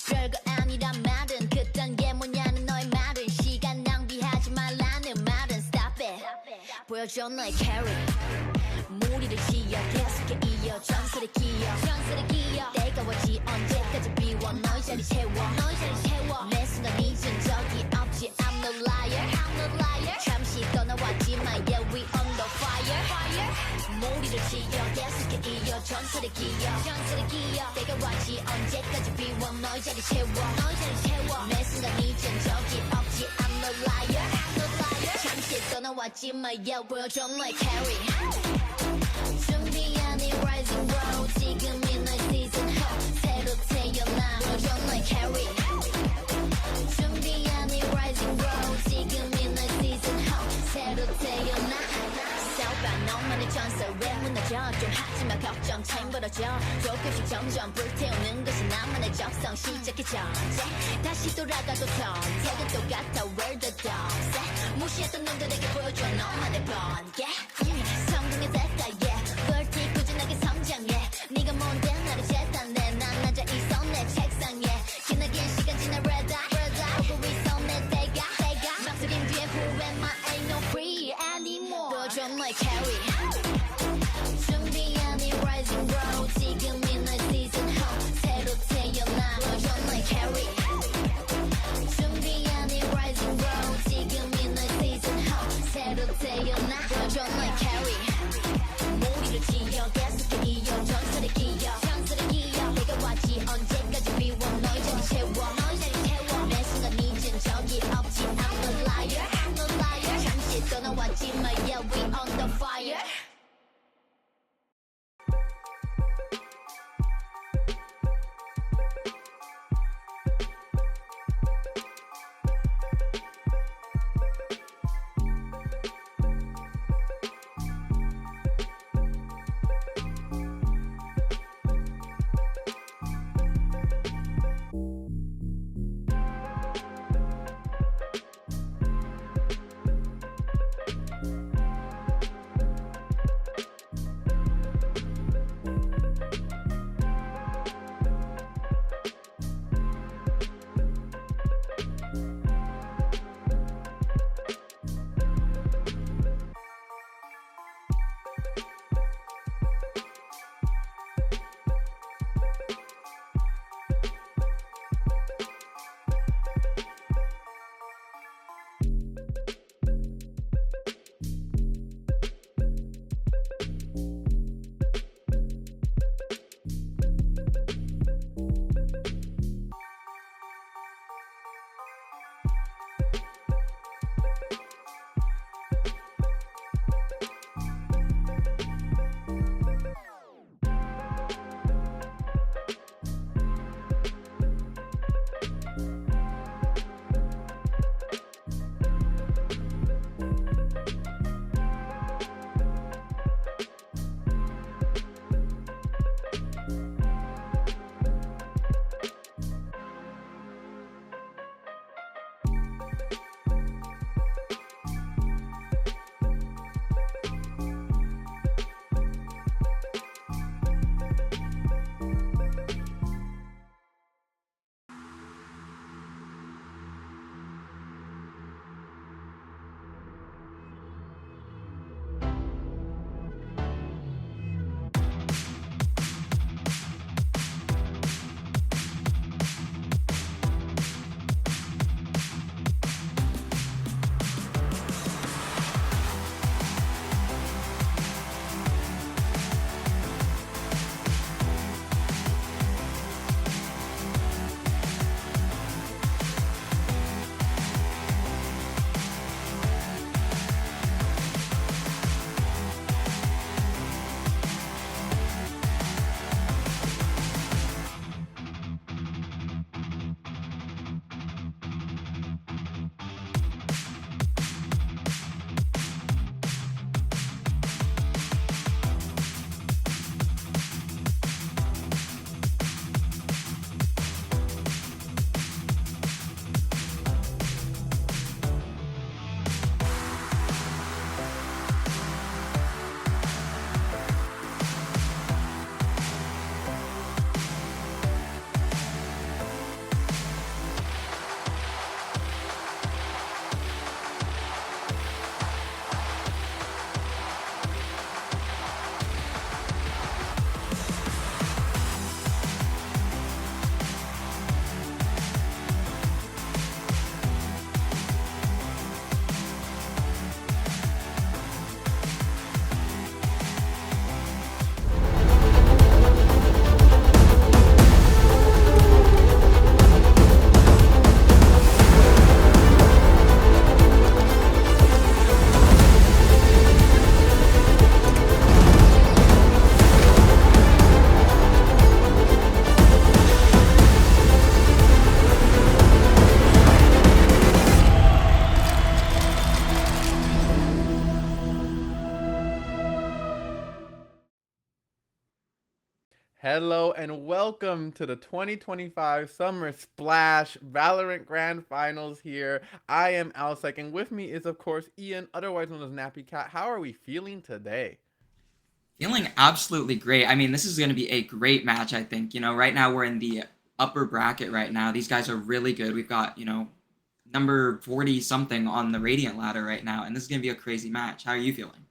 별거 아니란 말은 그딴 게 뭐냐는 너의 말은 시간 낭비하지 말라는 말은 Stop it 보여줘 너의 carry 무리를 지어 계속해 이어 전설의 기억 때가워지 언제까지 비워 너의 자리 채워 내 순간 잊은 적이 없지 I'm no liar 잠시 떠나왔지만 yeah we on the fire 무리를 지어 계속해 이어 전설의 기억 때가와지 언제까지 비워 너의 자리 채워 내 순간 잊은 적이 없지 I'm no liar 잠시 떠나왔지만 yeah 보여줘 너의 carry 준비한 이 rising road 지금이 너의 season 새로 태어나 보여줘 너의 carry 준비한 이 rising road 지금이 너의 season 새로 태어나 싸워봐 너만의 전설 왜 무너져 좀 하지마 걱정 챔버러져 조금씩 점점 불태우는 것이 나만의 적성 시작해 전쟁 다시 돌아가도 선택은 똑같아 Where the dogs at 무시했던 놈들에게 보여줘 너만의 번개 성공의 대가 yeah 벌티 꾸준하게 성장해 네가 뭔데 나를 재단해 난 앉아 있어 내 책상에 기나긴 시간 지나 red eye 보고 있어 내 때가 막들인 뒤에 who am I ain't no free anymore 보여줘 너의 carry 준비한 이 rising road 지금이 너의 season 새로 태어나 보여줘 너의 carry 준비한 이 rising road 지금이 너의 season 새로 태어나 보여줘 Hello and welcome to the 2025 Summer Splash Valorant Grand Finals here. I am Alsec and with me is of course Ian, otherwise known as Nappy Cat. How are we feeling today? Feeling absolutely great. I mean, this is going to be a great match, I think. Right now we're in the upper bracket right now. These guys are really good. We've got, number 40 something on the Radiant ladder right now, and this is going to be a crazy match. How are you feeling?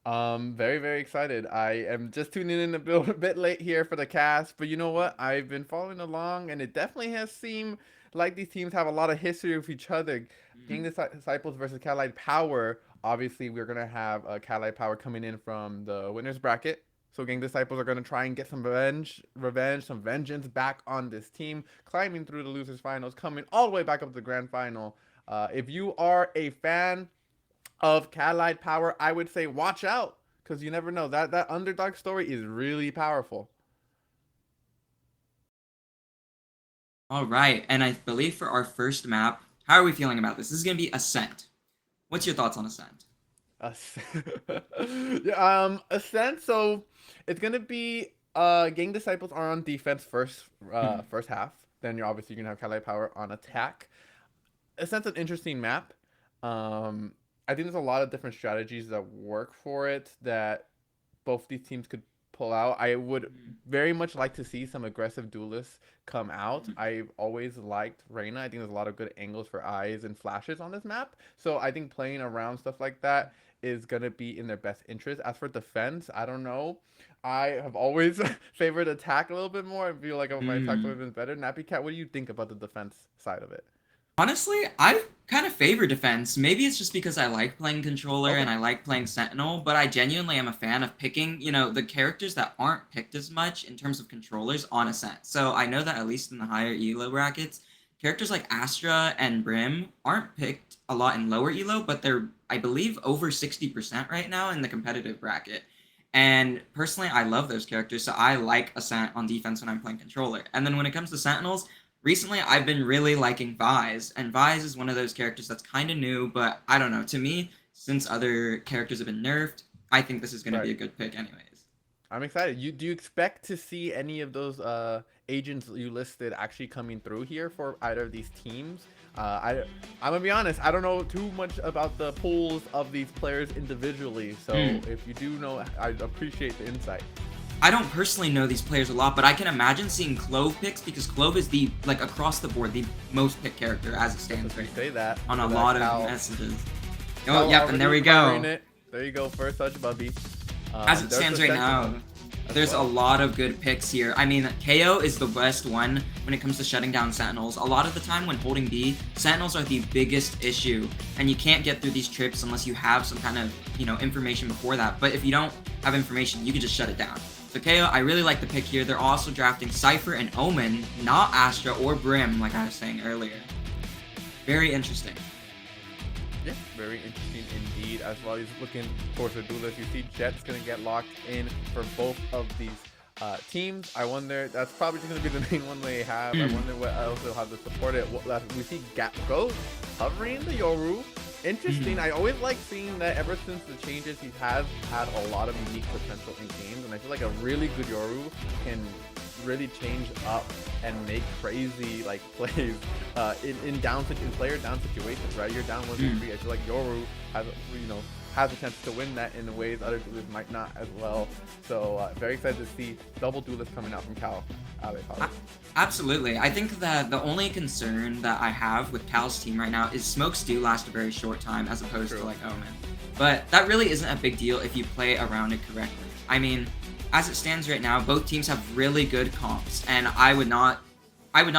Very, very excited. I am just tuning in a bit late here for the cast, but you know what? I've been following along, and it definitely has seemed like these teams have a lot of history with each other. Gang Mm, Disciples versus Catlight Power. Obviously, we're gonna have Catlight Power coming in from the winners bracket. So Gang Disciples are gonna try and get some some vengeance back on this team, climbing through the losers finals, coming all the way back up to the grand final. If you are a fan of Catlight Power, I would say watch out because you never know. That underdog story is really powerful. All right, and I believe for our first map, how are we feeling about this? This is going to be Ascent. What's your thoughts on Ascent? Ass- Ascent. So it's gonna be Gang Disciples are on defense first, Mm, first half. Then you're obviously gonna have Catlight Power on attack. Ascent's an interesting map. Um, I think there's a lot of different strategies that work for it that both these teams could pull out. I would mm, very much like to see some aggressive duelists come out. mm. I've always liked Reyna. I think there's a lot of good angles for eyes and flashes on this map. So I think playing around stuff like that is gonna be in their best interest. As for defense, I don't know. I have always favored attack a little bit more. I feel like my attack would Mm. have been better. Nappy Cat, what do you think about the defense side of it? Honestly, I kind of favor defense. Maybe it's just because I like playing controller Okay. and I like playing Sentinel, but I genuinely am a fan of picking, the characters that aren't picked as much in terms of controllers on Ascent. So I know that at least in the higher elo brackets, characters like Astra and Brim aren't picked a lot in lower elo, but they're, I believe, over 60% right now in the competitive bracket. And personally, I love those characters, so I like Ascent on defense when I'm playing controller. And then when it comes to Sentinels, recently I've been really liking Vise, and Vise is one of those characters that's kind of new, but I don't know. To me, since other characters have been nerfed, I think this is going to be Right. a good pick, anyways. I'm excited. Do you expect to see any of those agents you listed actually coming through here for either of these teams? I'm gonna be honest. I don't know too much about the pools of these players individually. So Hmm. if you do know, I'd appreciate the insight. I don't personally know these players a lot, but I can imagine seeing Clove picks because Clove is the like across the board the most picked character as it Just as stands you right say that, now on a because lot of Cal messages. Oh, Cal yep, and there already we covering go. it. There you go. First touch, Bubby. As it There's the stands right second now, one as there's a well. lot of good picks here. I mean, KO is the best one when it comes to shutting down Sentinels. A lot of the time when holding B, Sentinels are the biggest issue, and you can't get through these trips unless you have some kind of, information before that. But if you don't have information, you can just shut it down. So KO, I really like the pick here. They're also drafting Cypher and Omen, not Astra or Brim, like I was saying earlier. Very interesting. Yeah, very interesting indeed. As well as looking towards the duelist, you see Jet's gonna get locked in for both of these teams. I wonder that's probably just gonna be the main one they have. I Hmm. wonder what else they'll have to support it. We see Ghost covering the Yoru. Interesting. Hmm. I always like seeing that ever since the changes, he has had a lot of unique potential in games, and I feel like a really good Yoru can really change up and make crazy like plays in player down situations, right? You're down 1v3. I feel like Yoru has has a chance to win that in ways other duelists might not as well. So very excited to see double duelists coming out from Cal. A- Absolutely. I think that the only concern that I have with Cal's team right now is smokes do last a very short time as opposed to True. like Omen. But that really isn't a big deal if you play around it correctly. I mean, as it stands right now, both teams have really good comps, and I would not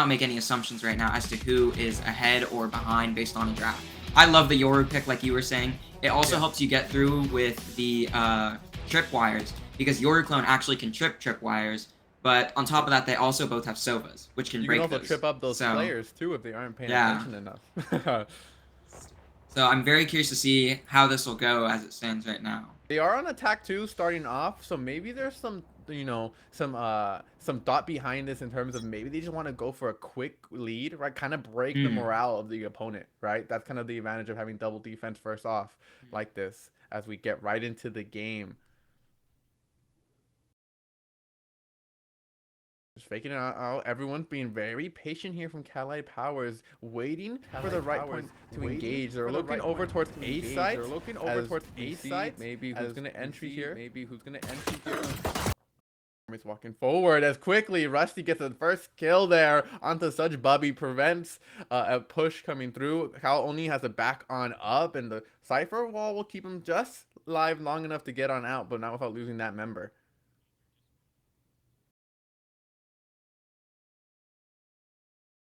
make any assumptions right now as to who is ahead or behind based on a draft. I love the Yoru pick, like you were saying. It also Yeah. helps you get through with the tripwires because Yoru clone actually can trip tripwires, but on top of that, they also both have Sovas, which can You can break also those. trip up those So, players too if they aren't paying yeah. attention enough. So I'm very curious to see how this will go as it stands right now. They are on attack two starting off, so maybe there's some thought behind this in terms of maybe they just want to go for a quick lead, right? Kind of break the Hmm. morale of the opponent, right? That's kind of the advantage of having double defense first off like this as we get right into the game. Just faking it out. Everyone's being very patient here from Kali Powers, waiting for the right point to engage. They're looking over towards A side. They're looking over towards A side. Maybe who's gonna entry here? Maybe who's gonna entry here? He's walking forward as quickly. Rusty gets the first kill there onto Such Bubby, prevents a push coming through. Cal only has a back on up, and the Cypher wall will keep him just live long enough to get on out, but not without losing that member.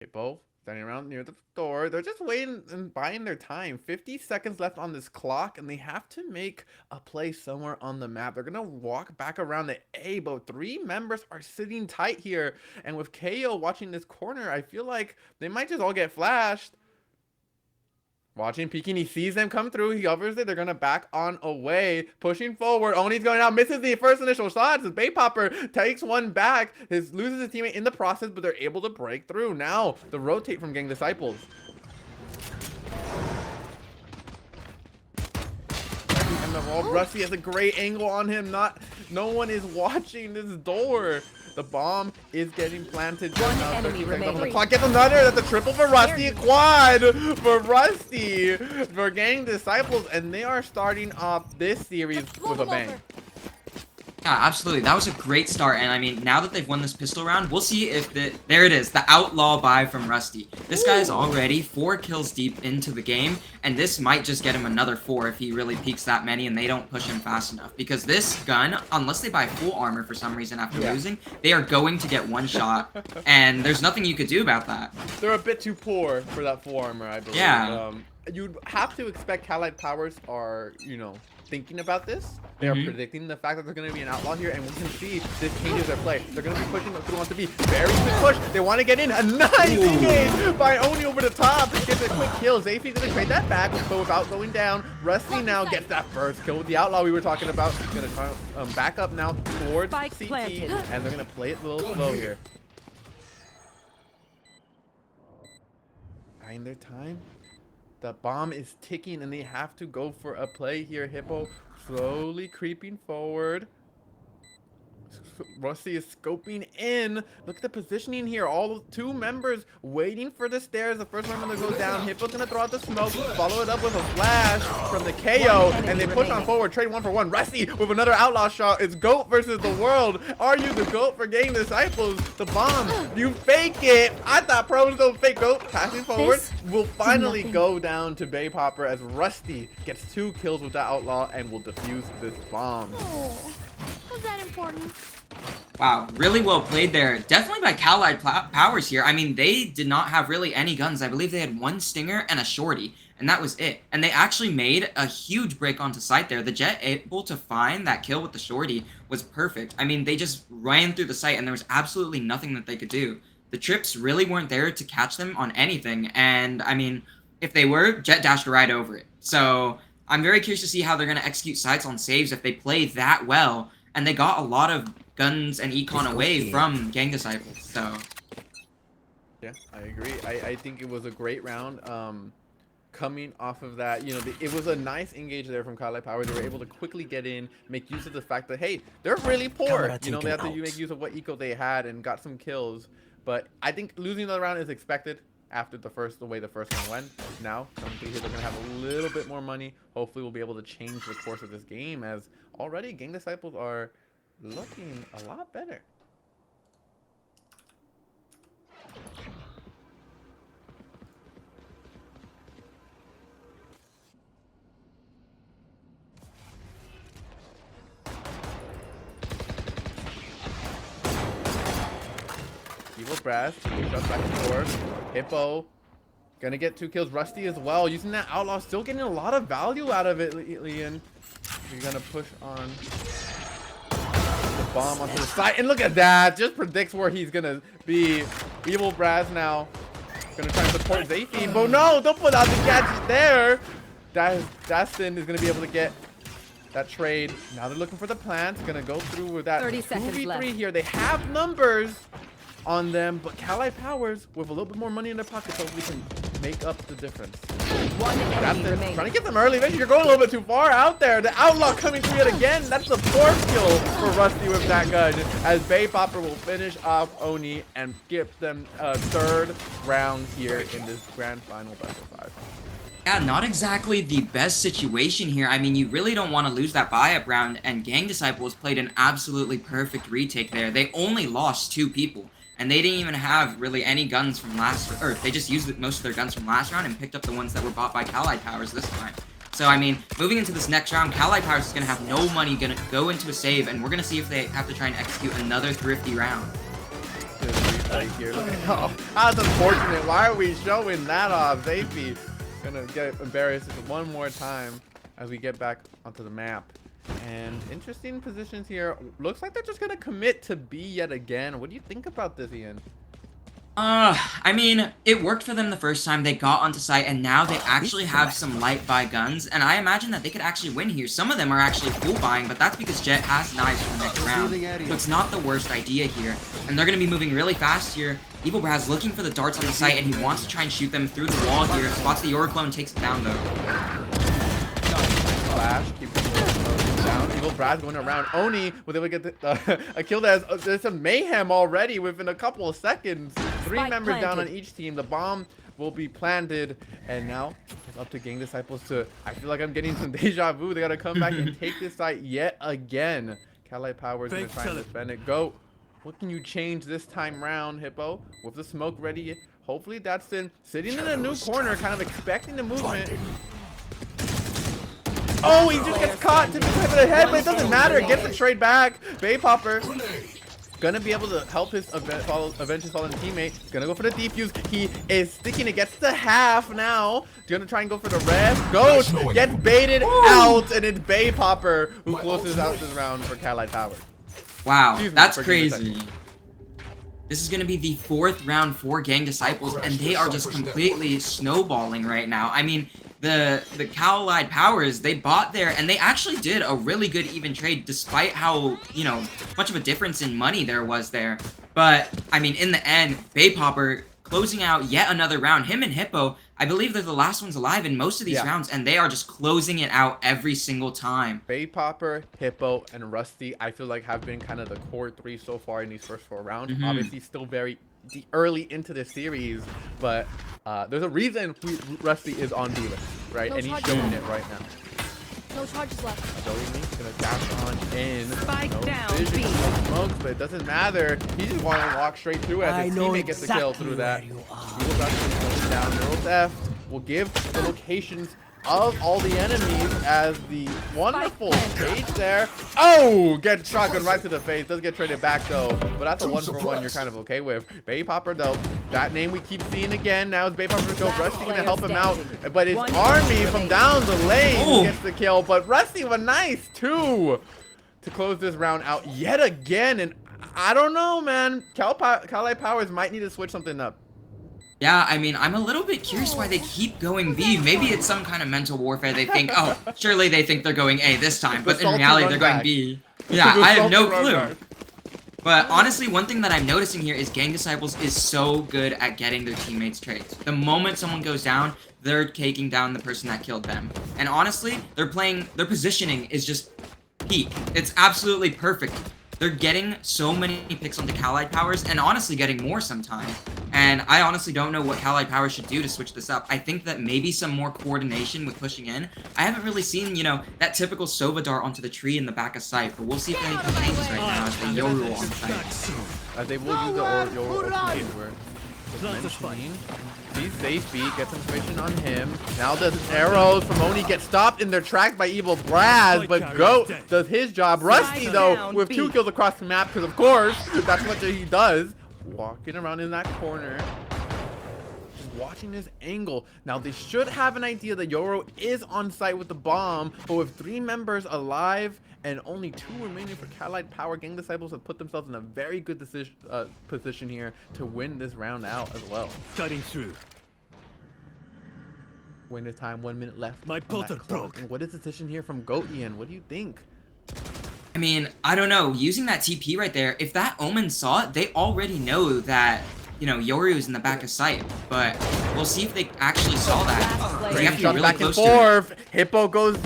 Okay, both standing around near the door. They're just waiting and buying their time. 50 seconds left on this clock, and they have to make a play somewhere on the map. They're gonna walk back around the A, but 3 members are sitting tight here. And with KO watching this corner, I feel like they might just all get flashed. Watching, peeking, he sees them come through, he hovers it, they're gonna back on away, pushing forward, Oni's going out, misses the first initial shots, as Bay Popper takes one back, loses his teammate in the process, but they're able to break through. Now, the rotate from Gang Disciples. And the wall, Rusty has a great angle on him, no one is watching this door. The bomb is getting planted. One enemy remaining. On the clock. Gets another. That's a triple for Rusty. A quad for Rusty. For Gang Disciples. And they are starting off this series with a bang. Yeah, absolutely. That was a great start. And I mean, now that they've won this pistol round, we'll see if there it is, the outlaw buy from Rusty. This guy is already 4 kills deep into the game, and this might just get him another 4 if he really peaks that many and they don't push him fast enough. Because this gun, unless they buy full armor for some reason after losing, they are going to get one shot, and there's nothing you could do about that. They're a bit too poor for that full armor, I believe. Yeah. You'd have to expect Allied Powers are, thinking about this. They are predicting the fact that they're going to be an outlaw here, and we can see this changes their play. They're going to be pushing through onto B. Very quick push. They want to get in. A nice engage by Oni over the top. Gets a quick kill. Zayfi's going to trade that back, but without going down. Rusty now gets that first kill with the outlaw we were talking about. Going to try back up now towards CT, and they're going to play it a little slow here. Buying their time. The bomb is ticking, and they have to go for a play here. Hippo slowly creeping forward. Rusty is scoping in. Look at the positioning here. All 2 members waiting for the stairs. The first member that goes down. Hippo's gonna throw out the smoke. Follow it up with a flash from the KO, and they push on forward. Trade 1 for 1. Rusty with another outlaw shot. It's GOAT versus the world. Are you the GOAT for Gang Disciples? The bomb. You fake it. I thought pros don't fake. GOAT passing forward. Will finally go down to Bay Popper as Rusty gets 2 kills with that outlaw and will defuse this bomb. Oh, was that important? Wow, really well played there. Definitely by Allied Powers here. I mean, they did not have really any guns. I believe they had 1 stinger and a shorty, and that was it. And they actually made a huge break onto site there. The Jet able to find that kill with the shorty was perfect. I mean, they just ran through the site, and there was absolutely nothing that they could do. The trips really weren't there to catch them on anything, and I mean, if they were, Jet dashed right over it. So I'm very curious to see how they're going to execute sites on saves if they play that well. And they got a lot of guns and econ away from Gang Disciples, so. Yeah, I agree. I think it was a great round. Coming off of that, it was a nice engage there from Kali Power. They were able to quickly get in, make use of the fact that, hey, they're really poor. They have to make use of what eco they had and got some kills. But I think losing the round is expected after the way the first one went. Now, coming through here, they're going to have a little bit more money. Hopefully, we'll be able to change the course of this game, as already Gang Disciples are looking a lot better. Evil Brass, shots back and forth. Hippo gonna get 2 kills. Rusty as well, using that outlaw, still getting a lot of value out of it. Leon, you're gonna push on the bomb onto the side, and look at that! Just predicts where he's gonna be. Evil Brass now gonna try and support Zayfi, but no! Don't put out the gadget there. Dastin is gonna be able to get that trade. Now they're looking for the plants. Gonna go through with that 2v3 here. They have numbers on them, but Kali Powers with a little bit more money in their pockets, hopefully can make up the difference. One Grab enemy them. remaining. Trying to get them early. Eventually, you're going a little bit too far out there. The Outlaw coming through yet again. That's the 4th kill for Rusty with that gun. As Bay Popper will finish off Oni and give them a 3rd round here in this grand final best of 5. Yeah, not exactly the best situation here. I mean, you really don't want to lose that buy-up round, and Gang Disciples played an absolutely perfect retake there. They only lost 2 people, and they didn't even have really any guns from or they just used most of their guns from last round and picked up the ones that were bought by Callide Powers this time. So, I mean, moving into this next round, Callide Powers is going to have no money, going to go into a save, and we're going to see if they have to try and execute another thrifty round. Good retake here. Look at, oh, that's unfortunate. Why are we showing that off? Zayfi gonna get embarrassed one more time as we get back onto the map. And interesting positions here. Looks like they're just gonna commit to B yet again. What do you think about this, Ian? I mean, it worked for them the first time. They got onto site, and now they actually have some light buy guns, and I imagine that they could actually win here. Some of them are actually full buying, but that's because Jet has knives for the next round, so it's not the worst idea here. And they're going to be moving really fast here. Evil Braz looking for the darts on the site, and he wants to try and shoot them through the wall here. Spots the Yoroclone and takes it down, though. Flash, keep down. Evil Braz going around. Oni was able to get a kill that has there's some mayhem already within a couple of seconds. 3 Spike members down planted. on each team. The bomb will be planted, and now it's up to Gang Disciples to. I feel like I'm getting some deja vu. They gotta come back and take this site yet again. Callide Powers gonna try and defend it. Go. What can you change this time round, Hippo? With the smoke ready, hopefully that's been sitting in a new corner, kind of expecting the movement. Oh, he just gets caught to the side of the head, but it doesn't matter. Gets the trade back. Bay Popper gonna be able to help his avenge his fallen teammate. Gonna go for the defuse. He is sticking it. Gets the half now. Gonna try and go for the ref. Goes. Gets baited out, and it's Bay Popper who closes out this round for Callide Powers. Wow, Excuse me that's for giving me a crazy. This is going to be the 4th round for Gang Disciples, and they are just completely snowballing right now. I mean, the Callide Powers, they bought there, and they actually did a really good even trade, despite how, you know, much of a difference in money there was there. But, I mean, in the end, Bay Popper closing out yet another round. Him and Hippo, I believe they're the last ones alive in most of these rounds, and they are just closing it out every single time. Bay Popper, Hippo, and Rusty, I feel like have been kind of the core 3 so far in these first 4 rounds. Obviously, still very early into the series, but there's a reason Rusty is on B list, right? No and he's charges showing left. it right now. No charges left. He's gonna dash on in. Spike No down, vision, B. no smokes, but it doesn't matter. He just wants to walk straight through as his teammate gets the kill through that. He will going down. Neural Theft will give the locations of all the enemies as the wonderful stage there. Oh, gets shotgun right to the face. Does get traded back though, but that's a 1-for-1 you're kind of okay with. Bay Popper though, that name we keep seeing again. Now it's Bay Popper show. Rusty gonna help him out, but it's Army from down the lane gets the kill. But Rusty was nice too to close this round out yet again. And I don't know, man. Callide Powers might need to switch something up. Yeah, I mean, I'm a little bit curious why they keep going B. Maybe it's some kind of mental warfare. They think, oh, surely they think they're going A this time, but in reality, they're going B. Yeah, I have no clue. But honestly, one thing that I'm noticing here is Gang Disciples is so good at getting their teammates trades. The moment someone goes down, they're taking down the person that killed them. And honestly, their positioning is just peak. It's absolutely perfect. They're getting so many picks onto Callide Powers, and honestly getting more sometimes. And I honestly don't know what Callide Powers should do to switch this up. I think that maybe some more coordination with pushing in. I haven't really seen, you know, that typical Sova dart onto the tree in the back of sight, but we'll see if anything changes right now as they Yoru on site. They will use the Yoru ultimate where mentioning. He's safe beat, gets information on him. Now the arrows from Oni get stopped in their tracks by Evil Braz, but Goat does his job. Rusty though, with 2 kills across the map, because of course, that's what he does. Walking around in that corner, just watching his angle. Now they should have an idea that Yoro is on site with the bomb, but with 3 members alive and only 2 remaining for Callide Power, Gang Disciples have put themselves in a very good position here to win this round out as well. Cutting through. Winter time, 1 minute left. My on that portal clock. broke. And what is the decision here from Goat Ian? What do you think? I mean, I don't know. Using that TP right there, if that Omen saw it, they already know that you know, Yoru's in the back of sight, but we'll see if they actually saw that. We have to be Shot really back and close to it. forth. Hippo goes.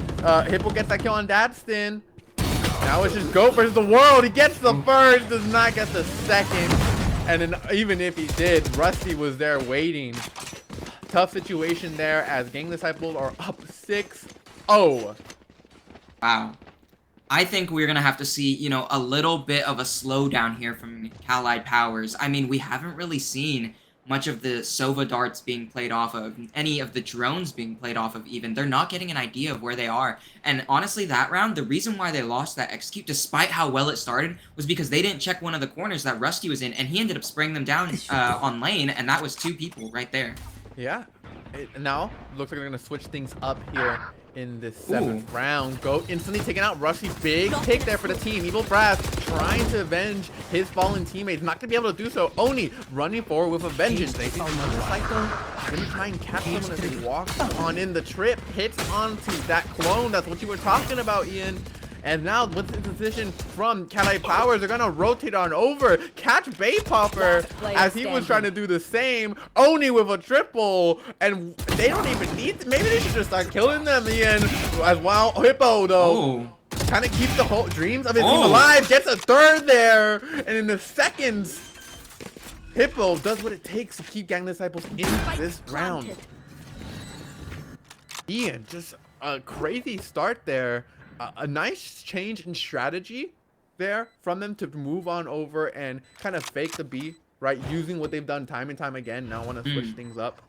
Hippo gets that kill on Dadston. Now it's just Goat versus the world. He gets the first, does not get the second. And then even if he did, Rusty was there waiting. Tough situation there as Gang Disciples are up 6-0. Wow. I think we're going to have to see, you know, a little bit of a slowdown here from Allied Powers. I mean, we haven't really seen much of the Sova darts being played off of, any of the drones being played off of even. They're not getting an idea of where they are. And honestly, that round, the reason why they lost that execute, despite how well it started, was because they didn't check one of the corners that Rusty was in, and he ended up spraying them down on lane, and that was 2 people right there. Yeah. Now, looks like they're going to switch things up here in this 7th round. Goat instantly taking out Rusty. Big pick there for the team. Evil Brass trying to avenge his fallen teammates. Not going to be able to do so. Oni running forward with a vengeance. They see another cycle. Going to try and catch someone as they walk on in. The trip hits onto that clone. That's what you were talking about, Ian. And now with the position from Allied Powers, they're gonna rotate on over, catch Bay Popper as he was trying to do the same. Oni with a triple, and they don't even need to, maybe they should just start killing them, Ian. As well, Hippo though, kind of keep the whole dreams of his team alive, gets a third there, and in the seconds, Hippo does what it takes to keep Gang Disciples in this round. Ian, just a crazy start there. A nice change in strategy there from them to move on over and kind of fake the B, right? Using what they've done time and time again. Now I want to switch things up.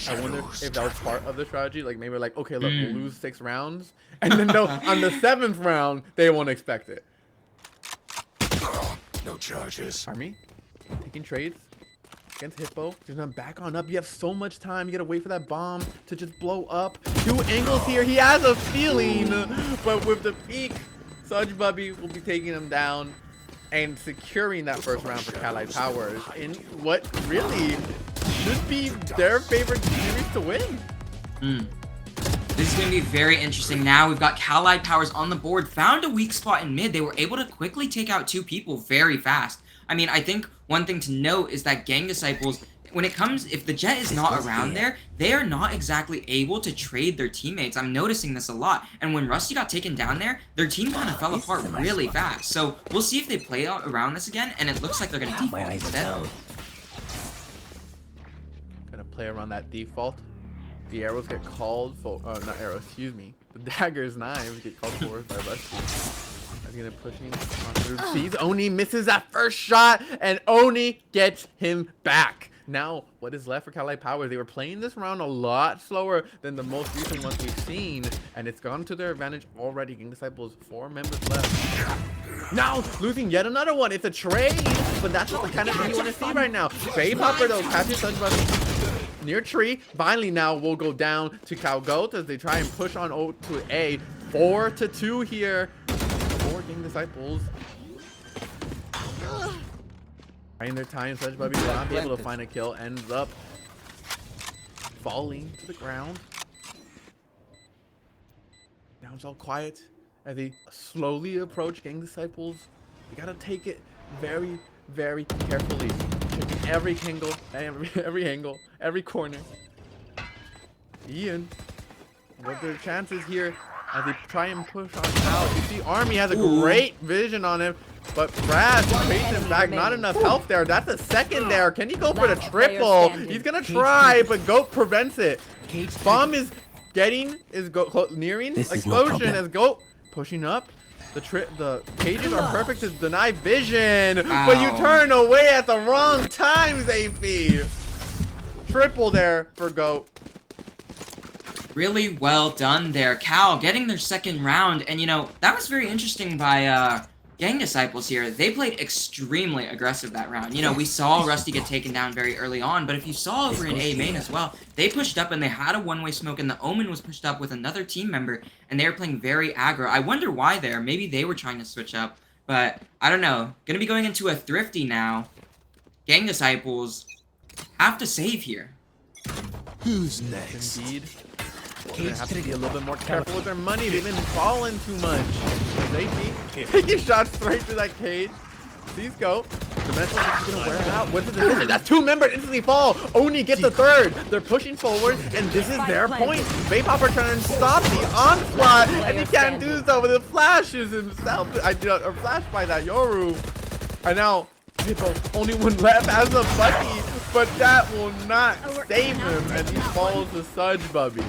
I wonder if that was part of the strategy. Like maybe like, okay, look, we'll lose 6 rounds. And then on the 7th round, they won't expect it. No charges. Army taking trades against Hippo. He's gonna back on up. You have so much time. You gotta wait for that bomb to just blow up. 2 angles here. He has a feeling, but with the peak, Sudge Bubby will be taking him down and securing that first round for Allied Powers in what really should be their favorite series to win. This is going to be very interesting. Now we've got Allied Powers on the board, found a weak spot in mid. They were able to quickly take out 2 people very fast. I mean, I think one thing to note is that Gang Disciples, when it comes, if the Jet is not around there, they are not exactly able to trade their teammates. I'm noticing this a lot. And when Rusty got taken down there, their team kind of fell apart really fast. So we'll see if they play out around this again, and it looks like they're going to default instead. Gonna play around that default. The arrows get called for, not arrows, excuse me. The daggers, knives get called for by Rusty. He's gonna push him on through the seas. Oni misses that first shot, and Oni gets him back. Now, what is left for Allied Powers? They were playing this round a lot slower than the most recent ones we've seen, and it's gone to their advantage already. Gang Disciples, 4 members left. Now, losing yet another one. It's a trade, but that's not the kind of thing you want to see right now. Bay Popper, though, catches Sudge Bubby near tree. Finally, now we'll go down to Goat as they try and push on O to A. 4-2 here. 4 Gang Disciples. In their time, Sudge Bubby will not be able to find a kill. Ends up falling to the ground. Now it's all quiet as they slowly approach Gang Disciples. You gotta take it very, very carefully. Checking every angle, every corner. Ian, what are their chances here as they try and push on out? You see Army has a great vision on him. But Brad takes him back. Not enough health there. That's a second there. Can he go for the triple? He's gonna try, but Goat prevents it. Bomb is nearing explosion as Goat pushing up. The cages are perfect to deny vision, but you turn away at the wrong time, Zayfi. Triple there for Goat. Really well done there. Cal getting their second round, and you know, that was very interesting by Gang Disciples here. They played extremely aggressive that round. You know, we saw Rusty get taken down very early on, but if you saw over in A main as well, they pushed up and they had a one-way smoke, and the Omen was pushed up with another team member, and they were playing very aggro. I wonder why there. Maybe they were trying to switch up, but I don't know. Gonna be going into a Thrifty now. Gang Disciples have to save here. Who's next? Indeed. They have to be a little bit more careful with their money. They've been falling too much. Taking shots straight through that cage. These go. Dimensional is gonna wear it out. What's the decision? That's 2 members instantly fall. Oni gets the 3rd. They're pushing forward, and this is their point. Vapopper trying to stop the onslaught, and he can't do so with the flashes himself. Or flash by that Yoru. And now Hippo, only one left as a Bucky, but that will not save him, and he falls to Sudge Bubby.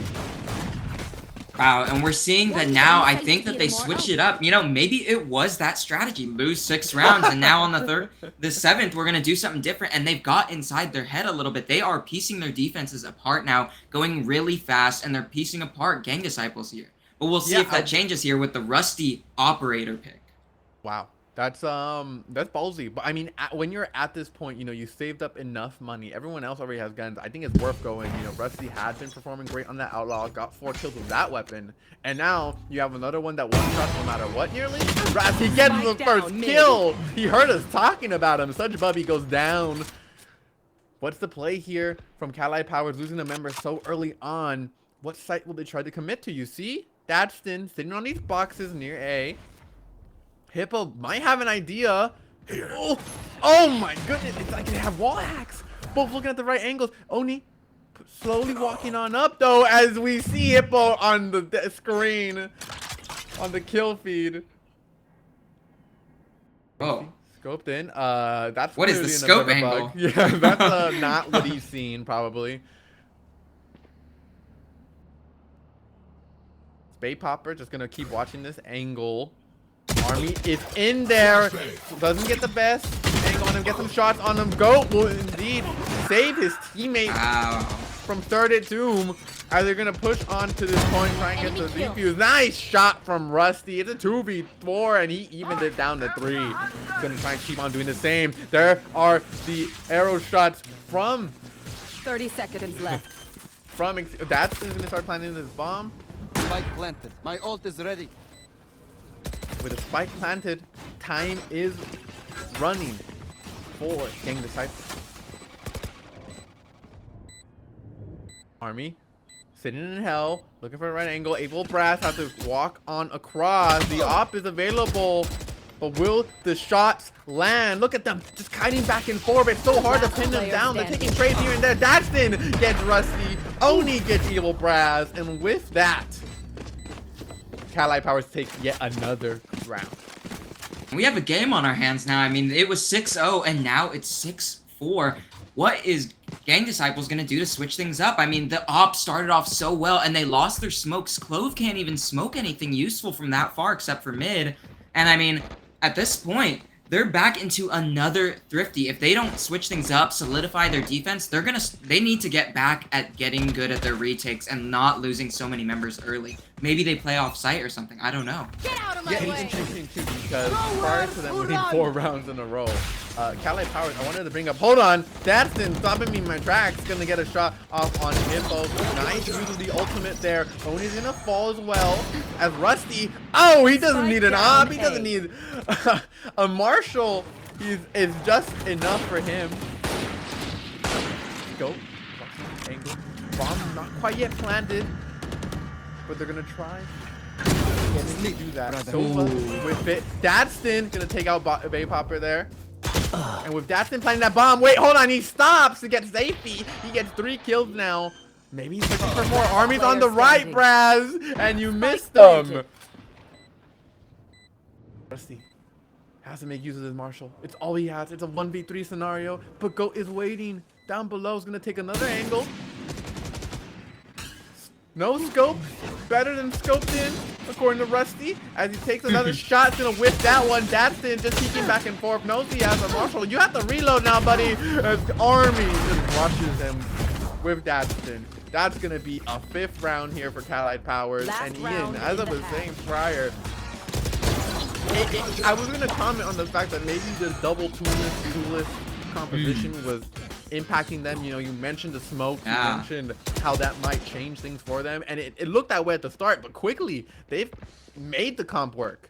Wow, and we're seeing that now. I think that they switched it up. You know, maybe it was that strategy. Lose 6 rounds, and now on the 7th, we're going to do something different. And they've got inside their head a little bit. They are piecing their defenses apart now, going really fast, and they're piecing apart Gang Disciples here. But we'll see if that changes here with the Rusty Operator pick. Wow. That's ballsy. But I mean, when you're at this point, you know, you saved up enough money. Everyone else already has guns. I think it's worth going. You know, Rusty had been performing great on that Outlaw, got 4 kills with that weapon, and now you have another one that one-shots no matter what nearly. Rusty gets the first kill. He heard us talking about him. Such Bubby goes down. What's the play here from Kali Powers losing a member so early on? What site will they try to commit to? You see, Dadston sitting on these boxes near A. Hippo might have an idea. Oh my goodness. It's like they have wall hacks. Both looking at the right angles. Oni slowly walking on up, though, as we see Hippo on the screen. On the kill feed. Oh. Scoped in. That's what is the scope angle? Yeah, that's not what he's seen, probably. Spade Popper just going to keep watching this angle. Army is in there. Doesn't get the best angle on him. Get some shots on him. Goat will indeed save his teammate from 3rd at Doom as they're going to push on to this point, try and get the defuse. Nice shot from Rusty. It's a 2v4, and he evened it down to 3. He's going to try and keep on doing the same. There are the arrow shots from 30 seconds left. That's going to start planting this bomb. Spike planted. My ult is ready. With a spike planted, time is running for Gang Disciples. Army sitting in hell, looking for the right angle. Able Brass have to walk on across. The op is available, but will the shots land? Look at them just kiting back and forth. It's so hard to pin them down. They're taking trades here and there. Daxton gets Rusty. Oni gets Evil Brass, and with that, Kali Powers take yet another round. We have a game on our hands now. I mean, it was 6-0, and now it's 6-4. What is Gang Disciples going to do to switch things up? I mean, the op started off so well, and they lost their smokes. Clove can't even smoke anything useful from that far except for mid. And I mean, at this point, they're back into another Thrifty. If they don't switch things up, solidify their defense, they need to get back at getting good at their retakes and not losing so many members early. Maybe they play off site or something. I don't know. Get out of my Yeah, way. it's interesting too because prior to them winning 4 rounds in a row, Kali Powers, I wanted to bring up, hold on, Dadston stopping me in my tracks, gonna get a shot off on Hippo. Nice use of the ultimate there. Oni's gonna fall as well as Rusty. Oh, he doesn't need an op, he doesn't need a Marshall. It's just enough for him. Go. Angle. Bomb not quite yet planted, but they're gonna try. To do that. Sova with it. Dadston gonna take out Bay Popper there. And with Dadston planting that bomb, wait, hold on, he stops to get safety. He gets 3 kills now. Maybe he's looking for more armies on the right, Braz, and you missed them. Rusty has to make use of his Marshall. It's all he has. It's a 1v3 scenario, but Goat is waiting. Down below is gonna take another angle. No scope, better than scoped in, according to Rusty. As he takes another shot, he's gonna whip that one. Dadston just peeking back and forth. Knows he has a Marshall. You have to reload now, buddy. As Army just rushes him with Dadston. That's gonna be a 5th round here for Kali Powers. And Ian, as I was saying prior, I was gonna comment on the fact that maybe this double toolist composition was impacting them. You know, you mentioned the smoke, you mentioned how that might change things for them, and it looked that way at the start, but quickly they've made the comp work.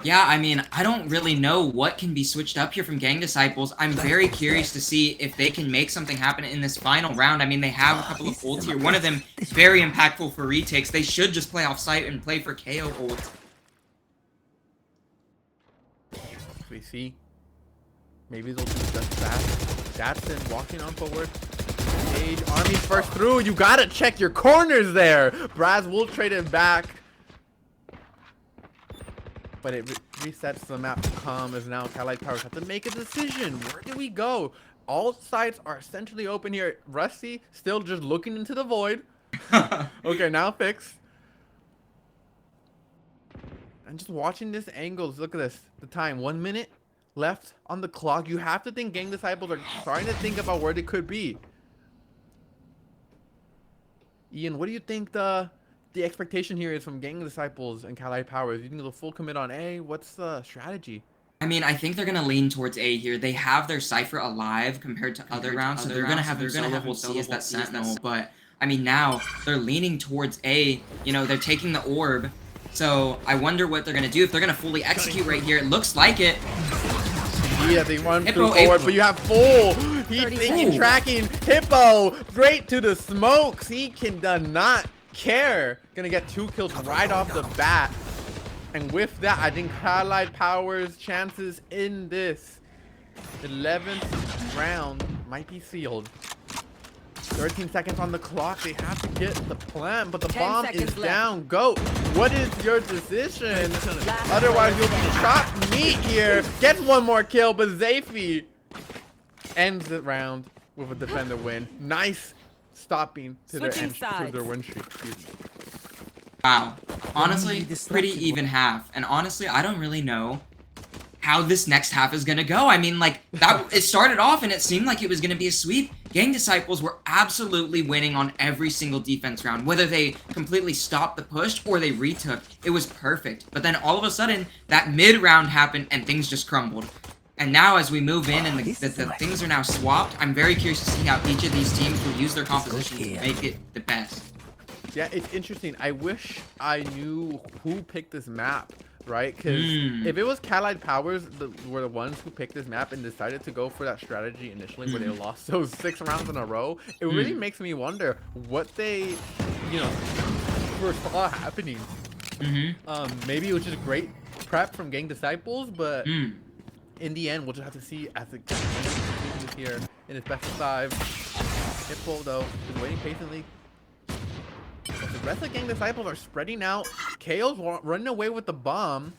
Yeah, I mean, I don't really know what can be switched up here from Gang Disciples. I'm very curious to see if they can make something happen in this final round. I mean, they have a couple of ults here. One of them is very impactful for retakes. They should just play off site and play for KO ult. We see Maybe they'll do just that. Datsun walking on forward. Stage, Army first through. You gotta check your corners there. Braz will trade it back. But it resets the map to come as now Cali Powers have to make a decision. Where do we go? All sides are essentially open here. Rusty still just looking into the void. Okay, now fixed. And just watching this angles. Look at this. The time. 1 minute left on the clock. You have to think Gang Disciples are starting to think about where they could be. Ian, what do you think the expectation here is from Gang Disciples and Cali Powers? You think they'll full commit on A? What's the strategy? I mean, I think they're gonna lean towards A here. They have their Cypher alive compared to other rounds, so they're gonna have hold C as that Sentinel. But I mean, now they're leaning towards A. You know, they're taking the orb. So I wonder what they're gonna do if they're gonna fully execute right here. It looks like it. Yeah, they run through forward, but you have full. He's thinking, tracking Hippo straight to the smokes. He does not care. Gonna get 2 kills right off the bat. And with that, I think Cali Powers' chances in this 11th round might be sealed. 13 seconds on the clock. They have to get the plant, but the bomb is down. Go. What is your decision? Otherwise, you'll be chopped meat here. Gets 1 more kill, but Zafi ends the round with a defender win. Nice stopping to their win streak. Excuse me. Wow. Honestly, pretty even half. And honestly, I don't really know how this next half is gonna go. I mean, like, it started off and it seemed like it was gonna be a sweep. Gang Disciples were absolutely winning on every single defense round. Whether they completely stopped the push or they retook, it was perfect. But then all of a sudden, that mid-round happened and things just crumbled. And now as we move in and the things are now swapped, I'm very curious to see how each of these teams will use their composition to make it the best. Yeah, it's interesting. I wish I knew who picked this map, right? Because if it was Cali Powers were the ones who picked this map and decided to go for that strategy initially where they lost those 6 rounds in a row, it really makes me wonder what they, foresaw happening. Maybe it was just great prep from Gang Disciples, but in the end, we'll just have to see as it continues here in its best of 5. Hippo, though, is waiting patiently. The rest of Gang Disciples are spreading out. KO's running away with the bomb.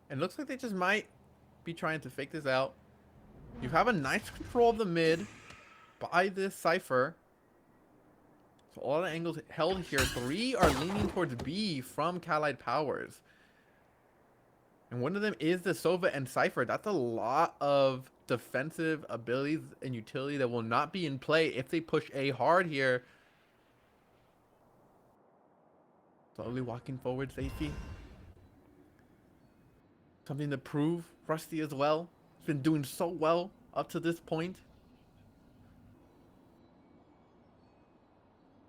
And looks like they just might be trying to fake this out. You have a nice control of the mid by this Cypher. So all the angles held here. 3 are leaning towards B from Cali Powers. And one of them is the Sova and Cypher. That's a lot of defensive abilities and utility that will not be in play if they push A hard here. Slowly walking forward, Safety. Something to prove. Rusty as well. He's been doing so well up to this point.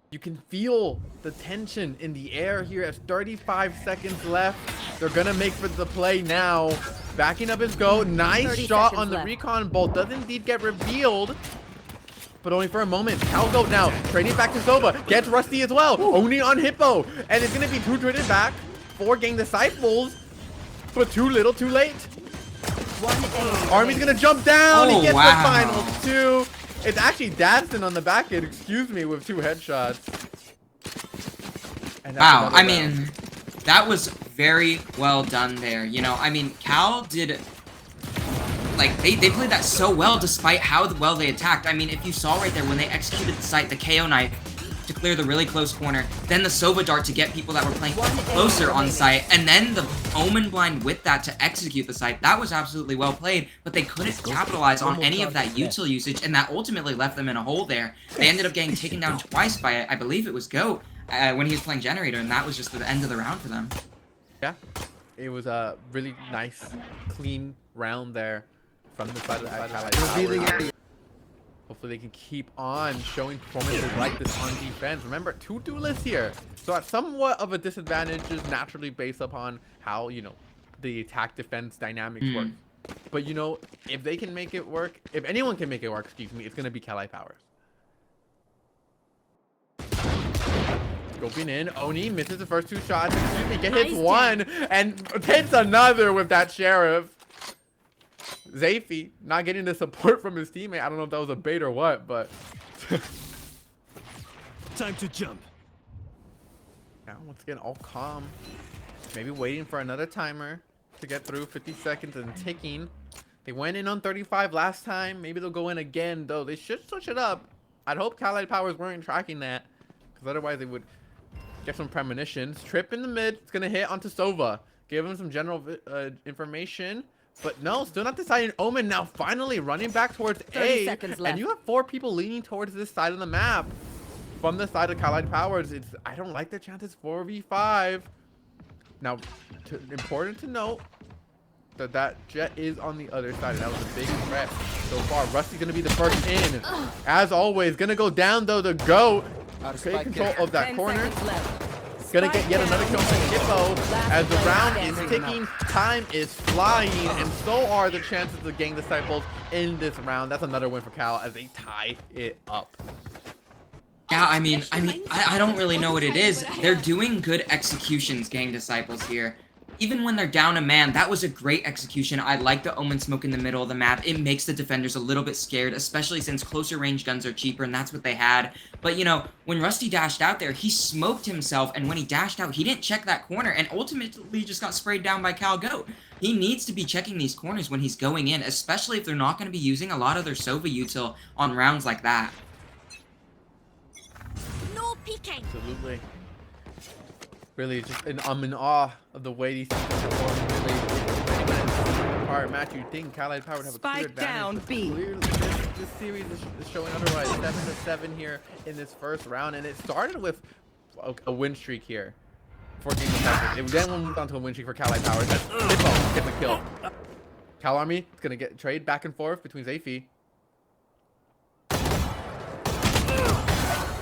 You can feel the tension in the air here as 35 seconds left. They're gonna make for the play now. Backing up his go. Nice shot on the recon bolt. Does indeed get revealed. But only for a moment. Calgo now trading back to Sova. Gets Rusty as well. Only on Hippo. And it's going to be 2 traded back for Gang Disciples. But too little, too late. Army's going to jump down. He gets the final 2. It's actually Datsun on the back end, excuse me, with 2 headshots. And wow, I mean, that was very well done there. You know, I mean, Cal did... Like, they played that so well despite how well they attacked. I mean, if you saw right there when they executed the site, the KO knife to clear the really close corner, then the Sova dart to get people that were playing closer on site, and then the Omen blind with that to execute the site, that was absolutely well played, but they couldn't capitalize on any of that util usage, and that ultimately left them in a hole there. They ended up getting taken down twice by, I believe it was Goat, when he was playing Generator, and that was just the end of the round for them. Yeah, it was a really nice, clean round there. From the side of the hopefully they can keep on showing performances like this on defense. Remember, 2 duelists here. So at somewhat of a disadvantage is naturally based upon how, the attack defense dynamics work. But, if they can make it work, if anyone can make it work, excuse me, it's going to be Cali Powers. Scoping in. Oni misses the first 2 shots. Excuse me, hits 1 and hits another with that Sheriff. Zayfi not getting the support from his teammate. I don't know if that was a bait or what, but Time to jump. yeah, once again, all calm. Maybe waiting for another timer to get through. 50 seconds and ticking. They went in on 35 last time. Maybe they'll go in again, though. They should switch it up. I'd hope Khaled Powers weren't tracking that, because otherwise they would get some premonitions. Trip in the mid. It's going to hit onto Sova. Give him some general information. But no, still not deciding. Omen now finally running back towards 30 A. seconds left. And you have 4 people leaning towards this side of the map. From the side of Khaled Powers, I don't like the chances 4v5. Now, important to note that Jet is on the other side. That was a big threat so far. Rusty's going to be the first in. As always, going to go down, though, the GOAT. Take control of that 10 corner. seconds left. Gonna get yet another kill from Hippo. As the round is standing. ticking, time is flying, and so are the chances of Gang Disciples in this round. That's another win for Cal as they tie it up. Yeah, I mean, I don't really know what it is. They're doing good executions, Gang Disciples here. Even when they're down a man, that was a great execution. I like the Omen smoke in the middle of the map. It makes the defenders a little bit scared, especially since closer range guns are cheaper, and that's what they had. But, you know, when Rusty dashed out there, he smoked himself, and when he dashed out, he didn't check that corner, and ultimately just got sprayed down by Cal Goat. He needs to be checking these corners when he's going in, especially if they're not going to be using a lot of their Sova util on rounds like that. No peeking. Absolutely. Really, I'm in awe of the way these teams perform. Really, prior match, you think Khaled Power would have a clear Spike advantage. down, but B. Clearly, this series is showing otherwise. 7-7 here in this first round, and it started with a win streak here for Gang Disciples. It then moved on to a win streak for Khaled Power. That's Hippo gets a kill. Cal Army is gonna get trade back and forth between Zayfi.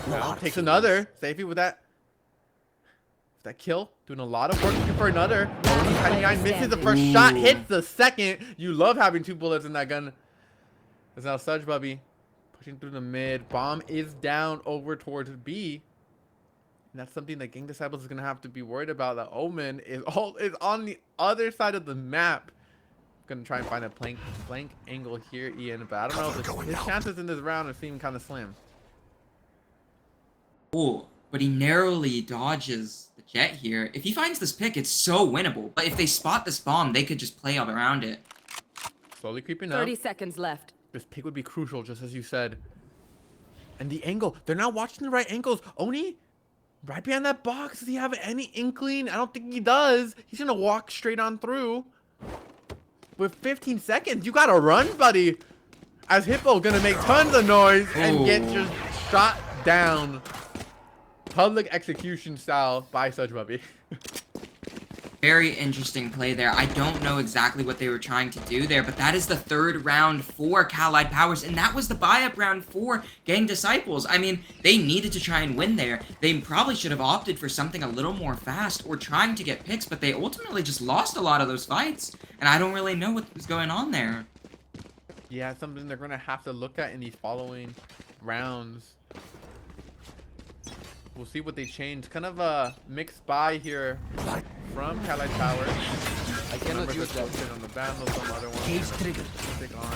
Now takes another. Zayfi with that kill, doing a lot of work looking for another. Only 99 misses the first shot, hits the second. You love having 2 bullets in that gun. There's now Such Bubby pushing through the mid. Bomb is down over towards B. And that's something that Gang Disciples is gonna have to be worried about. That Omen is on the other side of the map. Gonna try and find a blank angle here, Ian. But I don't know if his chances in this round are seeming kind of slim. Ooh, but he narrowly dodges the Jet here. If he finds this pick, it's so winnable. But if they spot this bomb, they could just play all around it. Slowly creeping up. 30 seconds left. This pick would be crucial, just as you said. And the angle. They're not watching the right angles. Oni, right behind that box. Does he have any inkling? I don't think he does. He's going to walk straight on through. With 15 seconds, you got to run, buddy. As Hippo going to make tons of noise and get just shot down. Public execution style by Such Bubby. Very interesting play there. I don't know exactly what they were trying to do there, but that is the 3rd round for Khaled Powers, and that was the buy-up round for Gang Disciples. I mean, they needed to try and win there. They probably should have opted for something a little more fast or trying to get picks, but they ultimately just lost a lot of those fights, and I don't really know what was going on there. Yeah, something they're going to have to look at in these following rounds. We'll see what they change. Kind of a mixed buy here from Khaled Power. I cannot use that. On the Vandal, some other one. Cage trigger. Stick on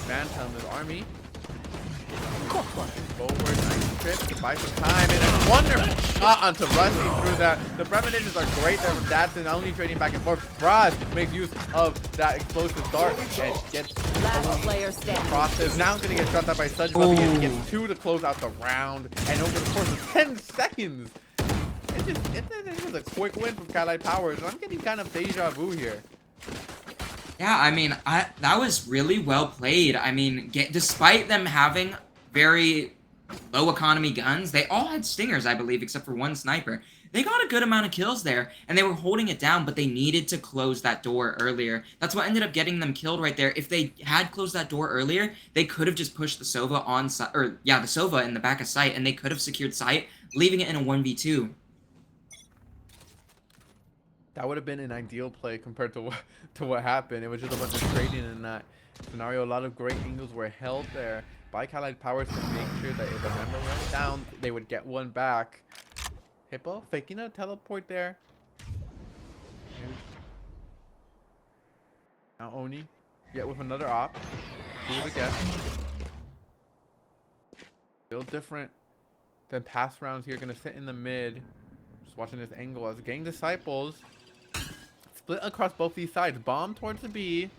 Phantom, his army. Forward, nice trip to buy some time, and a wonderful shot onto Rusty through that. The premonitions are great there from Datsun, only trading back and forth. Frost makes use of that explosive dart and gets Last player standing. process. Now going to get shot out by Such Bubby and gets 2 to close out the round. And over the course of 10 seconds, it was a quick win from Khaled Powers. And I'm getting kind of deja vu here. Yeah, I mean, that was really well played. I mean, despite them having very low economy guns, they all had stingers, I believe, except for one sniper. They got a good amount of kills there, and they were holding it down, but they needed to close that door earlier. That's what ended up getting them killed right there. If they had closed that door earlier, they could have just pushed the Sova on site, or yeah, the Sova in the back of site, and they could have secured site, leaving it in a 1v2. That would have been an ideal play compared to what happened. It was just a bunch of trading in that scenario. A lot of great angles were held there by Khaled Powers to make sure that if a member went down, they would get one back. Hippo faking a teleport there. Now Oni Yet with another op. Do it again. Still different than past rounds here. Gonna sit in the mid. Just watching this angle as Gang Disciples split across both these sides. Bomb towards the B.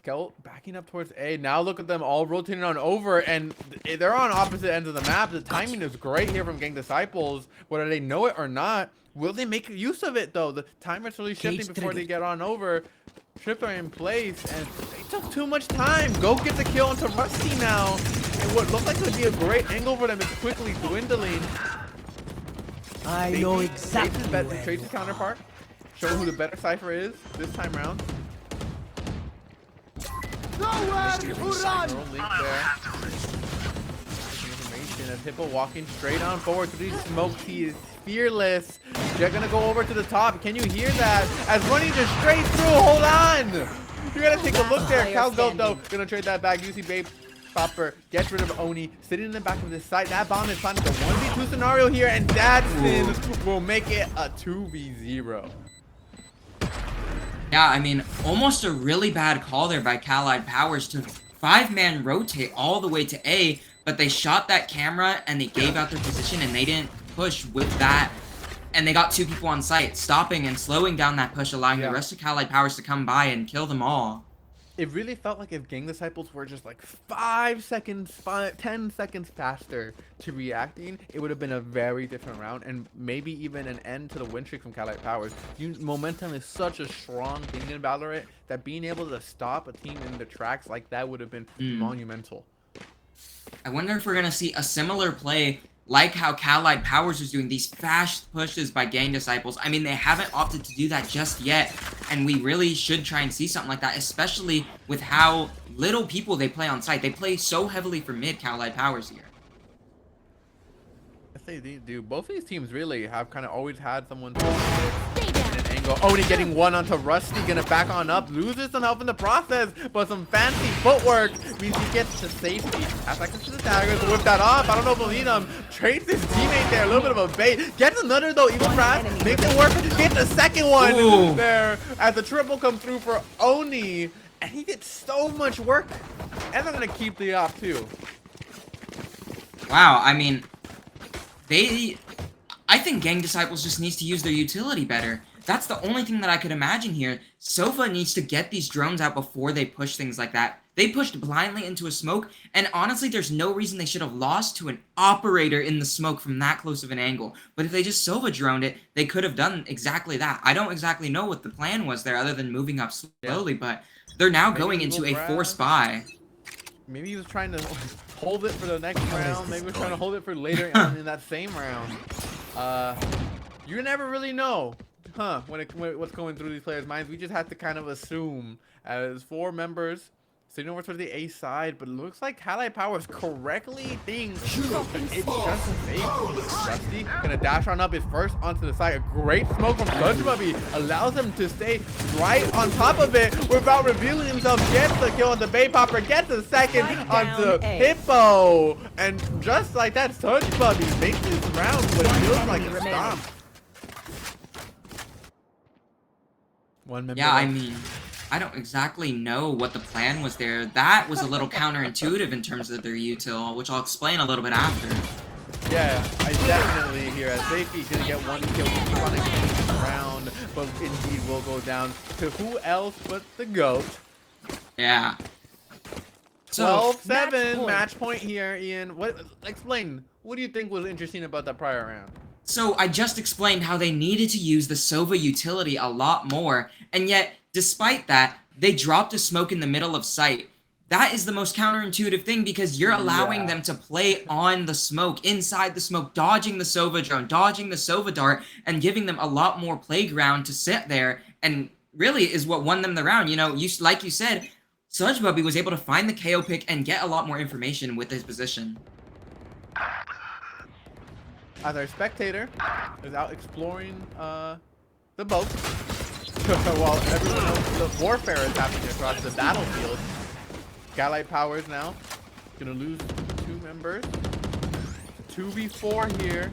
Skelt backing up towards A. Now look at them all rotating on over, and they're on opposite ends of the map. The timing is great here from Gang Disciples, whether they know it or not. Will they make use of it though? The timer's really shifting before they get on over. Trips are in place, and they took too much time. Go get the kill onto Rusty now. And what looked like would be a great angle for them is quickly dwindling. I know exactly. Trace's counterpart. Show who the better Cypher is this time round. Nowhere to run. Link there. Information as Hippo walking straight on forward to these smokes. He is fearless. They're gonna go over to the top. Can you hear that? As running just straight through. Hold on. You're gonna take a look there. Calgoat though gonna trade that back. UC Babe Popper gets rid of Oni, sitting in the back of this site. That bomb is finding the 1v2 scenario here, and Dadson will make it a 2v0. Yeah, I mean, almost a really bad call there by Allied Powers to 5-man rotate all the way to A, but they shot that camera and they gave out their position and they didn't push with that. And they got 2 people on site, stopping and slowing down that push, allowing the rest of Allied Powers to come by and kill them all. It really felt like if Gang Disciples were just like 10 seconds faster to reacting, it would have been a very different round and maybe even an end to the win streak from Allied Powers. Momentum is such a strong thing in Valorant that being able to stop a team in the tracks like that would have been monumental. I wonder if we're going to see a similar play like how Allied Powers was doing, these fast pushes by Gang Disciples. I mean, they haven't opted to do that just yet, and we really should try and see something like that, especially with how little people they play on site. They play so heavily for mid Allied Powers here. Yes, they do. Both of these teams really have kind of always had someone in an angle. Oni getting one onto Rusty, gonna back on up, loses some health in the process, but some fancy footwork means he gets to safety. Has access to the daggers to whip that off. I don't know if he'll need him. Trades his teammate there, a little bit of a bait. Gets another though, Evil Pratt makes it work. Gets the second one there as the triple comes through for Oni, and he did so much work. And they're gonna keep the op too. Wow, I mean, I think Gang Disciples just needs to use their utility better. That's the only thing that I could imagine here. Sova needs to get these drones out before they push things like that. They pushed blindly into a smoke, and honestly, there's no reason they should have lost to an operator in the smoke from that close of an angle. But if they just Sova droned it, they could have done exactly that. I don't exactly know what the plan was there other than moving up slowly, but they're now going into a forced buy. Maybe he was trying to hold it for the next round. Maybe he was trying to hold it for later on in that same round. You never really know, what's going through these players' minds. We just have to kind of assume as 4 members sitting over to the A side, but it looks like Allied Powers correctly thinks it's just fake. Rusty gonna dash on up his first onto the side. A great smoke from Sludgebubby allows him to stay right on top of it without revealing himself. Gets the kill on the Bay Popper, gets the second onto Hippo, and just like that, Sludgebubby makes this round what feels like a stomp. One member. Yeah, I mean, I don't exactly know what the plan was there. That was a little counterintuitive in terms of their util, which I'll explain a little bit after. Yeah, I definitely here as Safety gonna get 1 kill, keep on extending the round, but indeed will go down to who else but the GOAT. Yeah. So 12-7 match point here, Ian. Explain. What do you think was interesting about that prior round? So I just explained how they needed to use the Sova utility a lot more, and yet, despite that, they dropped a smoke in the middle of sight. That is the most counterintuitive thing because you're allowing them to play on the smoke, inside the smoke, dodging the Sova drone, dodging the Sova dart, and giving them a lot more playground to sit there, and really is what won them the round. You know, like you said, Sludgebubby was able to find the KO pick and get a lot more information with his position. As our spectator is out exploring the boat, while everyone else, the warfare is happening across the battlefield. Allied Powers now gonna lose 2 members. 2v4 here.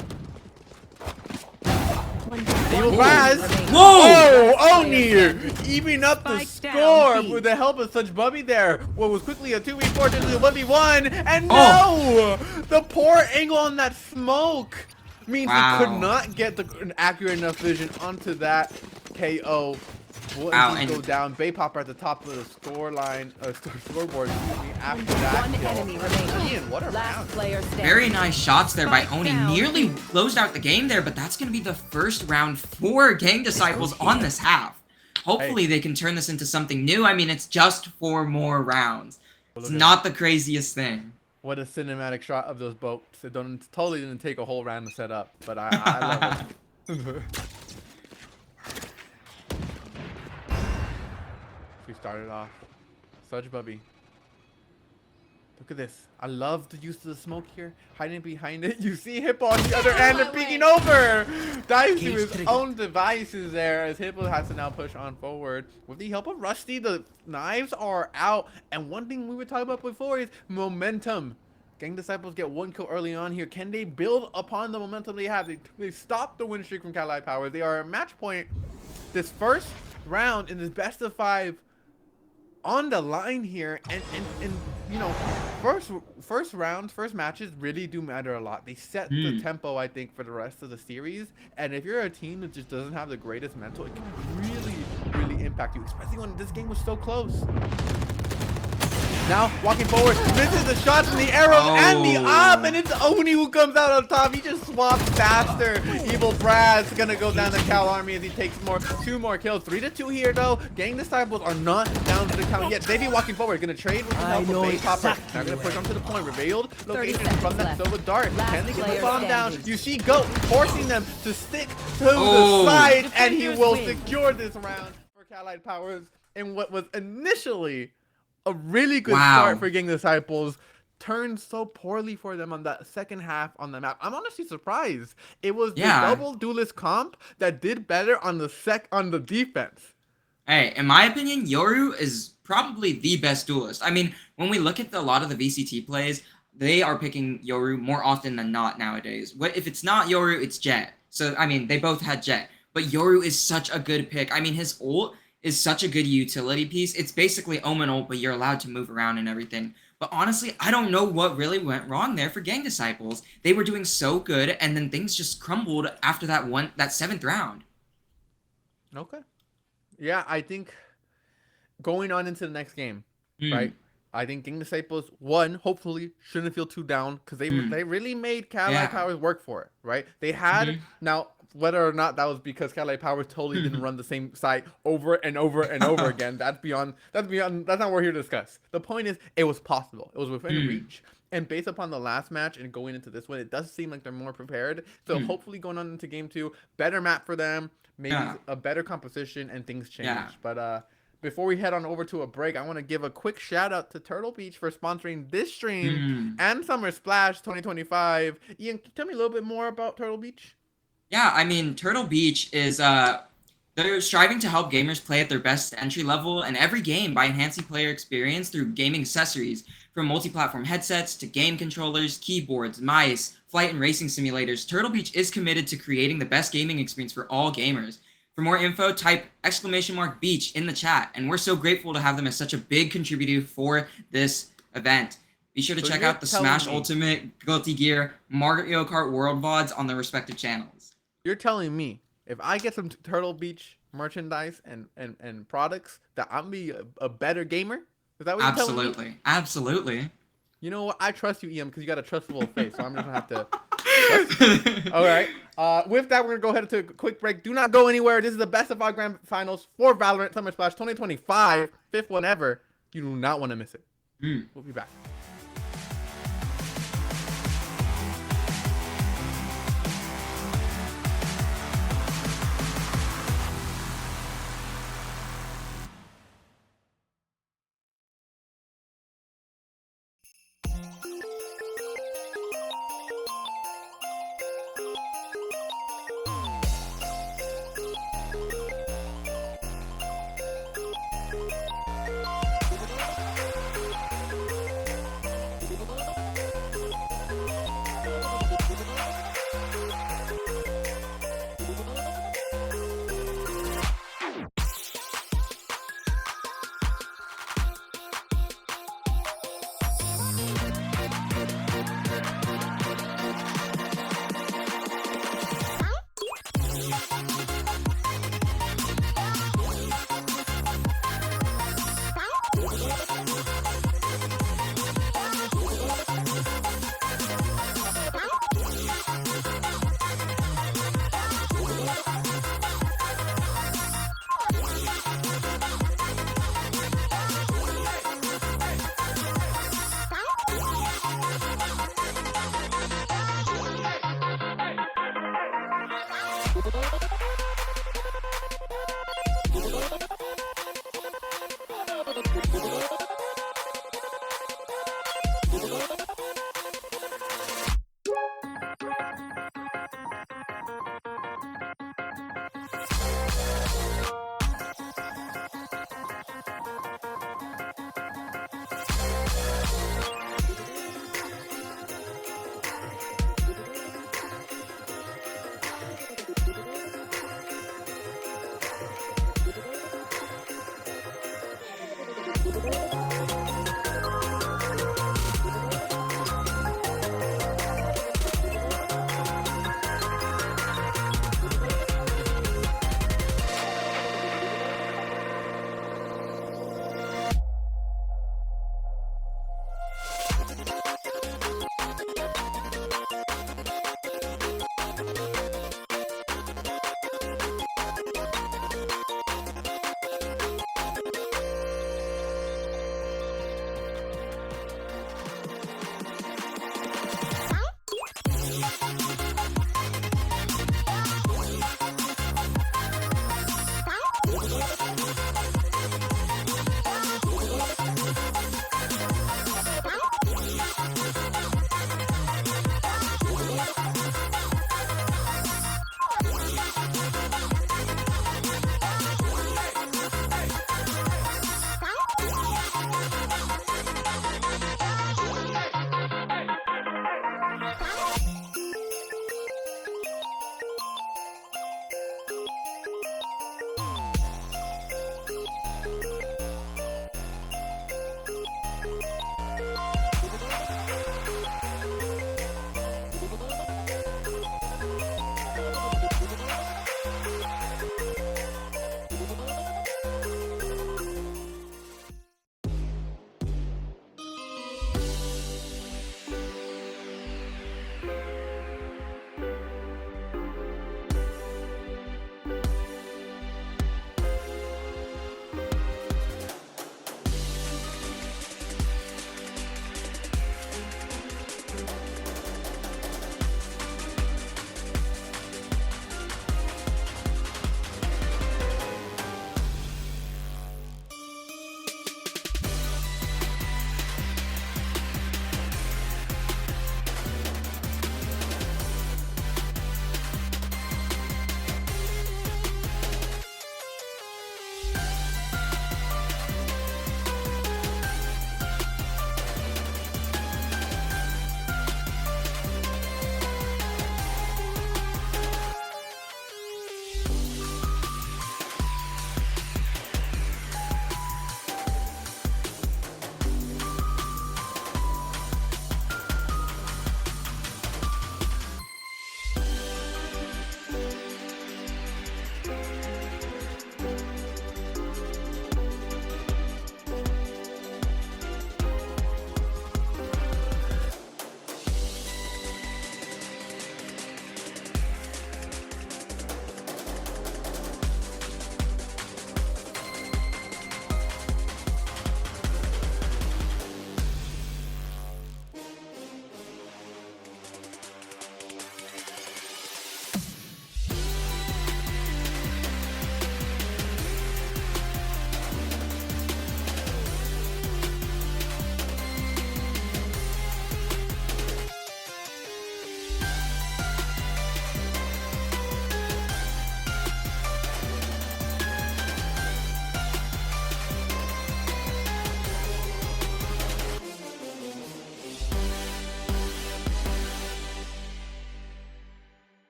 Evil Baz. Whoa! Oh, Oni even up the Spike score down, B. with the help of such Bubby there. What was quickly a 2v4 to the 1v1, and Oh. no! The poor angle on that smoke means Wow. he could not get an accurate enough vision onto that KO. Will Wow, indeed and- go down. Bay Popper at the top of the scoreboard. Excuse me, after that One kill. enemy remaining. Ian, what a Last round. player standing. Very nice shots there by Spike Oni. down. Nearly closed out the game there, but that's going to be the first round for Gang Disciples on this half. Hopefully they can turn this into something new. I mean, it's just 4 more rounds. It's Look at not the craziest thing. What a cinematic shot of those boats. It totally didn't take a whole round to set up, but I love it. We started off. Such Bubby. Look at this. I love the use of the smoke here. Hiding behind it. You see Hippo on the other end and peeking over. Dives to his own devices there as Hippo has to now push on forward. With the help of Rusty, the knives are out. And one thing we were talking about before is momentum. Gang Disciples get 1 kill early on here. Can they build upon the momentum they have? They stop the win streak from Cadillac Power. They are at match point. This first round in this best of 5 on the line here, and you know, first rounds, first matches really do matter a lot. They set the tempo, I think, for the rest of the series. And if you're a team that just doesn't have the greatest mental, it can really impact you, especially when this game was so close. Now walking forward, misses the shots from the arrows and the op, and it's Oni who comes out on top. He just swaps faster. Evil Brad's gonna go down the Cal Army as he takes 2 more kills. 3-2 here though. Gang Disciples are not down to the count yet. Davey walking forward, gonna trade with the help of Bay Popper. Now gonna push onto the point. Revealed location from that Silver Dart. Can they get the bomb down? You see Goat forcing them to stick to the side, and he will secure this round for Cadillac Powers in what was initially a really good start for Gang Disciples. Turned so poorly for them on that second half on the map. I'm honestly surprised. It was the double duelist comp that did better on the defense. Hey, in my opinion, Yoru is probably the best duelist. I mean, when we look at a lot of the VCT plays, they are picking Yoru more often than not nowadays. If it's not Yoru, it's Jet. So, I mean, they both had Jet. But Yoru is such a good pick. I mean, his ult is such a good utility piece. It's basically Omen ult, but you're allowed to move around and everything. But honestly, I don't know what really went wrong there for Gang Disciples. They were doing so good, and then things just crumbled after that 7th round. Okay. Yeah, I think going on into the next game, right? I think Gang Disciples, hopefully shouldn't feel too down, because they really made Cadillac Powers work for it, right? They had now. Whether or not that was because Cadillac Powers totally didn't run the same site over and over and over again, that's not what we're here to discuss. The point is, it was possible. It was within reach. And based upon the last match and going into this one, it does seem like they're more prepared. So hopefully going on into game 2, better map for them, maybe a better composition, and things change. But before we head on over to a break, I want to give a quick shout out to Turtle Beach for sponsoring this stream and Summer Splash 2025. Ian, can you tell me a little bit more about Turtle Beach? Yeah, I mean, Turtle Beach is, they're striving to help gamers play at their best entry level in every game by enhancing player experience through gaming accessories, from multi-platform headsets to game controllers, keyboards, mice, flight and racing simulators. Turtle Beach is committed to creating the best gaming experience for all gamers. For more info, type !beach in the chat, and we're so grateful to have them as such a big contributor for this event. Be sure to check out the Smash Ultimate, Guilty Gear, Mario Kart World VODs on their respective channels. You're telling me if I get some Turtle Beach merchandise and products that I'm be a better gamer? Is that what you're telling me? Absolutely. You know what? I trust you, Ian, because you got a trustable face, so I'm just gonna have to. All right. With that, we're gonna go ahead to a quick break. Do not go anywhere. This is the best of 5 grand finals for Valorant Summer Splash 2025, 5th one ever. You do not want to miss it. We'll be back.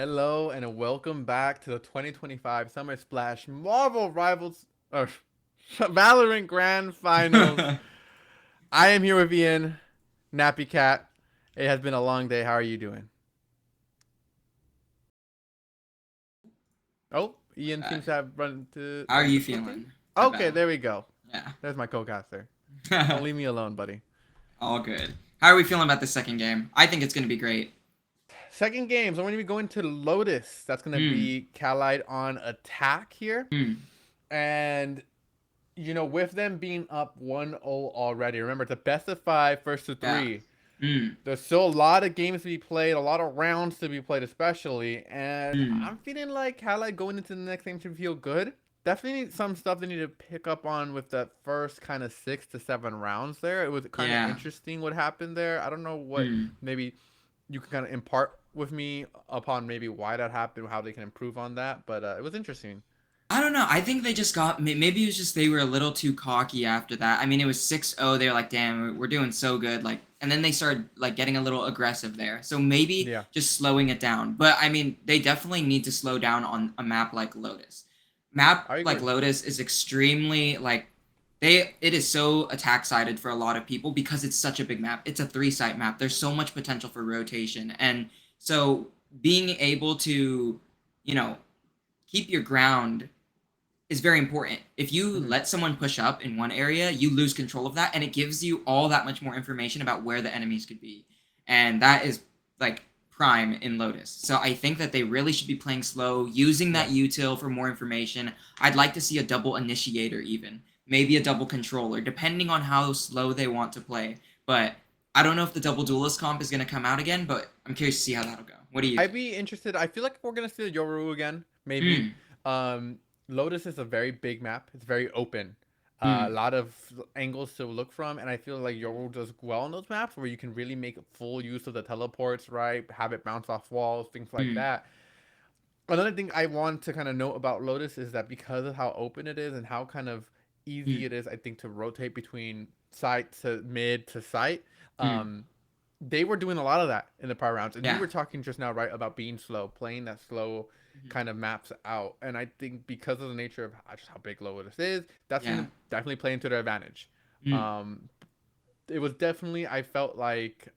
Hello and welcome back to the 2025 Summer Splash Marvel Rivals or Valorant Grand Finals. I am here with Ian, Nappy Cat. It has been a long day. How are you doing? Oh, Ian seems to have run to. How are you feeling? Okay, there we go. Yeah. There's my co-caster. Don't leave me alone, buddy. All good. How are we feeling about the second game? I think it's going to be great. Second game, so we're going to be going to Lotus. That's going to be Khalid on attack here. And, you know, with them being up 1-0 already, remember, it's a best of 5, first to 3. There's still a lot of games to be played, a lot of rounds to be played especially. And I'm feeling like Khalid going into the next game should feel good. Definitely some stuff they need to pick up on with that first kind of 6 to 7 rounds there. It was kind of interesting what happened there. I don't know what maybe you can kind of impart with me upon maybe why that happened, how they can improve on that. But it was interesting. I don't know. I think they just got, maybe it was just they were a little too cocky after that. I mean, it was 6-0. They were like, damn, we're doing so good. Like, and then they started like getting a little aggressive there. So maybe just slowing it down. But I mean, they definitely need to slow down on a map like Lotus. Map like Lotus is extremely like, it is so attack sided for a lot of people because it's such a big map. It's a 3-site map. There's so much potential for rotation. And so being able to, you know, keep your ground is very important. If you let someone push up in one area, you lose control of that, and it gives you all that much more information about where the enemies could be. And that is like prime in Lotus. So I think that they really should be playing slow, using that util for more information. I'd like to see a double initiator even. Maybe a double controller, depending on how slow they want to play. But I don't know if the double duelist comp is going to come out again, but I'm curious to see how that'll go. What do you think? I'd be interested. I feel like we're going to see the Yoru again, maybe. Lotus is a very big map. It's very open. A lot of angles to look from, and I feel like Yoru does well on those maps where you can really make full use of the teleports, right? Have it bounce off walls, things like that. Another thing I want to kind of note about Lotus is that because of how open it is and how kind of easy it is, I think, to rotate between site to mid to site, they were doing a lot of that in the prior rounds. And you were talking just now, right, about being slow, playing that slow kind of maps out. And I think because of the nature of just how big Lotus is, that's going to definitely play into their advantage. It was definitely, I felt like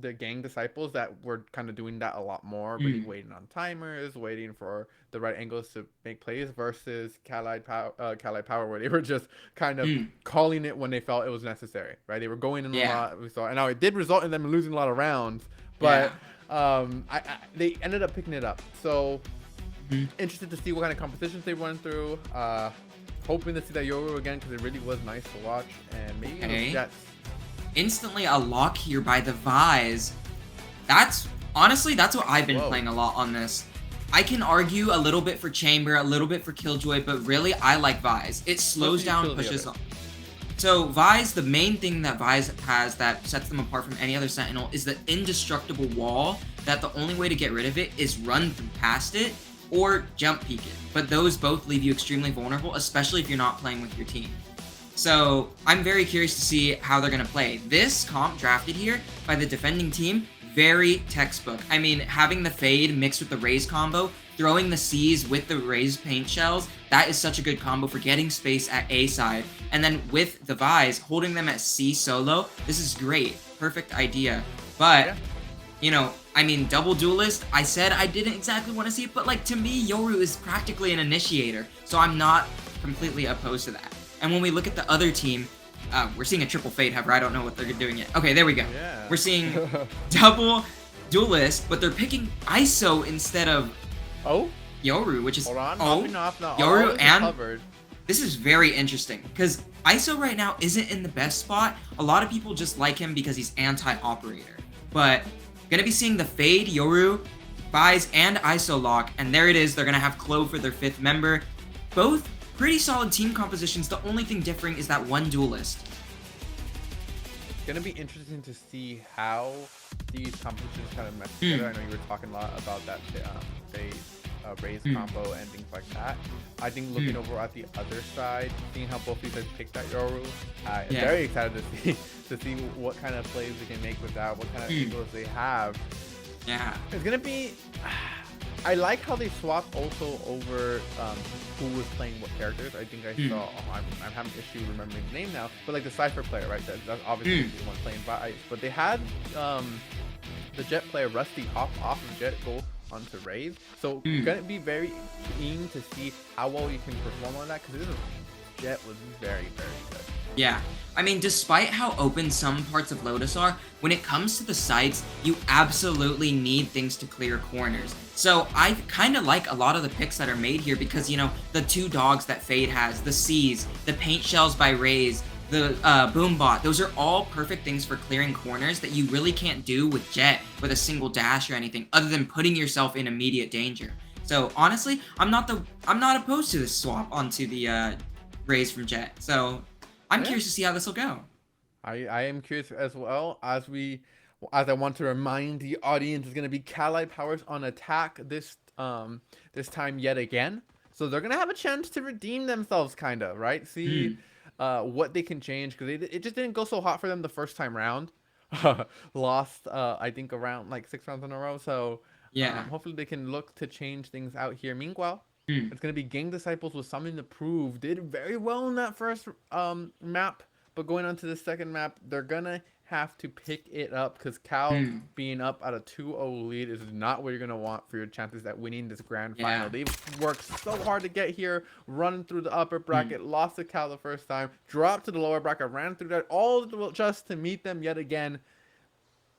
the gang disciples that were kind of doing that a lot more, really waiting on timers, waiting for the right angles to make plays versus Khalid Power, where they were just kind of calling it when they felt it was necessary, right? They were going in a lot, we saw, and now it did result in them losing a lot of rounds, but they ended up picking it up. So interested to see what kind of competitions they run through. Hoping to see that Yoru again because it really was nice to watch, and maybe those Jets. Instantly a lock here by the Vise. That's honestly, that's what I've been playing a lot on this. I can argue a little bit for Chamber, a little bit for Killjoy, but really I like Vise. It slows down, pushes on. So Vise, the main thing that Vise has that sets them apart from any other Sentinel is the indestructible wall that the only way to get rid of it is run through past it or jump peek it. But those both leave you extremely vulnerable, especially if you're not playing with your team. So I'm very curious to see how they're going to play. This comp drafted here by the defending team, very textbook. I mean, having the fade mixed with the raise combo, throwing the C's with the raise paint shells, that is such a good combo for getting space at A side. And then with the Vise, holding them at C solo, this is great. Perfect idea. But, you know, I mean, double duelist, I said I didn't exactly want to see it, but like to me, Yoru is practically an initiator. So I'm not completely opposed to that. And when we look at the other team, we're seeing a triple fade, however, I don't know what they're doing yet. Okay, there we go. Yeah. We're seeing double duelist, but they're picking ISO instead of Yoru, which is Yoru and this is very interesting because ISO right now isn't in the best spot. A lot of people just like him because he's anti-operator. But gonna be seeing the fade, Yoru, Vise, and ISO lock, and there it is. They're gonna have Clove for their 5th member. Both pretty solid team compositions. The only thing differing is that one duelist. It's going to be interesting to see how these compositions kind of mesh together. I know you were talking a lot about that raise combo and things like that. I think looking over at the other side, seeing how both these guys picked that Yoru, I'm very excited to see what kind of plays they can make with that, what kind of angles they have. Yeah. It's gonna be. I like how they swapped also over who was playing what characters. I think I saw. I'm having an issue remembering the name now, but like the Cypher player, right? That's obviously the one playing Vice. But they had the Jet player Rusty hop off of Jet, go onto Raze. So gonna be very keen to see how well you can perform on that, because Jet was very good. Yeah, I mean, despite how open some parts of Lotus are, when it comes to the sites, you absolutely need things to clear corners. So I kind of like a lot of the picks that are made here because, you know, the 2 dogs that Fade has, the C's, the paint shells by Raze, the Boombot, those are all perfect things for clearing corners that you really can't do with Jet with a single dash or anything other than putting yourself in immediate danger. So honestly, I'm not opposed to this swap onto the Raze from Jet. So I'm curious to see how this will go. I am curious as well, as I want to remind the audience, is going to be Kali Powers on attack this time yet again. So they're going to have a chance to redeem themselves, kind of, right? See what they can change, because it just didn't go so hot for them the first time round. Lost, I think, around like 6 rounds in a row. So yeah, hopefully they can look to change things out here. Meanwhile, it's going to be Gang Disciples with something to prove. Did very well in that first map, but going on to the second map, they're going to have to pick it up, because Cal being up at a 2-0 lead is not what you're going to want for your chances at winning this grand final. They've worked so hard to get here, running through the upper bracket, lost to Cal the first time, dropped to the lower bracket, ran through that, all just to meet them yet again.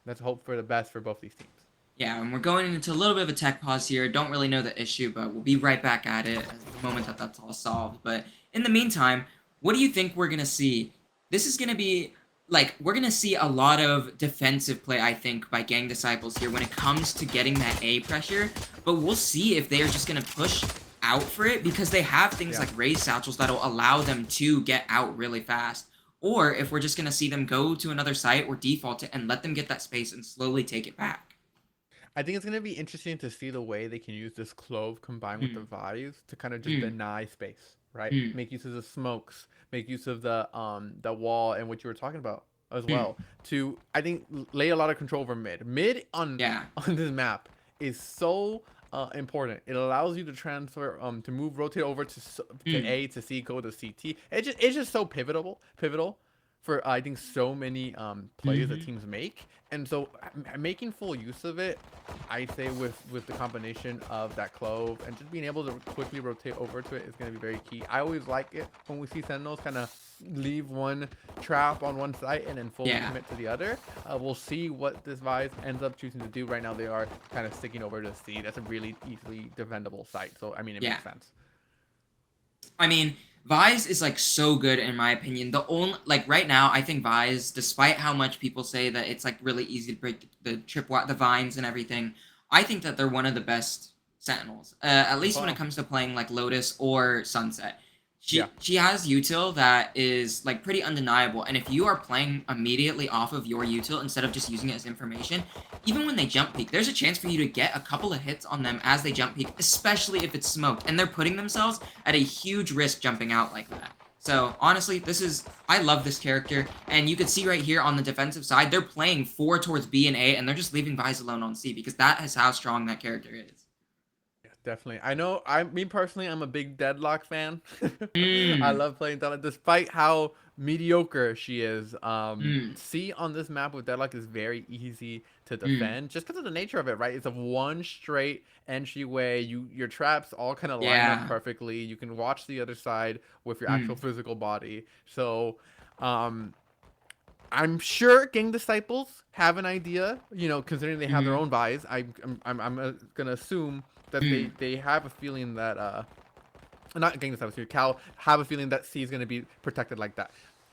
Let's hope for the best for both these teams. Yeah, and we're going into a little bit of a tech pause here. Don't really know the issue, but we'll be right back at it at the moment that that's all solved. But in the meantime, what do you think we're going to see? This is going to be, like, we're going to see a lot of defensive play, I think, by Gang Disciples here when it comes to getting that A pressure. But we'll see if they are just going to push out for it, because they have things like Raze Satchels that'll allow them to get out really fast. Or if we're just going to see them go to another site or default it and let them get that space and slowly take it back. I think it's going to be interesting to see the way they can use this Clove combined with the Vibes to kind of just deny space, right? Make use of the smokes, make use of the wall and what you were talking about as well, to, I think, lay a lot of control over mid. Mid on this map is so important. It allows you to transfer, to move, rotate over to A, to C, go to CT. It's just so pivotal for, I think, so many plays that teams make. And so making full use of it, I say with the combination of that Clove and just being able to quickly rotate over to it is going to be very key. I always like it when we see Sentinels kind of leave one trap on one site and then fully commit to the other. We'll see what this Vice ends up choosing to do. Right now they are kind of sticking over to C. That's a really easily defendable site. So, I mean, it makes sense. I mean, Vise is, like, so good in my opinion. The only, like, right now, I think Vise, despite how much people say that it's, like, really easy to break the vines and everything, I think that they're one of the best Sentinels. At least when it comes to playing, like, Lotus or Sunset. She has util that is, like, pretty undeniable, and if you are playing immediately off of your util instead of just using it as information, even when they jump peek, there's a chance for you to get a couple of hits on them as they jump peek, especially if it's smoked, and they're putting themselves at a huge risk jumping out like that. So, honestly, I love this character, and you can see right here on the defensive side, they're playing 4 towards B and A, and they're just leaving Vise alone on C, because that is how strong that character is. Definitely. I know, me personally, I'm a big Deadlock fan. I love playing Deadlock, despite how mediocre she is. C on this map with Deadlock is very easy to defend, just because of the nature of it, right? It's a one straight entryway. Your traps all kind of line up perfectly. You can watch the other side with your actual physical body. So, I'm sure Gang Disciples have an idea, you know, considering they have their own buys. I'm gonna assume that they have a feeling that not Gang Disciples here, Cal have a feeling that C is gonna be protected like that.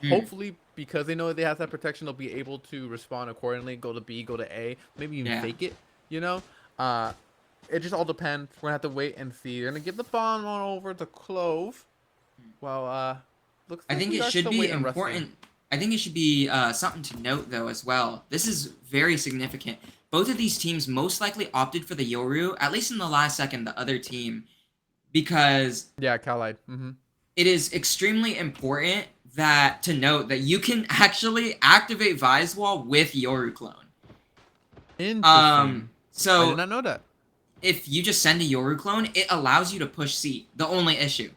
Hopefully, because they know they have that protection, they'll be able to respond accordingly. Go to B, go to A, maybe even fake it. You know, it just all depends. We're gonna have to wait and see. They're gonna give the bomb on over to Clove. Well, looks like I think it should be important. I think it should be something to note, though, as well. This is very significant. Both of these teams most likely opted for the Yoru, at least in the last second, the other team, because Cal lied. It is extremely important to note that you can actually activate Vise Wall with Yoru Clone. Interesting. So I did not know that. if you just send a Yoru clone, it allows you to push C. The only issue.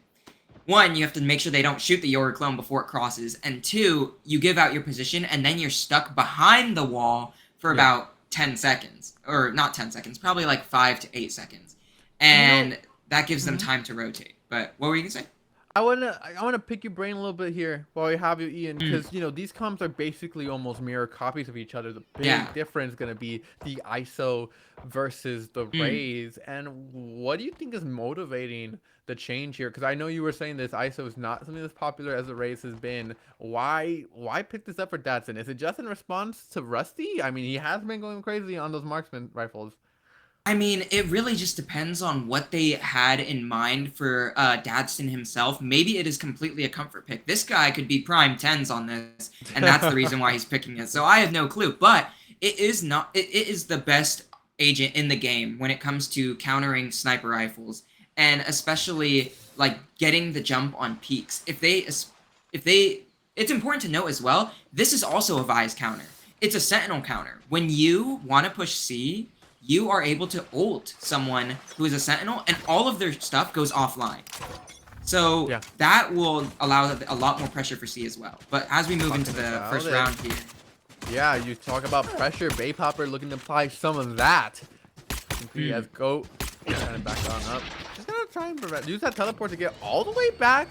One, you have to make sure they don't shoot the Yoru clone before it crosses. And two, you give out your position, and then you're stuck behind the wall for about 10 seconds. Or not 10 seconds, probably like 5 to 8 seconds. And that gives them time to rotate. But what were you going to say? I wanna pick your brain a little bit here while we have you, Ian, because these comps are basically almost mirror copies of each other. The big difference gonna be the ISO versus the raise. And what do you think is motivating the change here? Because I know you were saying this ISO is not something as popular as the raise has been. Why pick this up for Datsun? Is it just in response to Rusty? I mean, he has been going crazy on those marksman rifles. I mean, it really just depends on what they had in mind for Dadson himself. Maybe it is completely a comfort pick. This guy could be prime 10s on this, and that's the reason why he's picking it. So I have no clue. But it is not. It is the best agent in the game when it comes to countering sniper rifles, and especially like getting the jump on peaks. It's important to note as well. This is also a Vise counter. It's a Sentinel counter. When you want to push C, you are able to ult someone who is a Sentinel, and all of their stuff goes offline. So that will allow a lot more pressure for C as well. But as we move into the first round here. Yeah, you talk about pressure. Bay Popper looking to apply some of that. He has Goat. Kind of back on up. Just gonna try and use that teleport to get all the way back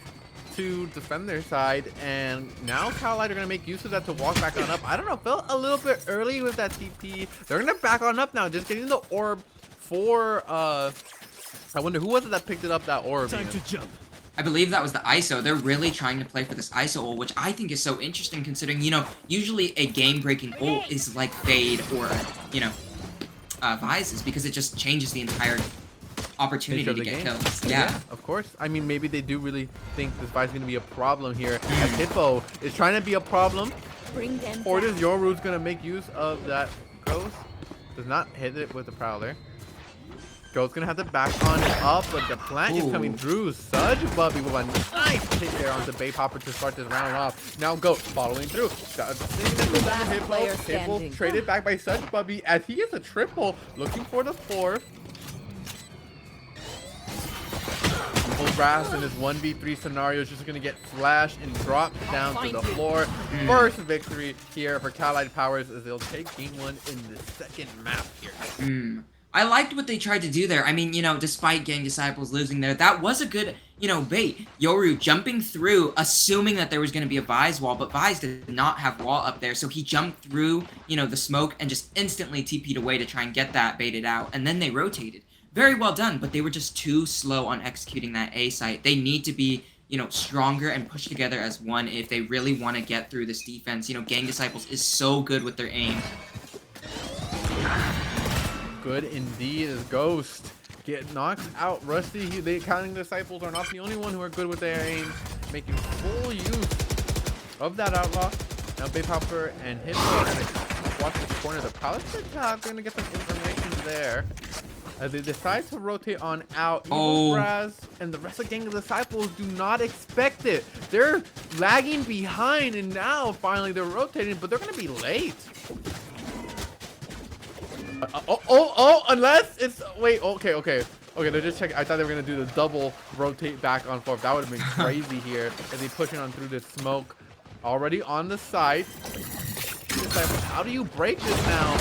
to defend their side, and now Cowlight are gonna make use of that to walk back on up. I don't know, felt a little bit early with that TP. They're gonna back on up now, just getting the orb for I wonder who was it that picked it up, that orb. Time to jump. I believe that was the ISO. They're really trying to play for this ISO ult, which I think is so interesting considering, usually a game-breaking ult is like Fade or, Vises, because it just changes the entire opportunity to get kills. Yeah, of course. I mean, maybe they do really think this fight's gonna be a problem here. As Hippo is trying to be a problem, or does Yoru's gonna make use of that Ghost? Does not hit it with the Prowler. Ghost's gonna have to back on it up, but the plant is coming through. Sudge Bubby with a nice hit there onto Bay Popper to start this round off. Now Ghost following through. Hippo traded back by Sudge Bubby as he is a triple, looking for the fourth. Brass in his 1v3 scenario is just going to get flashed and dropped down to the floor. First victory here for Cowlight Powers as they'll take game 1 in the second map here. I liked what they tried to do there. I mean, despite Gang Disciples losing there, that was a good, bait. Yoru jumping through, assuming that there was going to be a Vise wall, but Vise did not have wall up there, so he jumped through, the smoke and just instantly TP'd away to try and get that baited out, and then they rotated. Very well done, but they were just too slow on executing that A site. They need to be, stronger and push together as one if they really want to get through this defense. Gang Disciples is so good with their aim. Good indeed as Ghost knocks out Rusty. They Counting Disciples are not the only one who are good with their aim, making full use of that outlaw. Now Bay Popper and Hippo are going to watch this corner. The Palace attack, going to get some information there. As they decide to rotate on out, Braz and the rest of Gang of Disciples do not expect it. They're lagging behind, and now finally they're rotating, but they're going to be late. Unless it's... Wait, okay, they're just checking. I thought they were going to do the double rotate back on forth. That would have been crazy here as they pushing on through this smoke. Already on the side. How do you break this now?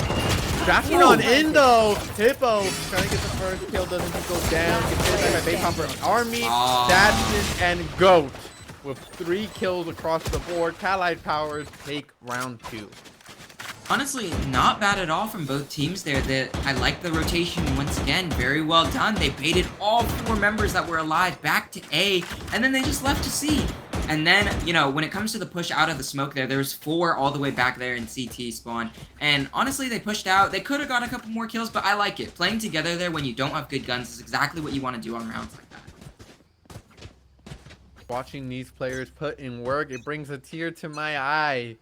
Backing on in though. Hippo trying to get the first kill, doesn't go down. Gets hit by Bay Popper Army, Datsun, and Goat with 3 kills across the board. Cowlight Powers take round 2. Honestly, not bad at all from both teams there. I like the rotation once again. Very well done. They baited all 4 members that were alive back to A, and then they just left to C. And then, when it comes to the push out of the smoke there was 4 all the way back there in CT spawn. And honestly, they pushed out. They could have got a couple more kills, but I like it. Playing together there when you don't have good guns is exactly what you want to do on rounds like that. Watching these players put in work, it brings a tear to my eye.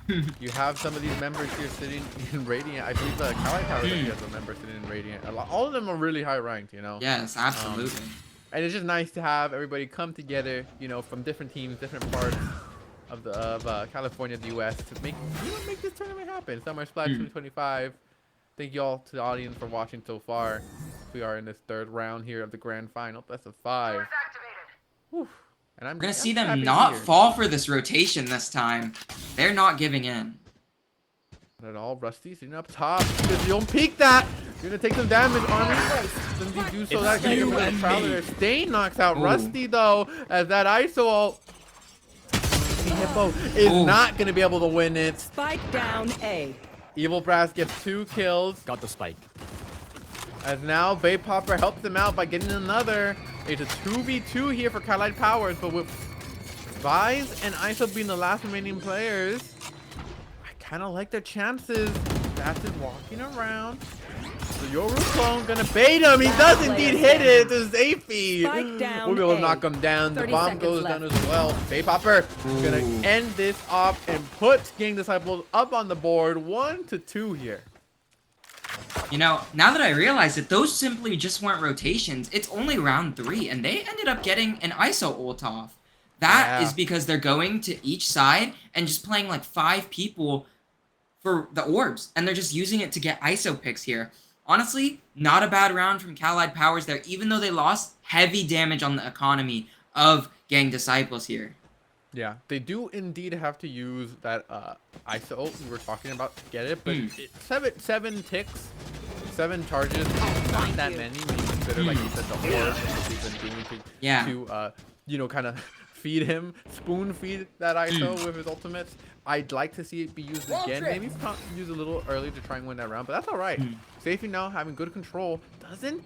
You have some of these members here sitting in Radiant. I believe Cowlight Powers has a member sitting in Radiant. All of them are really high ranked, Yes, absolutely. And it's just nice to have everybody come together, from different teams, different parts of California, the U.S. to make this tournament happen. Summer Splash 2025. Thank you all to the audience for watching so far. We are in this third round here of the grand final, best of 5. Whew. And I'm We're gonna see I'm them happy not here. fall for this rotation this time. They're not giving in. Not at all. Rusty sitting up top. Because you don't peek that. You're gonna take some damage, Army. Since you do so, that can give him a Prowler there. Stain knocks out Rusty though, as that ISO ult. Hippo is not gonna be able to win it. Spike down A. Evil Brass gets 2 kills. Got the spike. As now Bay Popper helps him out by getting another. It's a 2v2 here for Khalid Powers, but with Vise and ISO being the last remaining players, I kind of like their chances. That's it walking around. So Yoru clone gonna bait him. He does indeed hit it to Zafy. Spike down We'll be able to A. knock him down. The 30 bomb seconds goes left. down as well. Bay Popper gonna end this off and put Gang Disciples up on the board 1-2 here. You know, now that I realize it, those simply just weren't rotations. It's only round 3, and they ended up getting an ISO ult off. That is because they're going to each side and just playing like 5 people for the orbs, and they're just using it to get ISO picks here. Honestly, not a bad round from Khalid Powers there, even though they lost heavy damage on the economy of Gang Disciples here. Yeah, they do indeed have to use that ISO ult we were talking about to get it, but seven ticks, 7 charges, not that many when you consider, like you said, the horror that they've been doing to you know, kind of feed him, spoon feed that ISO with his ultimates. I'd like to see it be used again. Maybe use a little early to try and win that round, but that's all right. Safety now having good control. Doesn't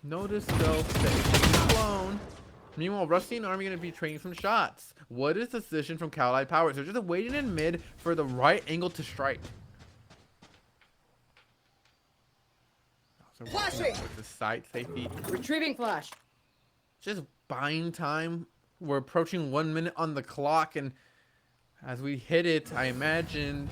notice though that it's blown. Meanwhile, Rusty and Army going to be trading some shots. What is the decision from Khalid Powers? They're just waiting in mid for the right angle to strike. Flashing! With the side safety. Retrieving flash. Just buying time. We're approaching 1 minute on the clock, and as we hit it, I imagine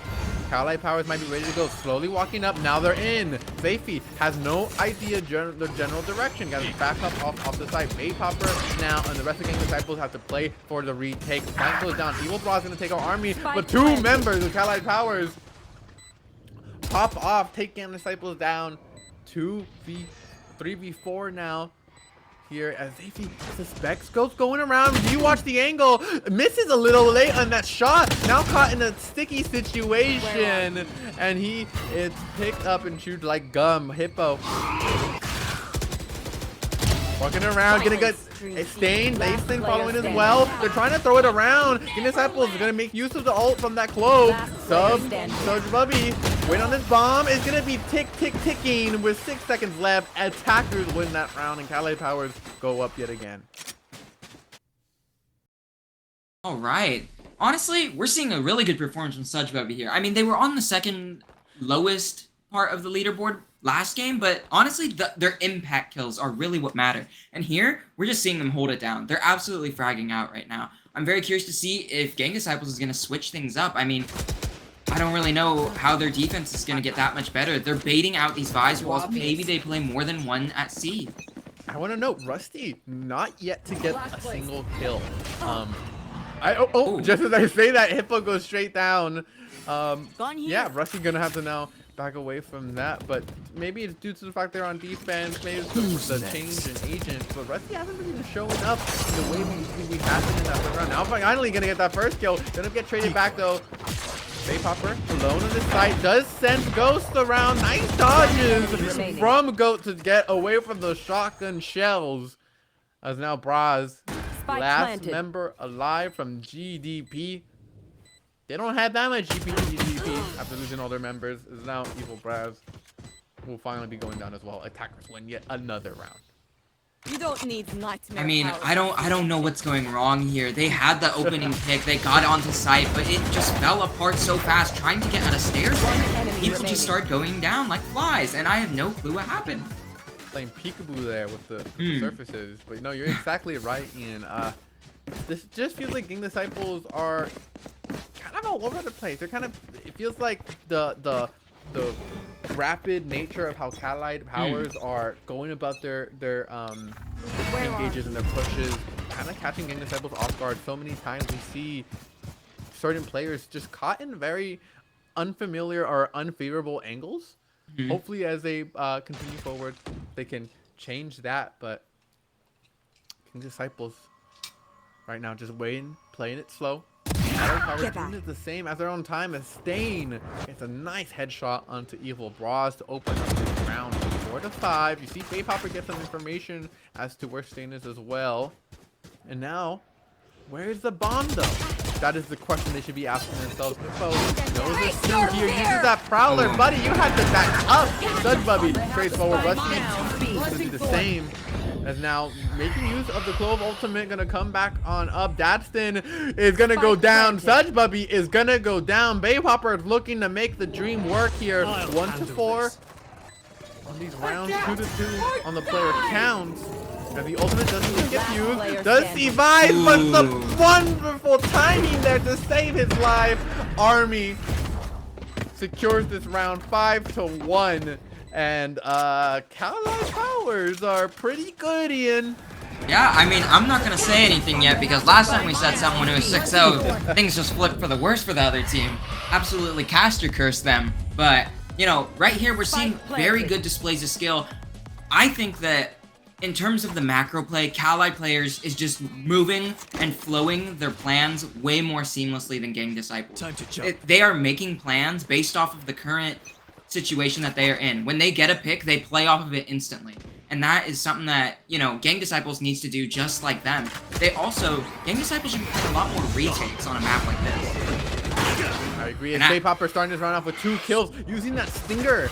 Khalid Powers might be ready to go. Slowly walking up. Now they're in. Zafy has no idea the general direction. Got to back up off the side. Bay Popper now, and the rest of the Gang Disciples have to play for the retake. Flank goes down. Evil Bra is going to take our army, but 2 members of Khalid Powers pop off, take Gang Disciples down. 3v4 now. Here as Zafy suspects Ghost going around. You watch the angle. Misses a little late on that shot. Now caught in a sticky situation. And he is picked up and chewed like gum. Hippo. Walking around, getting a Stain, Base Thing following as well. They're trying to throw it around. Gang Disciples are going to make use of the ult from that clove. Surge Bubby, wait on this bomb. It's going to be ticking with 6 seconds left. Attackers win that round, and Khalid Powers go up yet again. All right. Honestly, we're seeing a really good performance from Surge Bubby here. I mean, they were on the second lowest part of the leaderboard last game, but honestly, their impact kills are really what matter. And here, we're just seeing them hold it down. They're absolutely fragging out right now. I'm very curious to see if Gang Disciples is going to switch things up. I mean, I don't really know how their defense is going to get that much better. They're baiting out these Vise walls. Maybe they play more than one at C. I want to note, Rusty, not yet to get a single kill. Just as I say that, Hippo goes straight down. Yeah, Rusty going to have to now back away from that, but maybe it's due to the fact they're on defense, maybe it's the change in agents, but Rusty hasn't really been showing up in the way we have him in that first round. Now finally gonna get that first kill, gonna get traded back though. Bay Popper alone on this site does send Ghost around. Nice dodges from Goat to get away from the shotgun shells. As now Braz, last member alive from GDP. They don't have that much GDP after losing all their members. Is now Evil Braz will finally be going down as well. Attackers win yet another round. You don't need nightmare. I mean, I don't know what's going wrong here. They had the opening pick, they got onto site, but it just fell apart so fast. Trying to get out of stairs, people just start going down like flies, and I have no clue what happened. Playing peekaboo there with the surfaces, but no, you're exactly right, Ian. This just feels like Gang Disciples are kind of all over the place. They're kind of, it feels like the rapid nature of how Khalid Powers are going about their engages and their pushes, kind of catching Gang Disciples off guard. So many times we see certain players just caught in very unfamiliar or unfavorable angles. Hopefully, as they continue forward, they can change that. But King Disciples right now just waiting, playing it slow. Power doing it the same as their own time as Stain gets a nice headshot onto Evil Bras to open up this round 4-5. You see Faye Popper get some information as to where Stain is as well. And now, where's the bomb though? That is the question they should be asking themselves. Hippo knows it's two here, uses that Prowler. Buddy, you had to back up. Stud Bubby trades forward. Rusty gonna do the same. As now making use of the Clove ultimate, gonna come back on up. Dadston is gonna go down. Sudge Bubby is gonna go down. Bay Hopper is looking to make the dream work here. 1-4 on these rounds, 2-2 on the player counts. As the ultimate doesn't get used, does see Vibe, but the wonderful timing there to save his life. Army secures this round 5-1. And Cali Powers are pretty good, Ian. Yeah, I mean, I'm not gonna say anything yet because last time we said someone who was 6-0, things just flipped for the worse for the other team. Absolutely caster cursed them. But, you know, right here we're seeing very good displays of skill. I think that in terms of the macro play, Cali players is just moving and flowing their plans way more seamlessly than Gang Disciples. Time to jump. They are making plans based off of the current situation that they are in. When they get a pick, they play off of it instantly. And that is something that, you know, Gang Disciples needs to do just like them. They also, Gang Disciples should be playing a lot more retakes on a map like this. I agree. And Faye Popper starting this round off with 2 kills, using that stinger.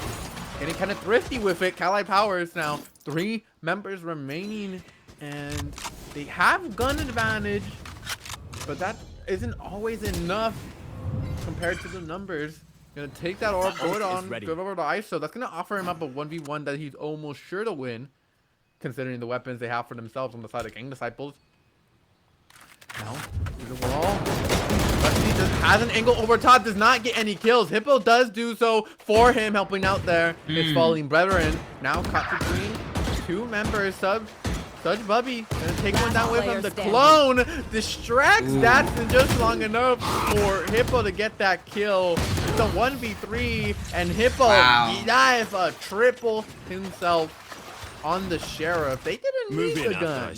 Getting kind of thrifty with it. Cali Powers now 3 members remaining, and they have gun advantage, but that isn't always enough compared to the numbers. Gonna take that orb, go over to ISO. That's gonna offer him up a 1v1 that he's almost sure to win, considering the weapons they have for themselves on the side of Gang Disciples. Now, through the wall. Rusty just has an angle over top, does not get any kills. Hippo does do so for him, helping out there. His falling brethren. Now caught between 2 members. Sudge Bubby gonna take one down with him. The clone distracts Datsun just long enough for Hippo to get that kill. It's a 1v3, and Hippo dives a triple himself on the Sheriff. They didn't need the gun.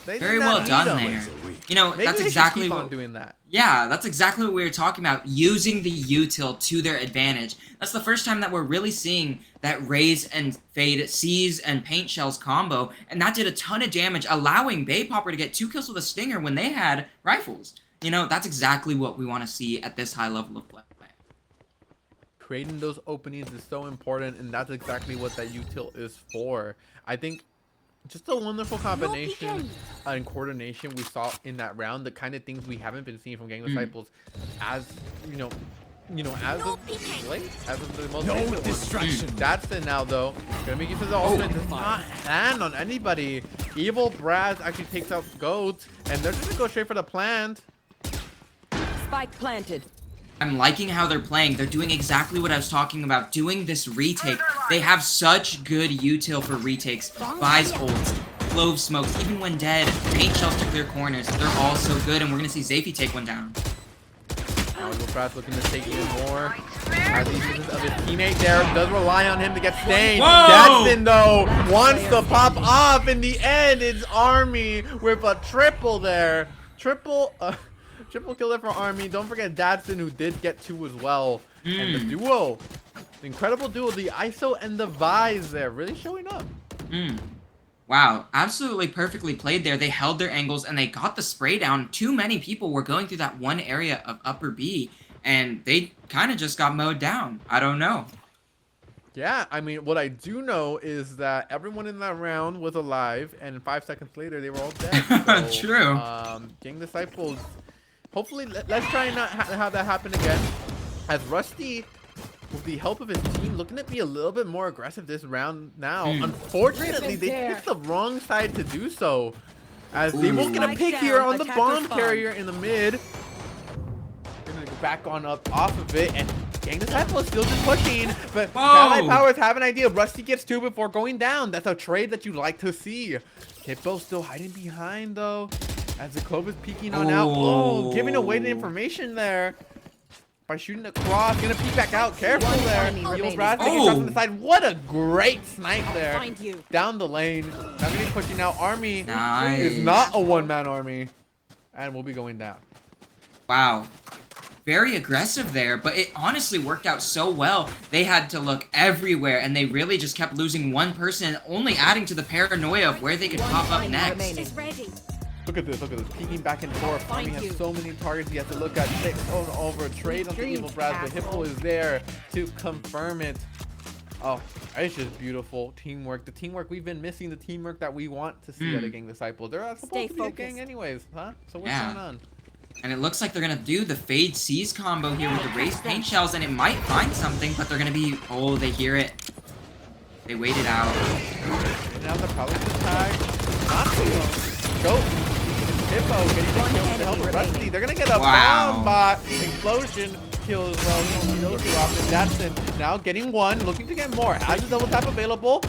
Very well done there. You know, Maybe that's they exactly keep what on doing that. Yeah, that's exactly what we were talking about, using the util to their advantage. That's the first time that we're really seeing that Raze and Fade Seize and Paint Shells combo, and that did a ton of damage, allowing Bay Popper to get 2 kills with a Stinger when they had rifles. You know, that's exactly what we want to see at this high level of play. Creating those openings is so important, and that's exactly what that util is for. I think just a wonderful combination and coordination we saw in that round, the kind of things we haven't been seeing from Gang Disciples as, as of late, as of the most recent distraction. That's it now, though. Gonna make use of the ultimate, does not land on anybody. Evil Braz actually takes out Goat, and they're just gonna go straight for the plant. Spike planted. I'm liking how they're playing. They're doing exactly what I was talking about, doing this retake. They have such good util for retakes. Buys ults, Clove smokes, even when dead, Paint Shells to clear corners. They're all so good, and we're gonna see Zafy take one down. Now Evil Braz looking to take even more. As he uses of his teammate there, does rely on him to get Stain. Jackson, though, wants to pop off. In the end, it's Army with a triple there. Triple killer for Army. Don't forget Dadson, who did get 2 as well. And the duo, the incredible duo, the ISO and the Vise there, really showing up. Wow, absolutely perfectly played there. They held their angles and they got the spray down. Too many people were going through that one area of upper B, and they kind of just got mowed down. I don't know. Yeah, I mean, what I do know is that everyone in that round was alive, and 5 seconds later, they were all dead. So, True. Gang Disciples, hopefully, let's try and not have that happen again. As Rusty, with the help of his team, looking to be a little bit more aggressive this round now. Unfortunately, they picked the wrong side to do so. As they won't get a pick here on the bomb carrier in the mid. They're going to go back on up off of it, and Gang Disciple is still just pushing. But Cali Powers have an idea. Rusty gets 2 before going down. That's a trade that you like to see. Hippo still hiding behind, though, as the Clove is peeking on out. Oh, giving away the information there. by shooting across. Gonna peek back out. Careful One there. enemy Heals remaining. Brad. Taking shots on the side. What a great snipe there. Find you. Down the lane. Now gonna be pushing out. Army Nice. is not a one-man army. And we'll be going down. Wow. Very aggressive there, but it honestly worked out so well. They had to look everywhere, and they really just kept losing one person, only adding to the paranoia of where they could pop up next. Look at this, peeking back and forth. Army has so many targets he has to look at. Takes over a trade on the Evil Brad, but Hippo is there to confirm it. Oh, it's just beautiful teamwork. The teamwork we've been missing, the teamwork that we want to see at a gang disciple. They're not supposed to be a gang anyways, huh? So what's going on? And it looks like they're gonna do the Fade Seize combo here with the Raised Paint Shells, and it might find something, but they're gonna be... Oh, they hear it. They waited out. And now the Palace is tagged. Not too long. Go. Hippo getting the kill to help with Rusty. They're gonna get a bomb bot. Explosion kill as well. You don't know too often. Datsun now getting one, looking to get more. Has a double tap available.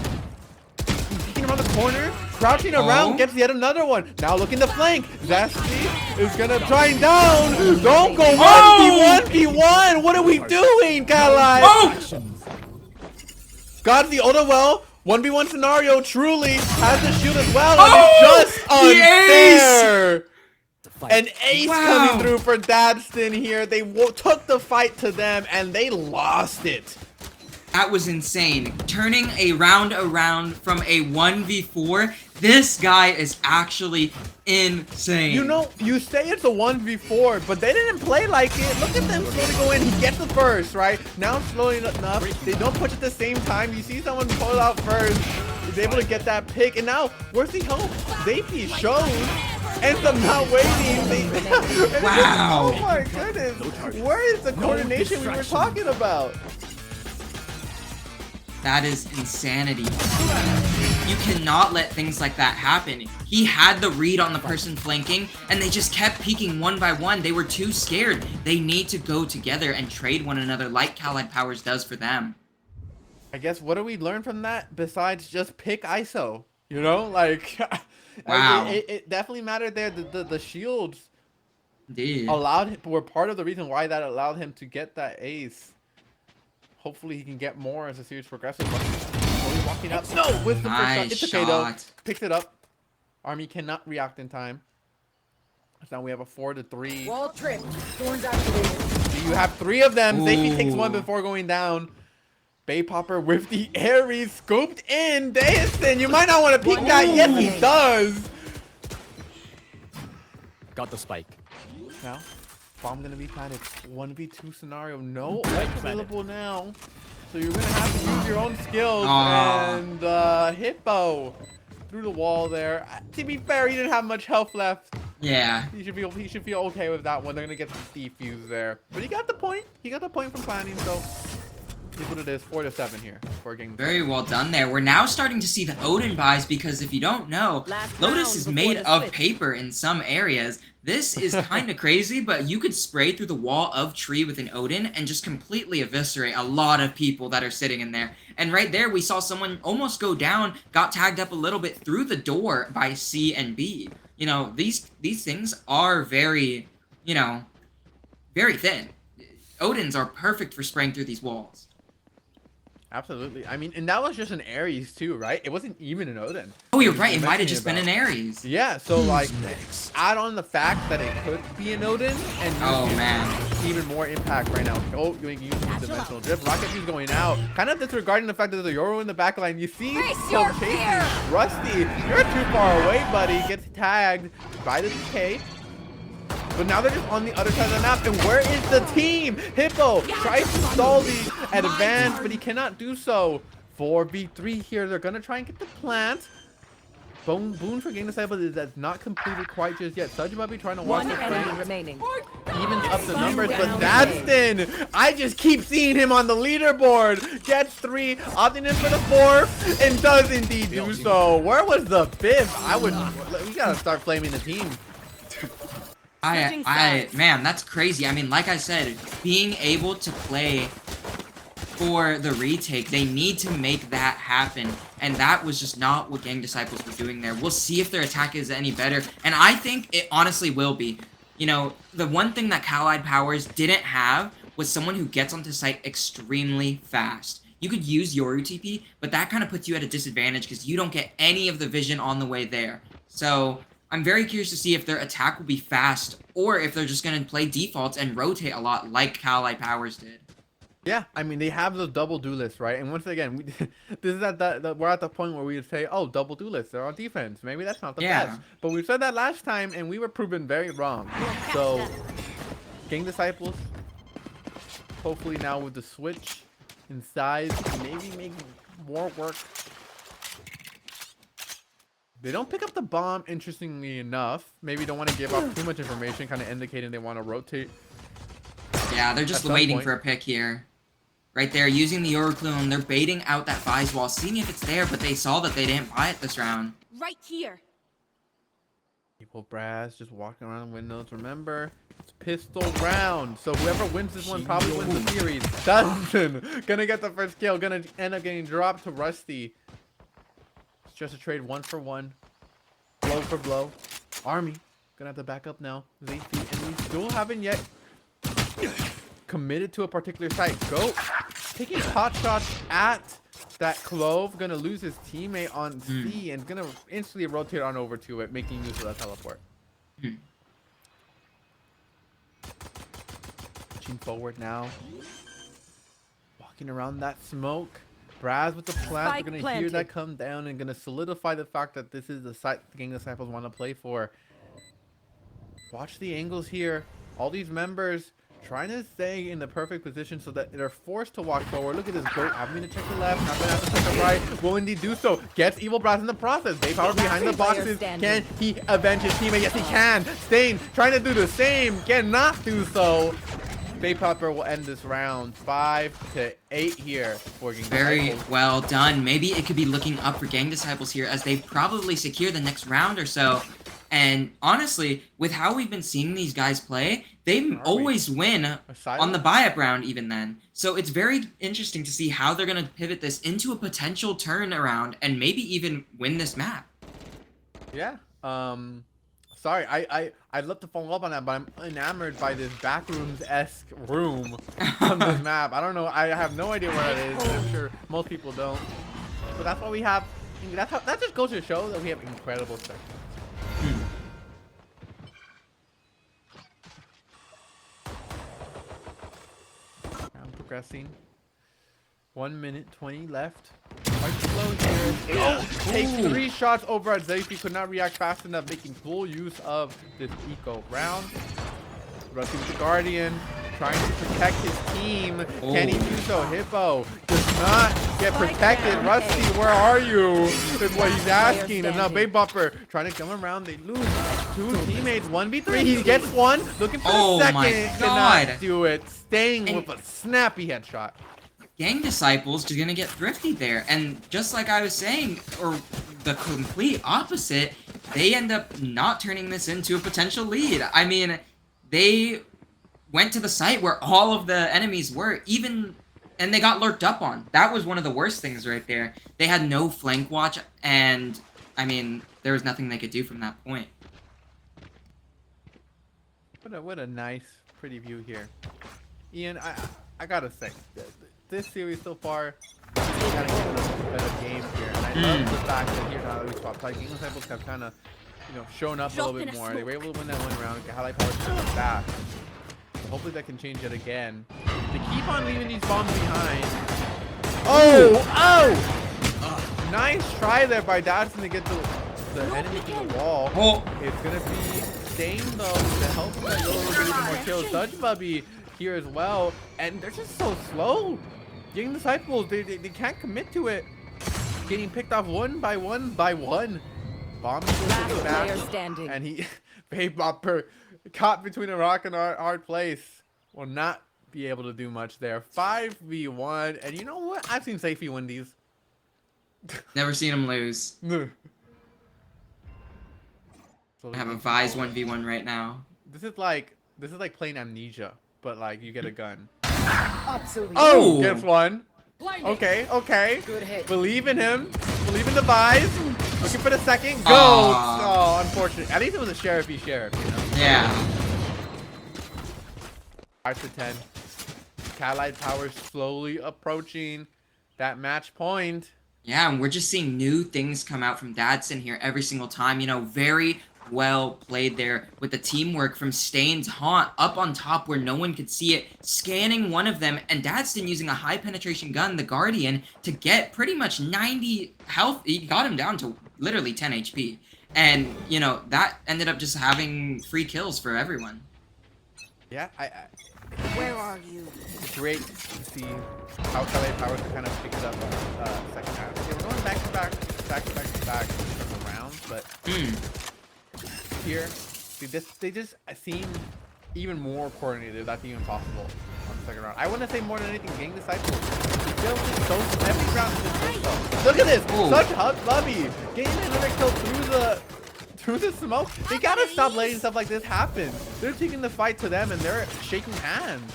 Peeking around the corner, crouching around, gets yet another one. Now looking to flank. Zesty is gonna try and down. Don't go 1v1. What are we doing, Kali? Got the Oda well. 1v1 scenario truly has the shield as well. And it's just unfair. An ace coming through for Dabston here. They took the fight to them and they lost it. That was insane. Turning a round around from a 1v4. This guy is actually insane. You know, you say it's a 1v4, but they didn't play like it. Look at them slowly go in. He gets the first, right? Now slowly enough. They don't push at the same time. You see someone pull out first. He's able to get that pick. And now, where's the hope? Safety shows. Ends up not waiting. Wow. Oh my goodness. Where is the coordination we were talking about? That is insanity. You cannot let things like that happen. He had the read on the person flanking, and they just kept peeking one by one. They were too scared. They need to go together and trade one another like Allied Powers does for them. I guess what do we learn from that besides just pick ISO? You know, like, wow. It definitely mattered there. The shields Indeed. were part of the reason why that allowed him to get that ace. Hopefully he can get more as the series progresses. Slowly walking up. No, with the first shot. It's okay though. Picks it up. Army cannot react in time. So now we have a 4-3. Wall tripped. Thorns activated. You have 3 of them. Safety takes one before going down. Bay Popper with the Aries scooped in. Daiston, you might not want to peek that. Yes, he does. Got the spike. Now, bomb gonna be planted. 1v2 scenario. No ult available now. So you're gonna have to use your own skills. And Hippo through the wall there. To be fair, he didn't have much health left. Yeah. He should feel okay with that one. They're gonna get the defuse there. But he got the point. He got the point from planning, so here's what it is. 4-7 here for a game. Very well done there. We're now starting to see the Odin buys because if you don't know, Lotus is made of paper in some areas. This is kind of crazy, but you could spray through the wall of tree with an Odin and just completely eviscerate a lot of people that are sitting in there. And right there, we saw someone almost go down, got tagged up a little bit through the door by C and B. You know, these things are very, you know, very thin. Odins are perfect for spraying through these walls. Absolutely. I mean, and that was just an Ares too, right? It wasn't even an Odin. Oh, you're right. It might have just been an Ares. Yeah, so like, add on the fact that it could be an Odin, and even more impact right now. Oh, you're using dimensional drift. Rocket is going out. Kind of disregarding the fact that there's a Yoru in the back line. You see, chasing Rusty. You're too far away, buddy. Gets tagged by the DK. But now they're just on the other side of the map. And where is the team? Hippo tries to stall the advance, but he cannot do so. 4v3 here. They're going to try and get the plant. Boon for game disciple, but that's not completed quite just yet. Sudge might be trying to watch the frame. Remaining. Evens up the numbers, but Dabston, I just keep seeing him on the leaderboard. Gets 3, opting in for the 4th, and does indeed do so. Where was the 5th? We gotta start flaming the team. Man, that's crazy. I mean, like I said, being able to play for the retake, they need to make that happen, and that was just not what Gang Disciples were doing there. We'll see if their attack is any better, and I think it honestly will be. You know, the one thing that Allied Powers didn't have was someone who gets onto site extremely fast. You could use Yoru TP, but that kind of puts you at a disadvantage because you don't get any of the vision on the way there. So I'm very curious to see if their attack will be fast or if they're just going to play defaults and rotate a lot like Kali Powers did. Yeah, I mean, they have the double duelists, right? And once again, this is we're at the point where we would say, oh, double duelists, they're on defense. Maybe that's not the best. But we said that last time, and we were proven very wrong. So, Gang Disciples, hopefully now with the switch in size, maybe make more work. They don't pick up the bomb, interestingly enough. Maybe don't want to give up too much information, kind of indicating they want to rotate. Yeah, they're just waiting for a pick here. Right there, using the Yoru Clue, they're baiting out that Vise wall, seeing if it's there, but they saw that they didn't buy it this round. Right here. People Brass just walking around the windows. Remember, it's pistol round. So whoever wins this one probably wins the series. Dustin gonna get the first kill. Gonna end up getting dropped to Rusty. It's just a trade 1-for-1. Blow for blow. Army gonna have to back up now. And we still haven't yet committed to a particular site. Go taking pot shots at that Clove. Gonna lose his teammate on C and gonna instantly rotate on over to it, making use of that teleport. Pushing forward now. Walking around that smoke. Braz with the plant. We're gonna hear that come down and gonna solidify the fact that this is the site the Gang Disciples want to play for. Watch the angles here. All these members trying to stay in the perfect position so that they're forced to walk forward. Look at this goat having to check the left, not gonna have to check the right. Will indeed do so. Gets Evil Brass in the process. They power behind the boxes. Can he avenge his teammate? Yes, he can. Stain trying to do the same. Cannot do so. Baypopper will end this round 5-8 here for Gang Very Disciples. well done. Maybe it could be looking up for Gang Disciples here as they probably secure the next round or so. And honestly, with how we've been seeing these guys play, they always win on the buy-up round even then. So it's very interesting to see how they're going to pivot this into a potential turnaround and maybe even win this map. Yeah. Sorry, I'd love to follow up on that, but I'm enamored by this backrooms-esque room on this map. I don't know. I have no idea where it is. I'm sure most people don't. But that's what we have. That just goes to show that we have incredible sections. Round progressing. 1 minute 20 left. Quite slow here. Oh, takes 3 shots over at Zayfi. Could not react fast enough, making full use of this eco round. Rusty with the Guardian, trying to protect his team. Can he do so? Hippo does not get protected. Rusty, where are you? Is what he's asking. And now Baybopper trying to come around. They lose 2 teammates. 1v3. He gets 1. Looking for the second. Cannot do it. Staying with a snappy headshot. Gang Disciples are going to get thrifty there. And just like I was saying, or the complete opposite, they end up not turning this into a potential lead. I mean, they went to the site where all of the enemies were, and they got lurked up on. That was one of the worst things right there. They had no flank watch, and, I mean, there was nothing they could do from that point. What a nice, pretty view here. Ian, I gotta say, this series so far, we gotta get a better game here. And I love the fact that here now that we spot like Gang Disciples have kind of, shown up a little bit more. They were able to win that 1 round. Highlight Power coming back. So hopefully that can change it again. They keep on leaving these bombs behind. Oh! Nice try there by Dodson to get the enemy to the wall. It's gonna be Stain though to help them get a little bit more kills. Dutch Bubby here as well, and they're just so slow. Gang Disciples, they can't commit to it. Getting picked off one by one. Bomb goes back, and he, Baybopper, caught between a rock and a hard place, will not be able to do much there. 5v1, and you know what? I've seen Safety win these. Never seen him lose. I have a Vise 1v1 right now. This is like playing Amnesia, but like you get a gun. Absolutely. Oh, gets one. Blinding. Okay. Good hit. Believe in him. Believe in the Vise. Looking for the second. Go. Oh, unfortunate. At least it was a sheriff-y sheriff, you know? Yeah. 5 to 10. Allied Power slowly approaching that match point. Yeah, and we're just seeing new things come out from Dadson here every single time. You know, very well played there with the teamwork from Stain's Haunt up on top where no one could see it, scanning one of them, and Dadston using a high penetration gun, the Guardian, to get pretty much 90 health. He got him down to literally 10 HP. And, you know, that ended up just having free kills for everyone. Yeah, Where are you? it's great to see how LA Powers kind of picked up second half. Yeah, we're going back to back from the rounds, but here, they just seem even more coordinated. That's even possible on the second round. I wouldn't say more than anything, Gang Disciples. Feels just so every round is just so. Look at this, such hot lobby. Getting another kill through the smoke. They gotta stop letting stuff like this happen. They're taking the fight to them and they're shaking hands.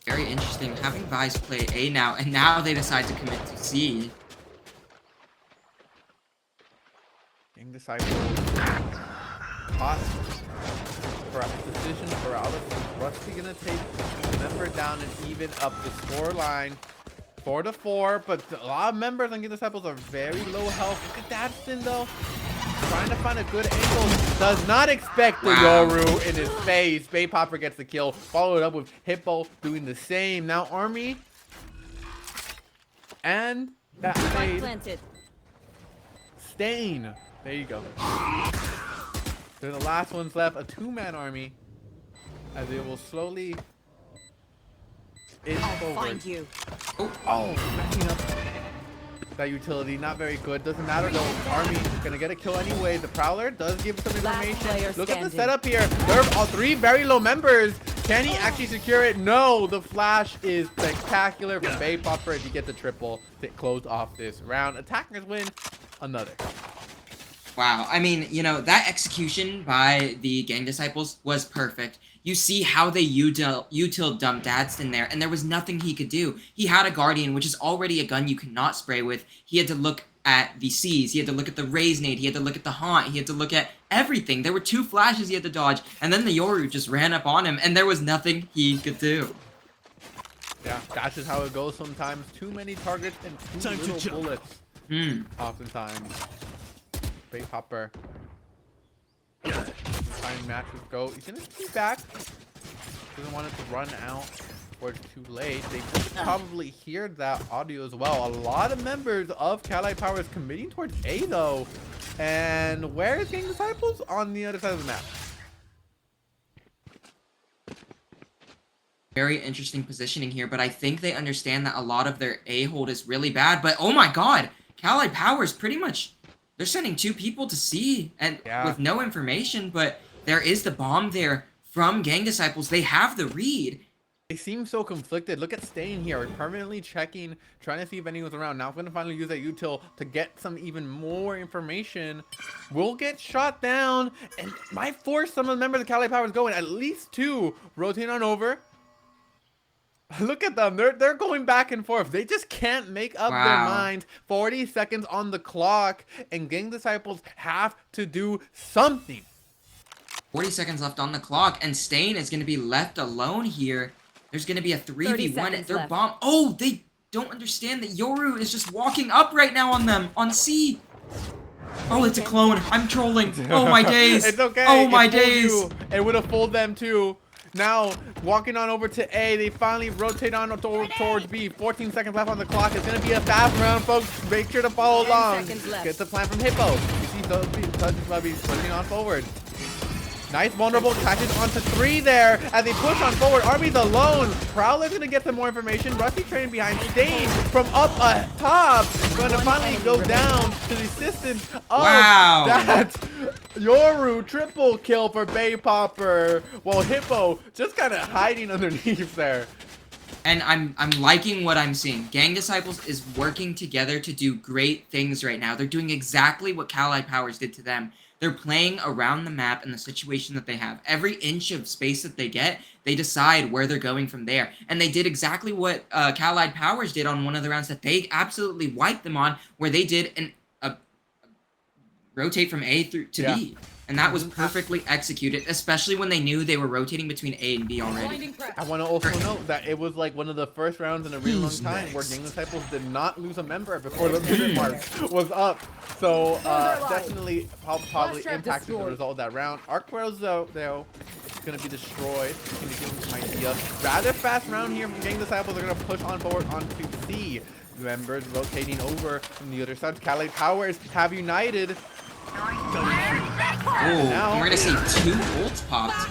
Very interesting. Having Vice play A now, and now they decide to commit to C. Gang Disciples. Hot decision paralysis. Rusty gonna take the member down and even up the score line. 4-4, but a lot of members on Gang Disciples are very low health. Look at Dadston though. Trying to find a good angle. Does not expect the Yoru in his face. Bay Popper gets the kill. Followed up with Hippo doing the same. Now Army. And that made Stain. There you go. They're the last ones left. A 2-man Army. As they will slowly forward. Find you. Oh, messing up that utility. Not very good. Doesn't matter though. Army gonna get a kill anyway. The Prowler does give some information. Look at the setup here. There are all 3 very low members. Can he actually secure it? No. The flash is spectacular from Bay Popper if he gets a triple to close off this round. Attackers win another. Wow, I mean, you know, that execution by the Gang Disciples was perfect. You see how they util dumped Dadston there, and there was nothing he could do. He had a Guardian, which is already a gun you cannot spray with. He had to look at the C's, he had to look at the Raise Nade, he had to look at the Haunt, he had to look at everything. There were 2 flashes he had to dodge, and then the Yoru just ran up on him, and there was nothing he could do. Yeah, that's just how it goes sometimes. Too many targets and too little bullets. Oftentimes. Bay Popper. Time matches go. He's gonna stay back. Doesn't want it to run out or it's too late. They probably heard that audio as well. A lot of members of Allied Power is committing towards A though. And where is Gang Disciples? On the other side of the map. Very interesting positioning here, but I think they understand that a lot of their A hold is really bad. But oh my god, Allied Power is pretty much, they're sending 2 people to C and with no information, but there is the bomb there from Gang Disciples. They have the read. They seem so conflicted. Look at Stain here, permanently checking, trying to see if anyone's around. Now I'm going to finally use that util to get some even more information. We'll get shot down and might force some of the members of Allied Powers going. At least 2 rotate on over. Look at them. They're going back and forth. They just can't make up their mind. 40 seconds on the clock, and Gang Disciples have to do something. 40 seconds left on the clock, and Stain is going to be left alone here. There's going to be a 3v1. Their bomb. Oh, they don't understand that Yoru is just walking up right now on them on C. Oh, it's a clone. I'm trolling. Oh my days. It's okay. Oh my days. It would have fooled them too. Now, walking on over to A, they finally rotate on towards B. 14 seconds left on the clock. It's going to be a fast round, folks. Make sure to follow along. Get the plan from Hippo. You see those Touches pushing on forward. Nice vulnerable catches onto 3 there as they push on forward. Army's alone. Prowler's going to get some more information. Rusty training behind. Stain from up top. Going to finally go down to the assistance of that. Yoru triple kill for Bay Popper. While Hippo just kind of hiding underneath there. And I'm liking what I'm seeing. Gang Disciples is working together to do great things right now. They're doing exactly what Allied Powers did to them. They're playing around the map and the situation that they have. Every inch of space that they get, they decide where they're going from there. And they did exactly what Allied Powers did on one of the rounds that they absolutely wiped them on, where they did rotate from A through to B. And that was perfectly executed, especially when they knew they were rotating between A and B already. I want to also note that it was like one of the first rounds in a really long time where Gang Disciples did not lose a member before the minute mark was up. So definitely probably impacted the result of that round. Arqueros though is going to be destroyed. Can you give them an idea? Rather fast round here from Gang Disciples. They're going to push on forward onto C. Members rotating over from the other side. Cali Powers have united. Oh, and we're gonna see 2 ults popped.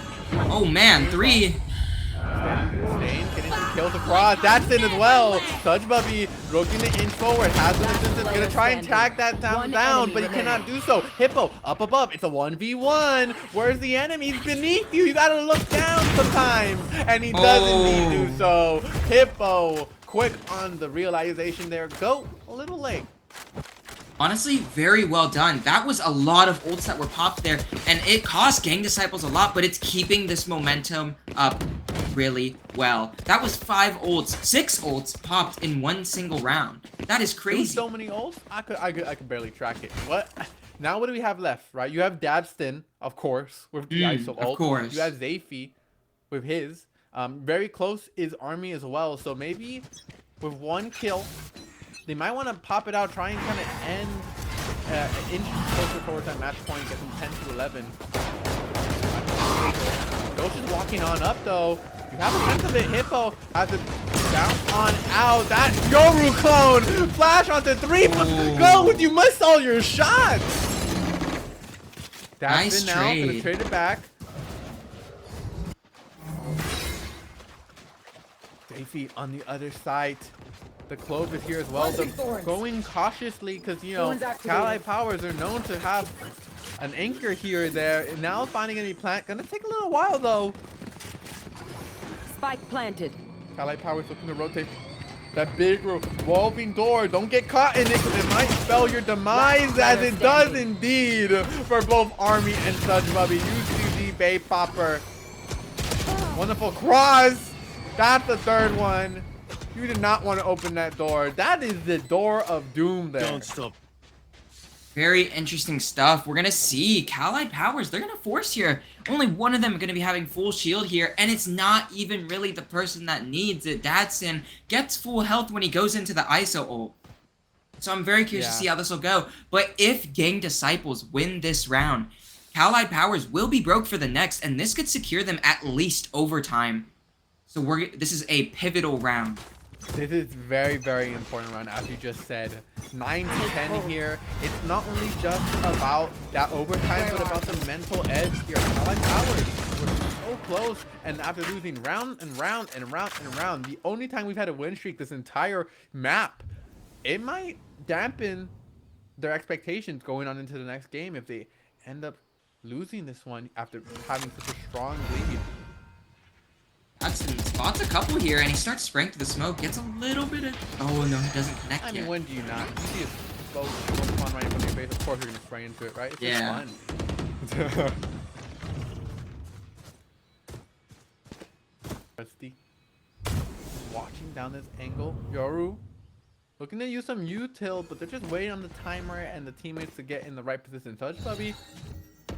Oh man, 3. Stain getting some kills across. That's in as well. Touch Bubby looking to inch forward. Has some assistance. Gonna try and tag that down, but he cannot do so. Hippo up above. It's a 1v1. Where's the enemy? He's beneath you. You gotta look down sometimes. And he does indeed do so. Hippo quick on the realization there. Go a little late. Honestly, very well done. That was a lot of ults that were popped there, and it cost Gang Disciples a lot, but it's keeping this momentum up really well. That was 5 ults, 6 ults popped in one single round. That is crazy. So many ults, I could barely track it. What? Now what do we have left, right? You have Dabston, of course, with the ISO ult. Of course. You have Zayfi with his. Very close is Army as well, so maybe with 1 kill, they might want to pop it out, try and kind of end inch closer towards that match point, get them 10 to 11. Ghost is walking on up though. You have a sense of it. Hippo has it bounce on out. That Yoru clone flash onto 3. Go with you missed all your shots. That's nice it now. trade. Gonna trade it back. Davey on the other side. The Clove is here as well. So going cautiously because, you know, Cali Powers are known to have an anchor here or there. And now finding any plant. Gonna take a little while though. Spike planted. Cali Powers looking to rotate that big revolving door. Don't get caught in it because it might spell your demise, as it does indeed for both Army and Such Bubby. UCG Bay Popper. Wonderful cross. That's the 3rd one. You did not want to open that door. That is the door of doom there. Don't stop. Very interesting stuff. We're gonna see Cali Powers. They're gonna force here. Only one of them are gonna be having full shield here, and it's not even really the person that needs it. Datsun gets full health when he goes into the ISO ult. So I'm very curious to see how this will go. But if Gang Disciples win this round, Cali Powers will be broke for the next, and this could secure them at least overtime. So this is a pivotal round. This is very, very important round, as you just said. 9 to 10 here. It's not only just about that overtime, but about the mental edge here. Cali Powers were so close, and after losing round and round and round and round, the only time we've had a win streak this entire map, it might dampen their expectations going on into the next game if they end up losing this one after having such a strong lead. Datsun spots a couple here, and he starts spraying through the smoke. Gets a little bit of... Oh, no, he doesn't connect I mean, yet. when do you not? You see a boat Pokemon right in front of your face, of course you're going to spray into it, right? It's just fun. Rusty. Watching down this angle. Yoru. Looking to use some util, but they're just waiting on the timer and the teammates to get in the right position. Touch Bubby.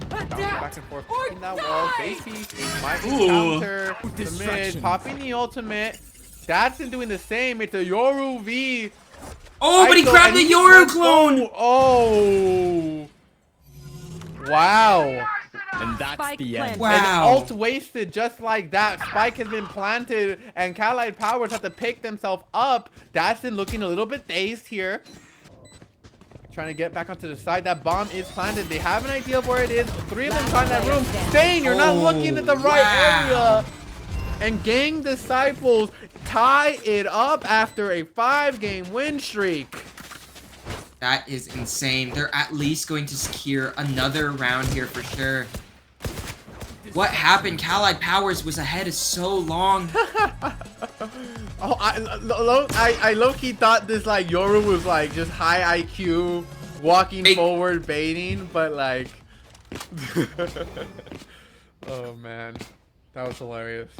Bouncing back and forth in that wall. Daisy might counter the mid, popping the ultimate. Datsun doing the same. It's a Yoru V. Oh, but he grabbed the Yoru clone! Oh! Wow. And that's Spike the end. planted. Wow. And ult wasted just like that. Spike has been planted, and Cali Powers have to pick themselves up. Datsun looking a little bit dazed here. Trying to get back onto the side. That bomb is planted. They have an idea of where it is. 3 of them trying that room. Stain, you're not looking at the right area. And Gang Disciples tie it up after a 5-game win streak. That is insane. They're at least going to secure another round here for sure. What happened? Cali Powers was ahead so long. Oh, I low-key thought this, like, Yoru was, like, just high IQ, walking forward, baiting, but, like... Oh, man. That was hilarious.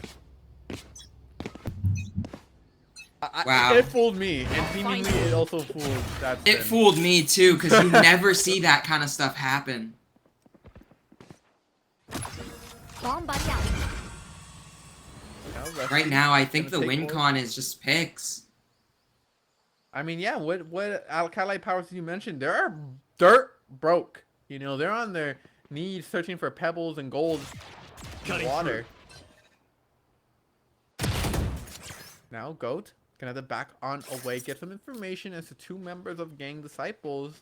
Wow. It fooled me, and seemingly it also fooled that. It fooled me too, because you never see that kind of stuff happen. Bomb buddy out. Right now, I think the Gonna take win more. con is just picks. I mean, yeah. What Alkali Powers you mentioned? They're dirt broke. You know, they're on their knees searching for pebbles and gold and water. Now Goat gonna have to back on away, get some information as to two members of Gang Disciples.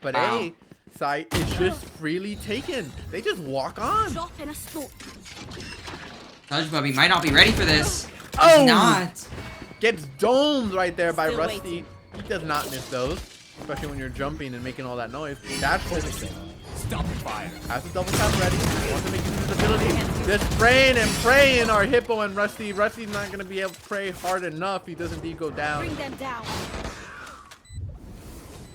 But Wow. A site is just freely taken. They just walk on. Drop in a smoke. Judge Bubby might not be ready for this. Oh! He's not. Gets domed right there by Still Rusty. waiting. He does not miss those, especially when you're jumping and making all that noise. That's focusing. Stop fire. Has the double tap ready. Wants to make use of his ability. Just praying and praying are Hippo and Rusty. Rusty's not going to be able to pray hard enough. He does indeed go down. Bring them down.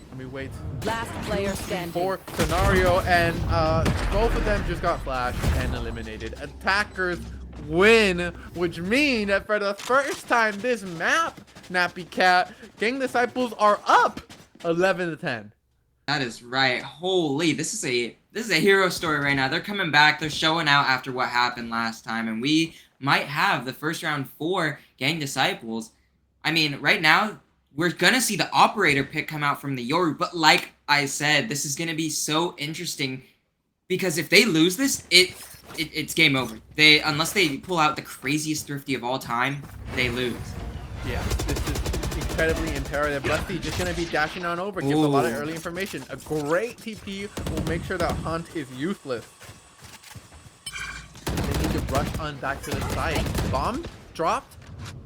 Let me wait Last player standing. for scenario, and both of them just got flashed and eliminated. Attackers win, which means that for the first time this map, Nappy Cat, Gang Disciples are up 11-10. That is right. Holy, this is a hero story right now. They're coming back. They're showing out after what happened last time, and we might have the first round for Gang Disciples. I mean, right now we're gonna see the operator pick come out from the Yoru, but like I said, this is gonna be so interesting because if they lose this, it's game over. Unless they pull out the craziest thrifty of all time, they lose. Yeah, this is incredibly imperative. Rusty just going to be dashing on over, gives a lot of early information. A great TP will make sure that Hunt is useless. They need to rush on back to the side. Bomb dropped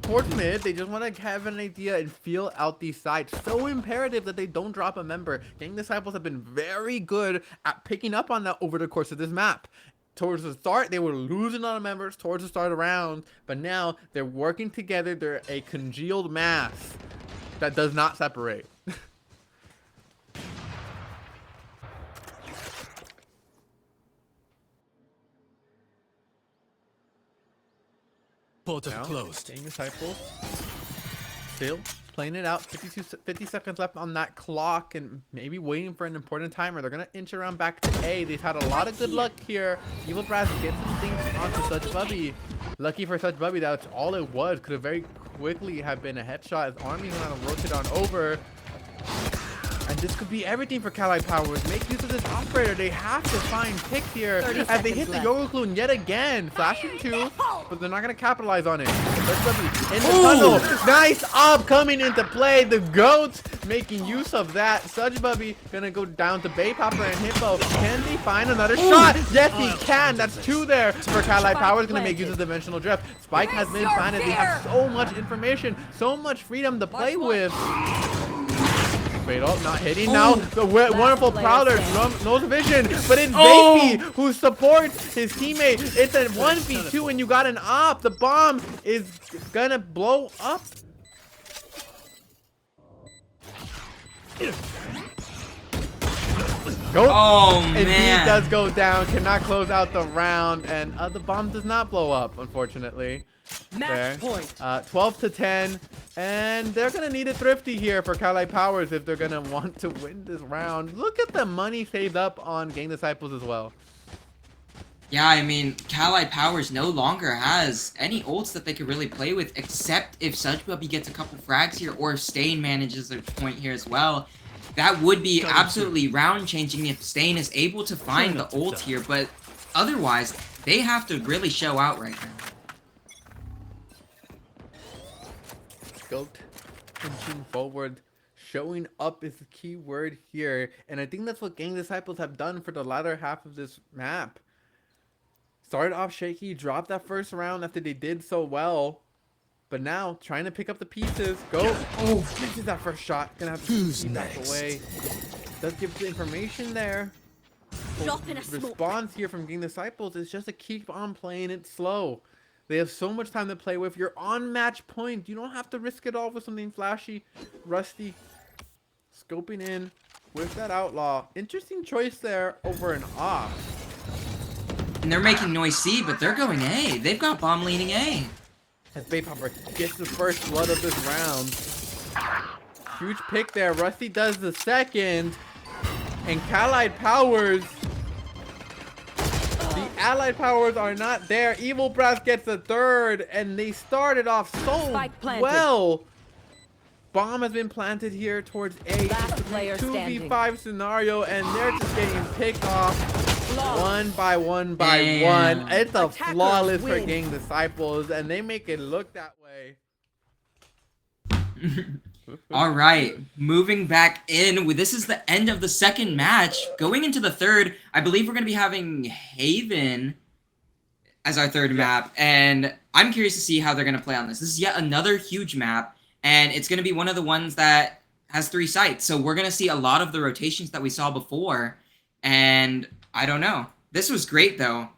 towards mid. They just want to have an idea and feel out these sides. So imperative that they don't drop a member. Gang Disciples have been very good at picking up on that over the course of this map. Towards the start, they were losing on members towards the start of rounds, but now they're working together. They're a congealed mass that does not separate. Portal Now, closed. Gang Disciples still playing it out. 50 seconds left on that clock, and maybe waiting for an important timer. They're gonna inch around back to A. They've had a lot of good luck here. Evil Brass gets some things onto Such Bubby. Lucky for Such Bubby, that's all it was. Could have very quickly have been a headshot as Army kind of rotated on over. And this could be everything for Kali Powers. Make use of this operator. They have to find picks here as they hit the Yoga Clune yet again. Flashing two, but they're not going to capitalize on it. Such Bubby in the tunnel. Nice up coming into play. The GOAT making use of that. Such Bubby going to go down to Bay Popper and Hippo. Can they find another shot? Yes, he can. That's two there for Kali Powers. Going to make use of Dimensional Drift. Spike has been planted. They have so much information, so much freedom to play with. Wait, oh, not hitting now. The wonderful Prowler, no vision, but it's Vapey who supports his teammate. It's a 1v2 and you got an op. The bomb is gonna blow up. Go. Oh, Indeed man. does go down, cannot close out the round, and the bomb does not blow up, unfortunately. Match point. 12-10, and they're gonna need a thrifty here for Kali Powers if they're gonna want to win this round. Look at the money saved up on Gang Disciples as well. Yeah, I mean, Kali Powers no longer has any ults that they could really play with, except if Such Bubby gets a couple frags here, or if Stain manages a point here as well. That would be absolutely round-changing if Stain is able to find the ult here, but otherwise, they have to really show out right now. Goat inching forward, showing up is the key word here, and I think that's what Gang Disciples have done for the latter half of this map. Started off shaky, dropped that first round after they did so well, but now trying to pick up the pieces. Go! Oh, misses that first shot. Gonna have to keep that away. Does give the information there. Drop in a smoke. Response here from Gang Disciples is just to keep on playing it slow. They have so much time to play with. You're on match point. You don't have to risk it all with something flashy. Rusty scoping in with that outlaw. Interesting choice there over an off. And they're making noise C, but they're going A. They've got bomb leaning A. as Baypopper gets the first blood of this round. Huge pick there. Rusty does the second. And Allied Powers. The Allied Powers are not there. Evil Brass gets the third. And they started off so well. Bomb has been planted here towards A. Last player 2v5 scenario. And they're just getting picked off. One by one by one. It's a flawless for Gang Disciples. And they make it look that way. All right, moving back in. This is the end of the second match. Going into the third, I believe we're going to be having Haven as our third map, and I'm curious to see how they're going to play on this. This is yet another huge map, and it's going to be one of the ones that has 3 sites, so we're going to see a lot of the rotations that we saw before, and I don't know. This was great, though.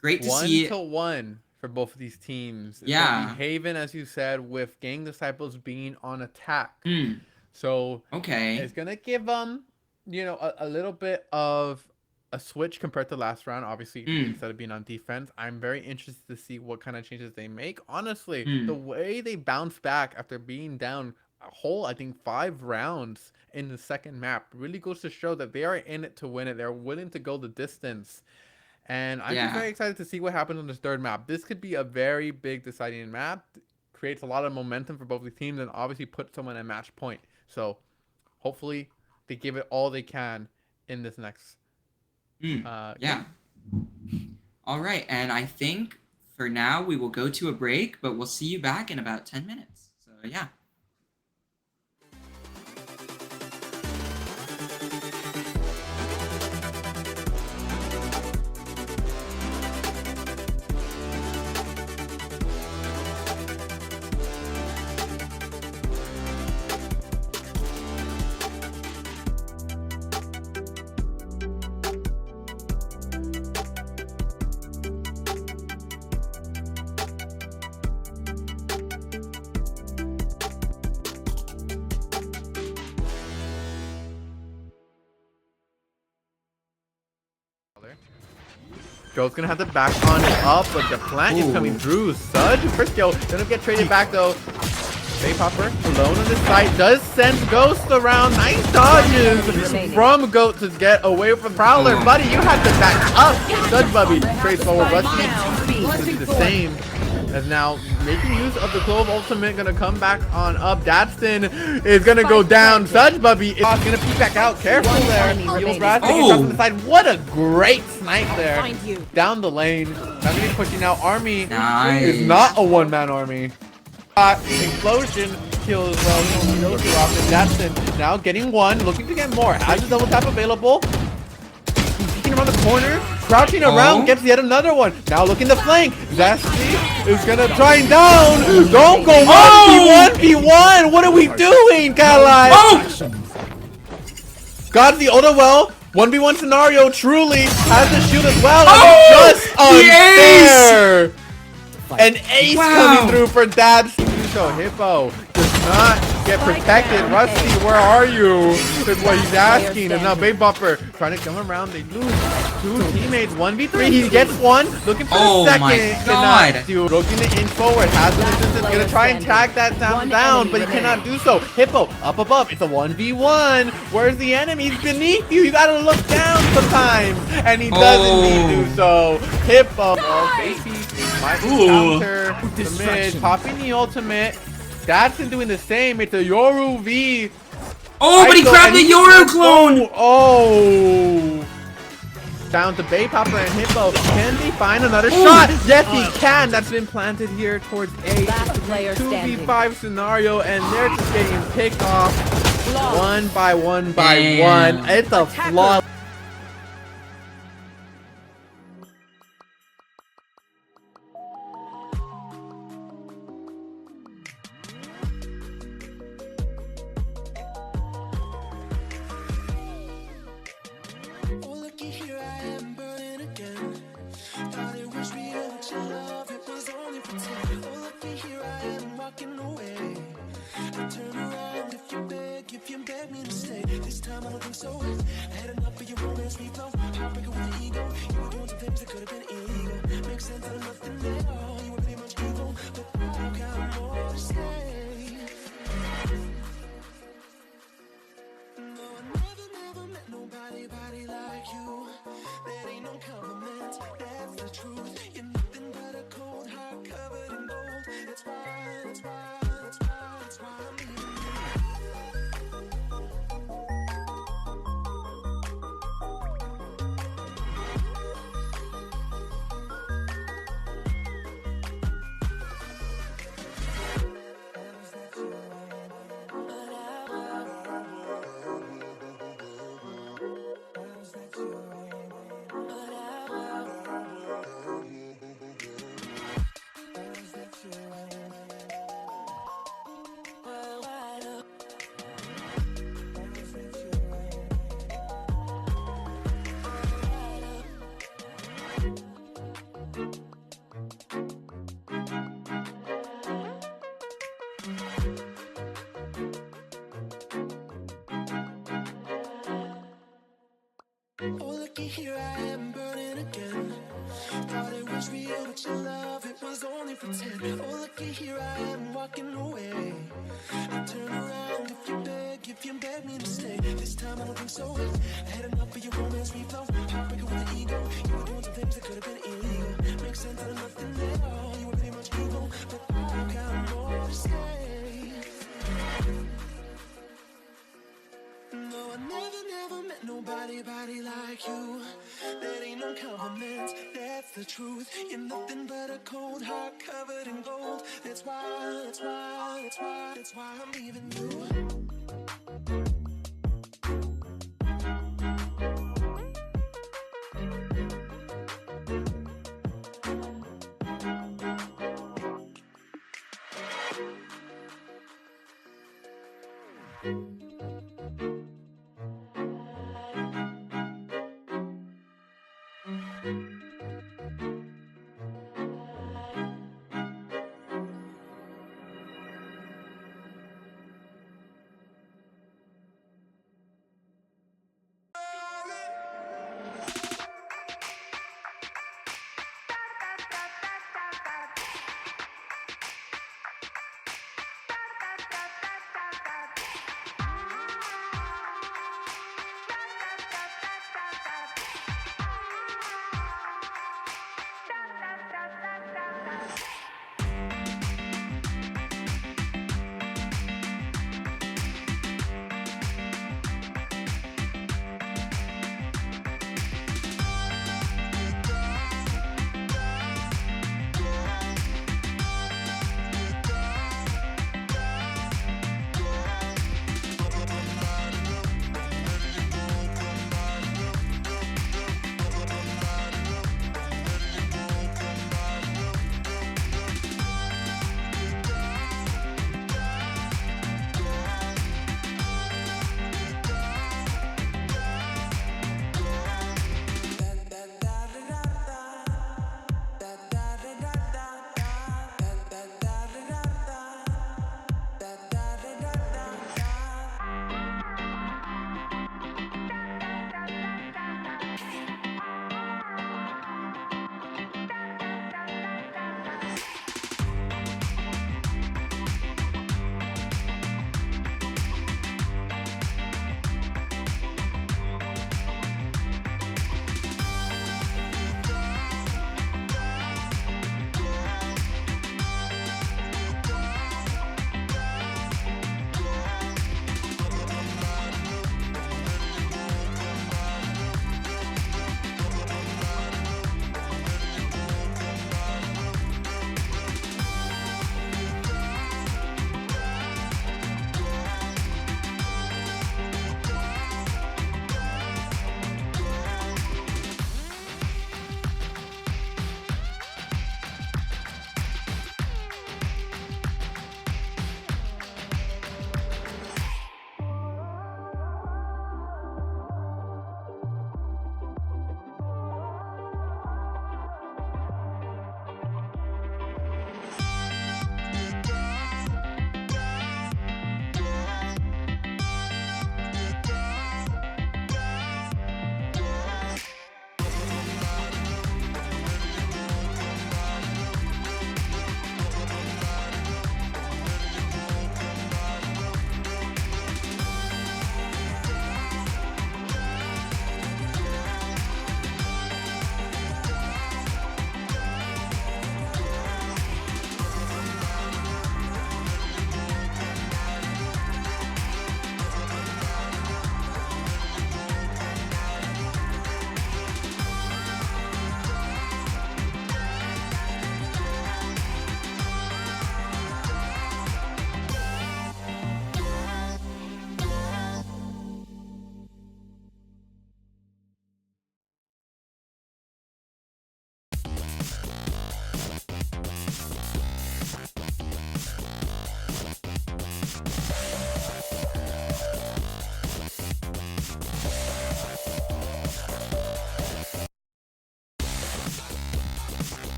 Great to see. 1-1. For both of these teams. It's Yeah. Haven, as you said, with Gang Disciples being on attack. So okay, it's gonna give them, you know, a little bit of a switch compared to last round. Obviously, instead of being on defense, I'm very interested to see what kind of changes they make. Honestly, the way they bounce back after being down a whole, I think, 5 rounds in the second map really goes to show that they are in it to win it. They're willing to go the distance. And I'm just very excited to see what happens on this third map. This could be a very big deciding map. Creates a lot of momentum for both the teams and obviously puts someone at match point. So hopefully they give it all they can in this next game. All right, and I think for now we will go to a break, but we'll see you back in about 10 minutes. So yeah. Joe's gonna have to back on it up, but the plant is coming through. Sudge, first Joe, gonna get traded back though. Baypopper alone on this side does send Ghost around. Nice dodges from Goat to get away from Prowler. Buddy, you had to back up. Sudge Bubby trades forward. Rusty the same. As now making use of the Clove ultimate, gonna come back on up. Dadston is gonna go down. Sudge Bubby is gonna peek back out. Careful there. Evil Brass taking shots on the side. What a great snipe there. Down the lane. Now gonna be pushing out. Army is not a one-man army. Explosion kill as well. Dadston now getting one, looking to get more. Has a double tap available. Peeking around the corner, crouching around, gets yet another one. Now looking to flank. Zasty is gonna try and down. Don't go 1v1. What are we doing, Kalai? Got the Oda well. 1v1 scenario truly has the shield as well. Just unfair. An ace coming through for Dabs. So Hippo does not get protected. Rusty, where are you? Is what he's asking. And now Baypopper trying to come around. They lose 2 teammates. 1v3. He gets one. Looking for the second. Cannot do. Looking to inch forward. Has an assistance. Gonna try and tag that down, but he cannot do so. Hippo up above. It's a 1v1. Where's the enemy? He's beneath you. You gotta look down sometimes. And he doesn't need to. So Hippo. Baby. Might counter the mid, popping the ultimate. Datsun doing the same. It's a Yoru V. Oh, but he grabbed the Yoru clone. Oh. Down to Baypopper and Hippo. Can he find another shot? Yes, he can. That's been planted here towards A. 2v5 scenario, and they're just getting picked off one by one by one. It's a flaw. This time I don't think so. I had enough of your romance reflow. Heartbreaker with the ego. You were doing some things that could have been illegal. Makes sense out of nothing at all. You were pretty much evil, but the truth. You're nothing but a cold heart covered in gold. That's why I'm leaving you. Oh, looky here, I am burning again. Thought it was real, but your love, it was only pretend. Oh, looky here, I am walking away. I turn around if you beg me to stay. This time I don't think so. I had enough of your romance reflow. Heartbreaker with the ego. You were doing some things that could have been illegal. Makes sense out of nothing at all. You were pretty much evil, but I got more to say. No, I never met nobody like you. That ain't no compliment, that's the truth. You're nothing but a cold heart covered in gold. That's why I'm leaving you.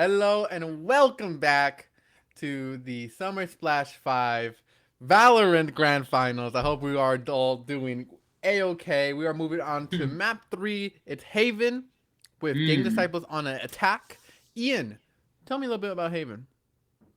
Hello and welcome back to the Summer Splash 5 Valorant Grand Finals. I hope we are all doing a-okay. We are moving on to map 3. It's Haven with Gang Disciples on an attack. Ian, tell me a little bit about Haven.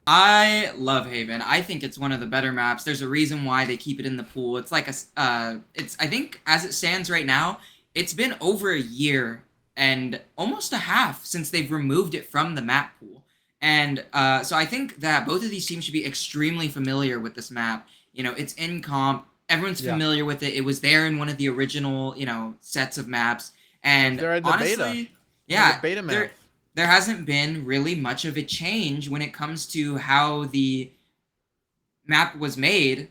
I love Haven. I think it's one of the better maps. There's a reason why they keep it in the pool. It's like I think as it stands right now, it's been over a year and almost a half since they've removed it from the map pool. And so I think that both of these teams should be extremely familiar with this map. You know, it's in comp. Everyone's familiar with it. It was there in one of the original, sets of maps. And They're in the honestly, beta. The beta map. There hasn't been really much of a change when it comes to how the map was made,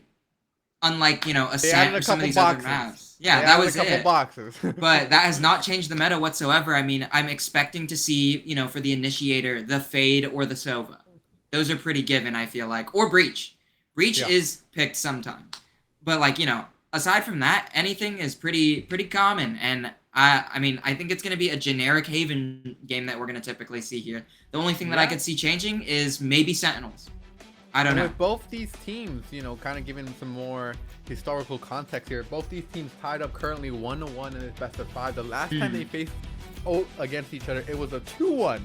unlike, Ascent or some of these other maps. Yeah, that was it. Boxes. But that has not changed the meta whatsoever. I mean, I'm expecting to see, for the Initiator, the Fade or the Sova. Those are pretty given, I feel like. Or Breach. Breach is picked sometime. But, aside from that, anything is pretty common. And I mean, I think it's going to be a generic Haven game that we're going to typically see here. The only thing that I could see changing is maybe Sentinels. I don't know. With both these teams, kind of giving some more historical context here, both these teams tied up currently 1-1 in this best of 5. The last time they faced against each other, it was a 2-1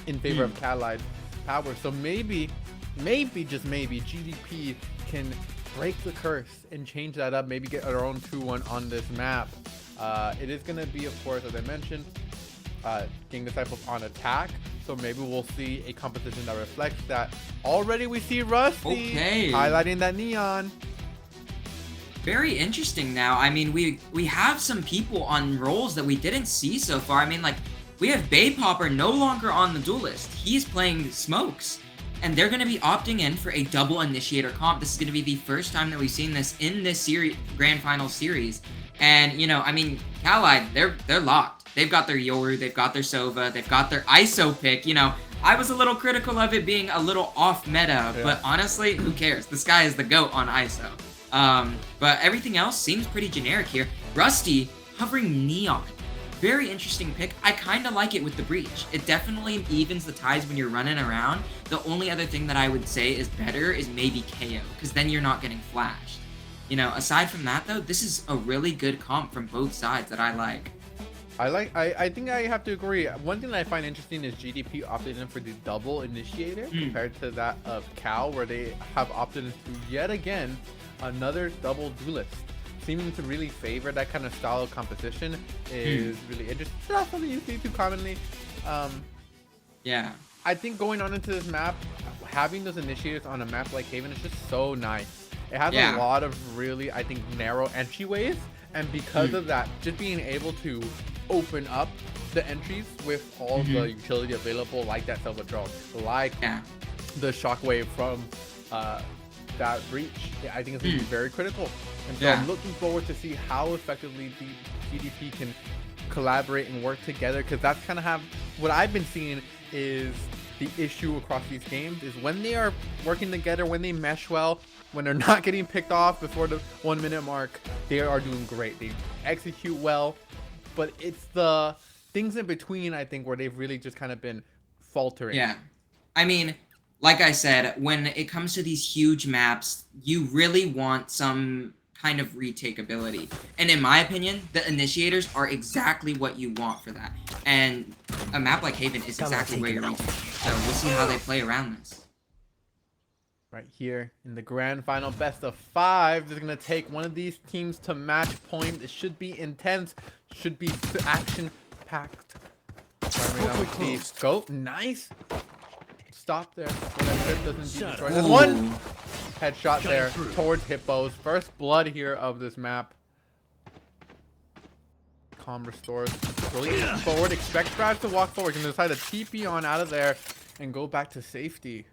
in favor of Cataly's power. So maybe, just maybe, GDP can break the curse and change that up, maybe get our own 2-1 on this map. It is going to be, of course, as I mentioned, Gang Disciples on attack. So maybe we'll see a composition that reflects that. Already we see Rusty highlighting that neon. Very interesting now. I mean, we have some people on roles that we didn't see so far. I mean, we have Bay Popper no longer on the duelist. He's playing Smokes. And they're going to be opting in for a double Initiator comp. This is going to be the first time that we've seen this in this series, Grand Final series. And, I mean, Kali, they're locked. They've got their Yoru, they've got their Sova, they've got their ISO pick. I was a little critical of it being a little off meta, but honestly, who cares? This guy is the GOAT on ISO. But everything else seems pretty generic here. Rusty hovering Neon. Very interesting pick. I kind of like it with the Breach. It definitely evens the ties when you're running around. The only other thing that I would say is better is maybe KO, because then you're not getting flashed. Aside from that, though, this is a really good comp from both sides that I like. I think I have to agree. One thing that I find interesting is GDP opted in for the double Initiator compared to that of Cal, where they have opted into yet again another double duelist. Seeming to really favor that kind of style of composition is really interesting. It's not something you see too commonly. Yeah. I think going on into this map, having those Initiators on a map like Haven is just so nice. It has a lot of really, I think, narrow entryways, and because of that, just being able to open up the entries with all the utility available, like that self-withdrawal, like the shockwave from that Breach, I think it's going to be very critical. And so I'm looking forward to see how effectively the GDP can collaborate and work together, because that's kind of what I've been seeing is the issue across these games is when they are working together, when they mesh well, when they're not getting picked off before the 1 minute mark, they are doing great. They execute well, but it's the things in between, I think, where they've really just kind of been faltering. Yeah. I mean, like I said, when it comes to these huge maps, you really want some kind of retake ability. And in my opinion, the Initiators are exactly what you want for that. And a map like Haven is exactly where you're reaching. So we'll see how they play around this. Right here in the grand final best of 5, they're going to take one of these teams to match point. It should be intense, should be action-packed. Go, nice. Stop there. There's one headshot there towards Hippos. First blood here of this map. Calm restores. Really forward. Expect Brad to walk forward. Can decide to TP on out of there and go back to safety.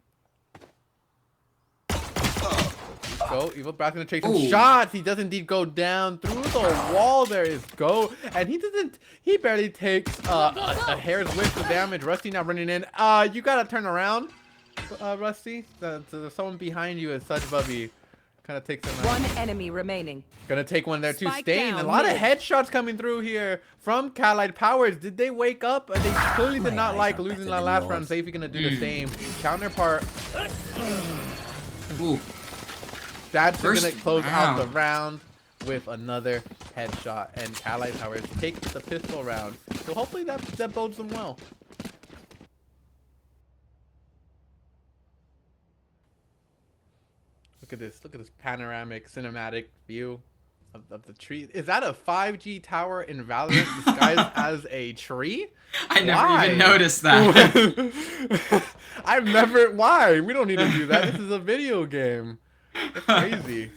Go. Evil Brad's gonna take some shots. He does indeed go down through the wall. There is Go. And he barely takes a hair's width of damage. Rusty now running in. You gotta turn around, Rusty. There's someone behind you is such Bubby. Kind of takes him out. One enemy remaining. Gonna take one there too. Spike Stain. A down lot of mid. headshots coming through here from Allied Powers. Did they wake up? They clearly did not like losing that last round. Safety gonna do the same. Counterpart. Ooh. That's gonna First close out the round. round with another headshot. And Allied Powers take the pistol round. So hopefully that bodes them well. Look at this panoramic cinematic view of the tree. Is that a 5G tower in Valorant disguised as a tree? I never Why? even noticed that. Why? We don't need to do that. This is a video game. That's crazy.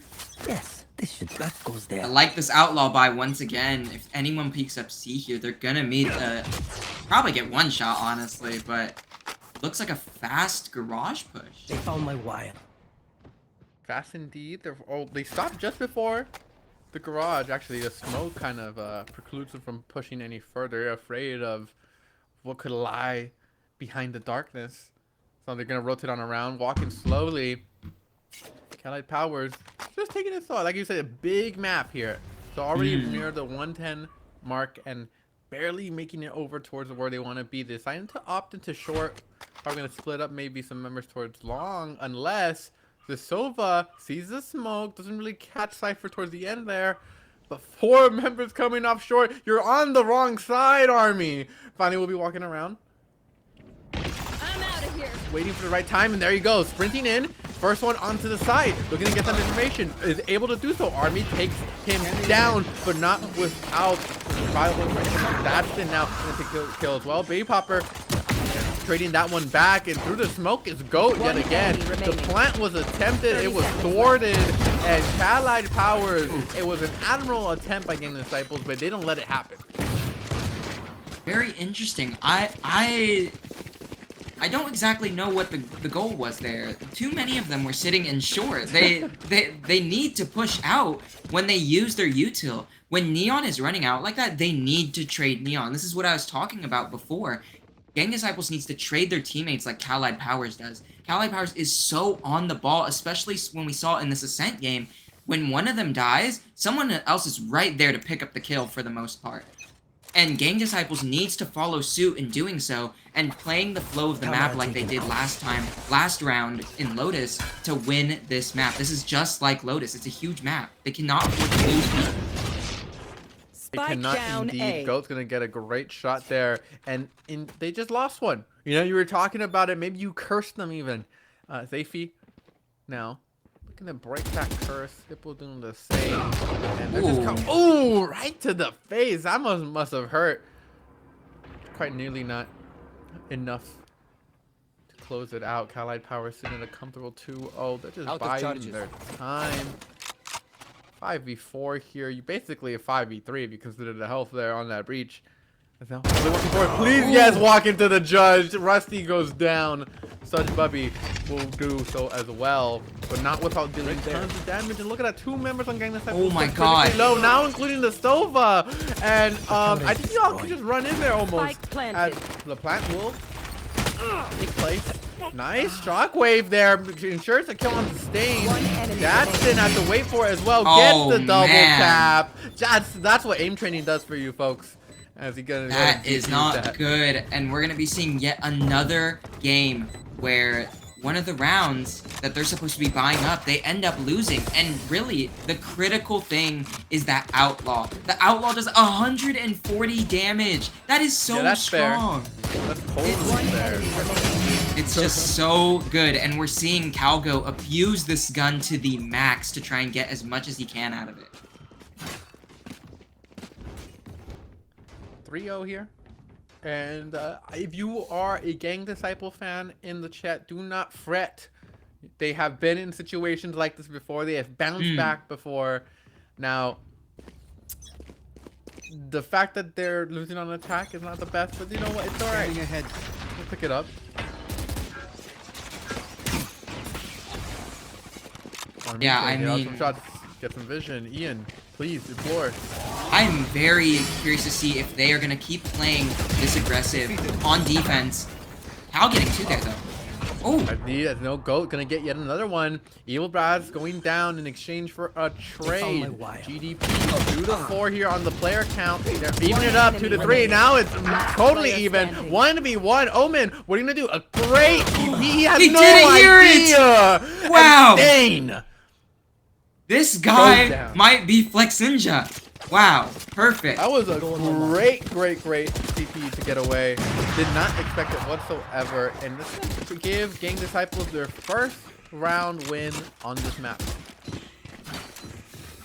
Yes, that goes there. I like this outlaw buy once again. If anyone peeks up C here, they're gonna meet probably get one shot, honestly, but looks like a fast garage push. They found my wire. Fast indeed. They stopped just before the garage. Actually, the smoke kind of precludes them from pushing any further. They're afraid of what could lie behind the darkness. So they're going to rotate on around, walking slowly. Allied Powers just taking it slow. Like you said, a big map here. So already near the 110 mark and barely making it over towards where they want to be. They decided to opt into short. Probably going to split up maybe some members towards long, unless the Sova sees the smoke, doesn't really catch Cypher towards the end there. But 4 members coming off short. You're on the wrong side, Army. Finally, we'll be walking around. I'm out of here. Waiting for the right time, and there you go. Sprinting in. First one onto the side. Looking to get some information. Is able to do so. Army takes him down, but not without viable information. That's it now. Going to take kill as well. Baby Popper trading that one back, and through the smoke is GOAT yet again. The plant was attempted, it was thwarted, and Allied Powers, it was an admirable attempt by Gang Disciples, but they don't let it happen. Very interesting. I don't exactly know what the goal was there. Too many of them were sitting in short. They need to push out when they use their util. When Neon is running out like that, they need to trade Neon. This is what I was talking about before. Gang Disciples needs to trade their teammates like Allied Powers does. Allied Powers is so on the ball, especially when we saw in this Ascent game. When one of them dies, someone else is right there to pick up the kill for the most part. And Gang Disciples needs to follow suit in doing so and playing the flow of the map like they did last round in Lotus to win this map. This is just like Lotus. It's a huge map. They cannot afford to lose people. They Spike cannot down indeed. A. GOAT's gonna get a great shot there, and they just lost one. You know, you were talking about it. Maybe you cursed them even. Zayfi now looking to break that curse. Hippo doing the same. And they're just coming. Ooh, right to the face. That must have hurt. Quite nearly not enough to close it out. Allied Power sitting in a comfortable 2-0. They're just biding their time. 5v4 here. You basically a 5v3 if you consider the health there on that breach. They're looking for it. Please, yes, walk into the judge. Rusty goes down. Such Bubby will do so as well, but not without dealing tons of damage. And look at that, 2 members on Gang Disciples. Oh my god. Low, now including the Sova. And I think y'all can just run in there almost. Spike planted. As the plant will take place. Nice shockwave there. Ensures a kill on the Stain. Datsun has to wait for it as well. Oh, Gets the double man. tap. That's what aim training does for you folks. As he gonna That go is not good, and we're gonna be seeing yet another game where one of the rounds that they're supposed to be buying up, they end up losing. And really, the critical thing is that Outlaw. The Outlaw does 140 damage. That is so that's strong. fair. That's totally fair. It's just so good, and we're seeing Calgo abuse this gun to the max to try and get as much as he can out of it. 3-0 here. And if you are a Gang Disciple fan in the chat, do not fret. They have been in situations like this before. They have bounced back before. Now, the fact that they're losing on attack is not the best, but you know what? It's alright. We'll pick it up. Yeah, I Get out mean- some shots, get some vision. Ian, please, explore. I'm very curious to see if they are going to keep playing this aggressive on defense. Cal getting 2 there, though. Oh, There's no goat. Gonna get yet another one. Evil Brad's going down in exchange for a trade. my wire. GDP 2 to 4 here on the player count. They're evening it up 2 to 3. Now it's totally even. 1v1. Omen, what are you gonna do? A great. He has He no didn't hear idea. Wow. And Stain. this Goes guy down. might be Flex Ninja. Wow, perfect. That was a great CP to get away. Did not expect it whatsoever. And this is to give Gang Disciples their first round win on this map.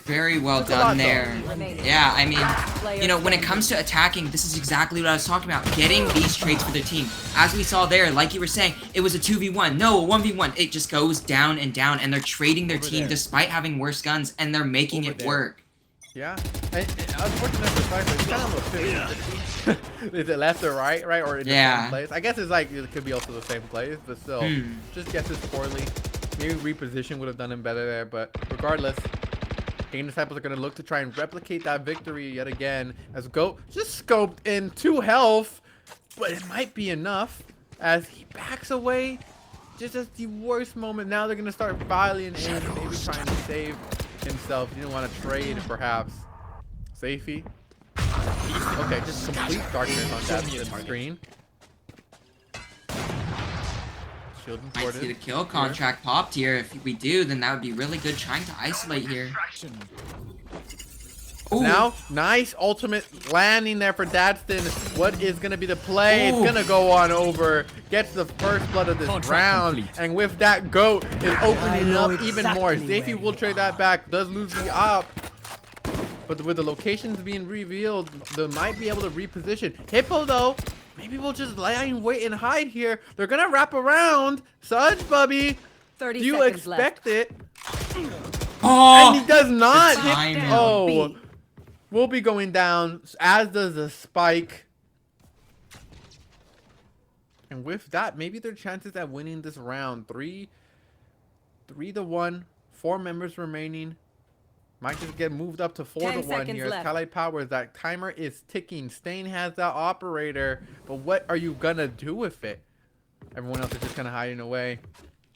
Very well That's a lot, done though. there. Yeah, I mean, you know, when it comes to attacking, this is exactly what I was talking about. Getting these traits for their team. As we saw there, like you were saying, it was a 2v1. No, a 1v1. It just goes down and down, and they're trading their team despite having worse guns, and they're making it work. Yeah, and unfortunately for Cypher, it's kind of a 50-50. Is it left or right, or in the same place? I guess it's like, it could be also the same place, but still, just guesses poorly. Maybe reposition would have done him better there, but regardless, Game Disciples are going to look to try and replicate that victory yet again, as Goat just scoped in 2 health, but it might be enough, as he backs away, just at the worst moment. Now they're going to start filing in, maybe trying to save himself. He didn't want to trade, perhaps. Safety. Okay, just complete darkness on that screen. Shield Might see the imported. kill contract popped here. If we do, then that would be really good trying to isolate here. Ooh. Now, nice ultimate landing there for Dadston. What is going to be the play? It's Ooh. going to go on over. Gets the first blood of this round. complete. And with that, Goat is opening know up even more. exactly Safety where will you trade that back. Does lose the op. But with the locations being revealed, they might be able to reposition. Hippo, though, maybe we'll just lie in wait and hide here. They're going to wrap around. Sudge, Bubby. 30 Do you seconds left. expect it? Oh, And he does not. the timing. Oh. B. Will be going down, as does the spike. And with that, maybe their chances at winning this round. 3 to 1. 4 members remaining. Might just get moved up to 4 to 1 seconds here. left. Kali Powers, that timer is ticking. Stain has that operator. But what are you gonna do with it? Everyone else is just kind of hiding away.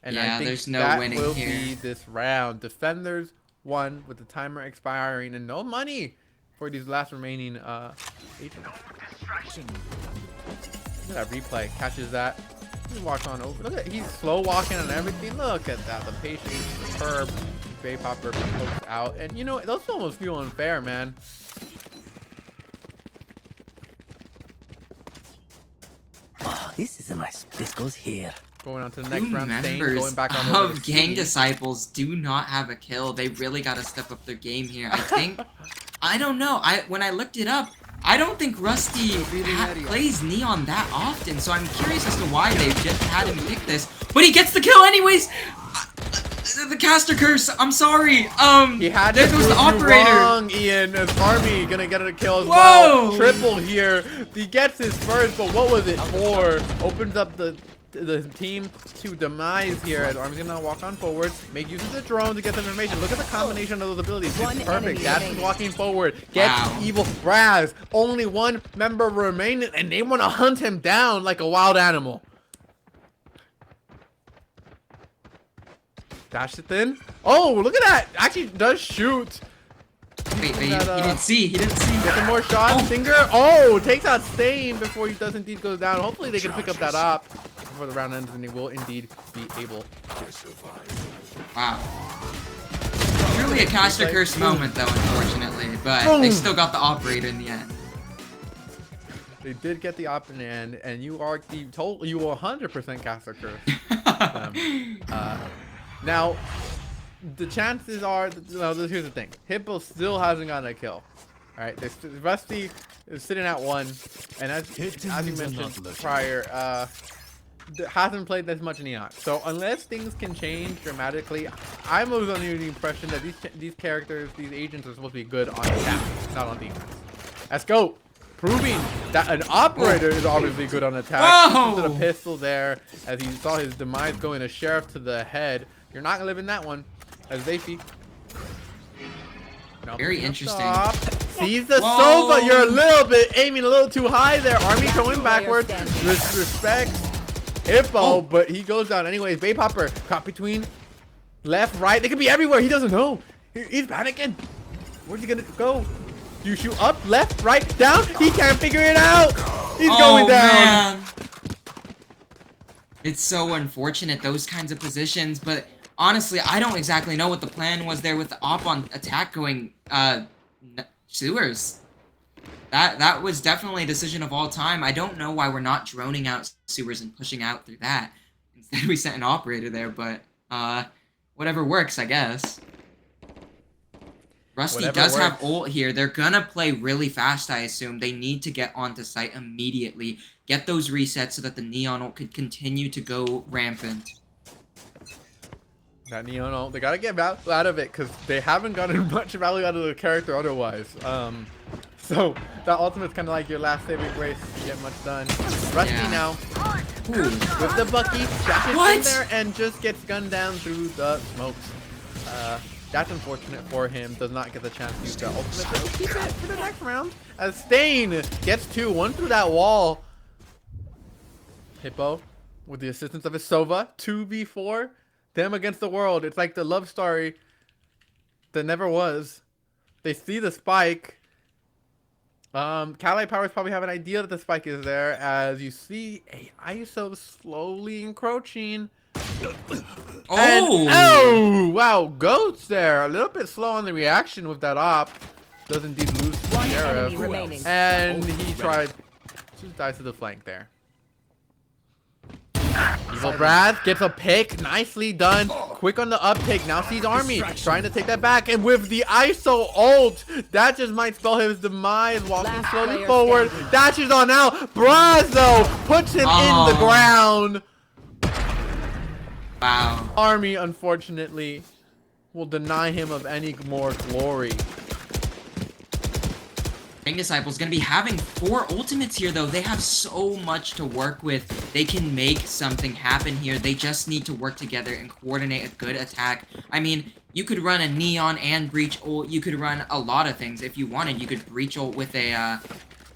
And Yeah, I think there's no that winning will here. be this round. Defenders won with the timer expiring and no money for these last remaining agents. Look at that replay. Catches that. He walks on over. Look at, he's slow walking and everything. Look at that. The patience is superb. Bay Popper pokes out. And you know, those almost feel unfair, man. Oh, this is a nice. This goes here. Going on to the next Two round. Stain members going back on over of to Gang C. Disciples do not have a kill. They really got to step up their game here. I think, I don't know. When I looked it up, I don't think Rusty plays Neon that often. So I'm curious as to why they just had him pick this. But he gets the kill anyways. The caster curse. I'm sorry. He had there to goes prove the you operator. wrong, Ian. His army gonna get a kill as Whoa! well. Triple here. He gets his first, but what was it for? Opens up the team to demise here. As Army's gonna walk on forward, make use of the drone to get some information. Look at the combination of those abilities. It's One perfect. enemy That's remaining. walking forward. Gets Wow. Evil Braz. Only 1 member remaining, and they want to hunt him down like a wild animal. Dash it in. Oh, look at that! Actually, does shoot. Wait, he That, didn't see. He didn't see. Get some more shots. Oh. Singer. Oh, takes out Stain before he does indeed go down. Hopefully they can pick up that op before the round ends, and they will indeed be able. Wow. Truly a caster curse moment, though, unfortunately. But Boom. they still got the operator in the end. They did get the op in the end, and you are you will 100% caster curse. Now, the chances are, here's the thing. Hippo still hasn't gotten a kill. Alright, Rusty is sitting at 1, and as you mentioned prior, hasn't played this much Neon. So unless things can change dramatically, I'm always under the impression that these characters, these agents are supposed to be good on attack, not on defense. Let's go! Proving that an operator is obviously good on attack. Whoa! To the pistol there, as he saw his demise going a sheriff to the head. You're not gonna live in that one. As Zayfi. Very interesting. Sees the Whoa! Sova. You're a little bit aiming a little too high there. Army going Player backwards. standing. Respect. Hippo, but he goes down anyways. Bay Popper caught between left, right. They could be everywhere. He doesn't know. He's panicking. Where's he gonna go? You shoot up, left, right, down. He can't figure it out. He's going down. Man. It's so unfortunate, those kinds of positions, but honestly, I don't exactly know what the plan was there with the op on attack going sewers. That was definitely a decision of all time. I don't know why we're not droning out sewers and pushing out through that. Instead, we sent an operator there, but whatever works, I guess. Rusty Whatever does have works. ult here. They're gonna play really fast, I assume. They need to get onto site immediately. Get those resets so that the Neon ult could continue to go rampant. That Neon ult, they gotta get value out of it because they haven't gotten much value out of the character otherwise. So that ultimate's kind of like your last saving grace. You get much done. Rusty Yeah. now Ooh. with the Bucky. Jack is What? in there and just gets gunned down through the smokes. That's unfortunate for him. Does not get the chance to use the ultimate. But he'll keep it for the next round. As Stain gets 2, 1 through that wall. Hippo, with the assistance of his Sova, 2v4. Them against the world. It's like the love story that never was. They see the spike. Kali Powers probably have an idea that the spike is there, as you see a ISO slowly encroaching. Oh! And, oh! Wow, Goat's there. A little bit slow on the reaction with that op. Does indeed lose the One sheriff. enemy remaining. And he tried to die to the flank there. Evil Brad gets a pick. Nicely done. Quick on the uptake. Now sees Army trying to take that back. And with the ISO ult, that just might spell his demise. Walking Last slowly player forward. standing. Dashes on out. Brazo puts him in the ground. Wow. Army, unfortunately, will deny him of any more glory. Ring Disciple's gonna be having 4 ultimates here, though. They have so much to work with. They can make something happen here. They just need to work together and coordinate a good attack. I mean, you could run a Neon and Breach ult. You could run a lot of things if you wanted. You could Breach ult with a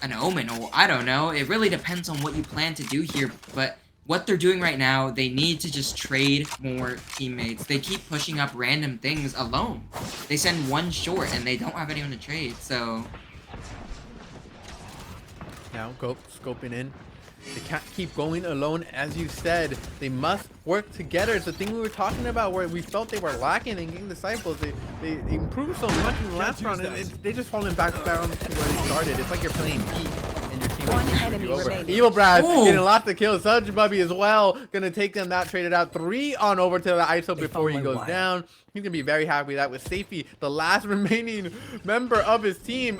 an Omen ult. I don't know. It really depends on what you plan to do here, but what they're doing right now, they need to just trade more teammates. They keep pushing up random things alone. They send one short and they don't have anyone to trade, so... Now, go scoping in. They can't keep going alone, as you said. They must work together. It's the thing we were talking about where we felt they were lacking in Gang Disciples. They improved so much in the last round, and they just falling back down to where they started. It's like you're playing Pete and your team One is enemy over. remaining. Evil Brad Ooh. getting lots of kills. Sudge Bubby as well. Gonna take them that traded out 3 on over to the ISO before he found my goes wire. down. He's gonna be very happy with that with Safety, the last remaining member of his team.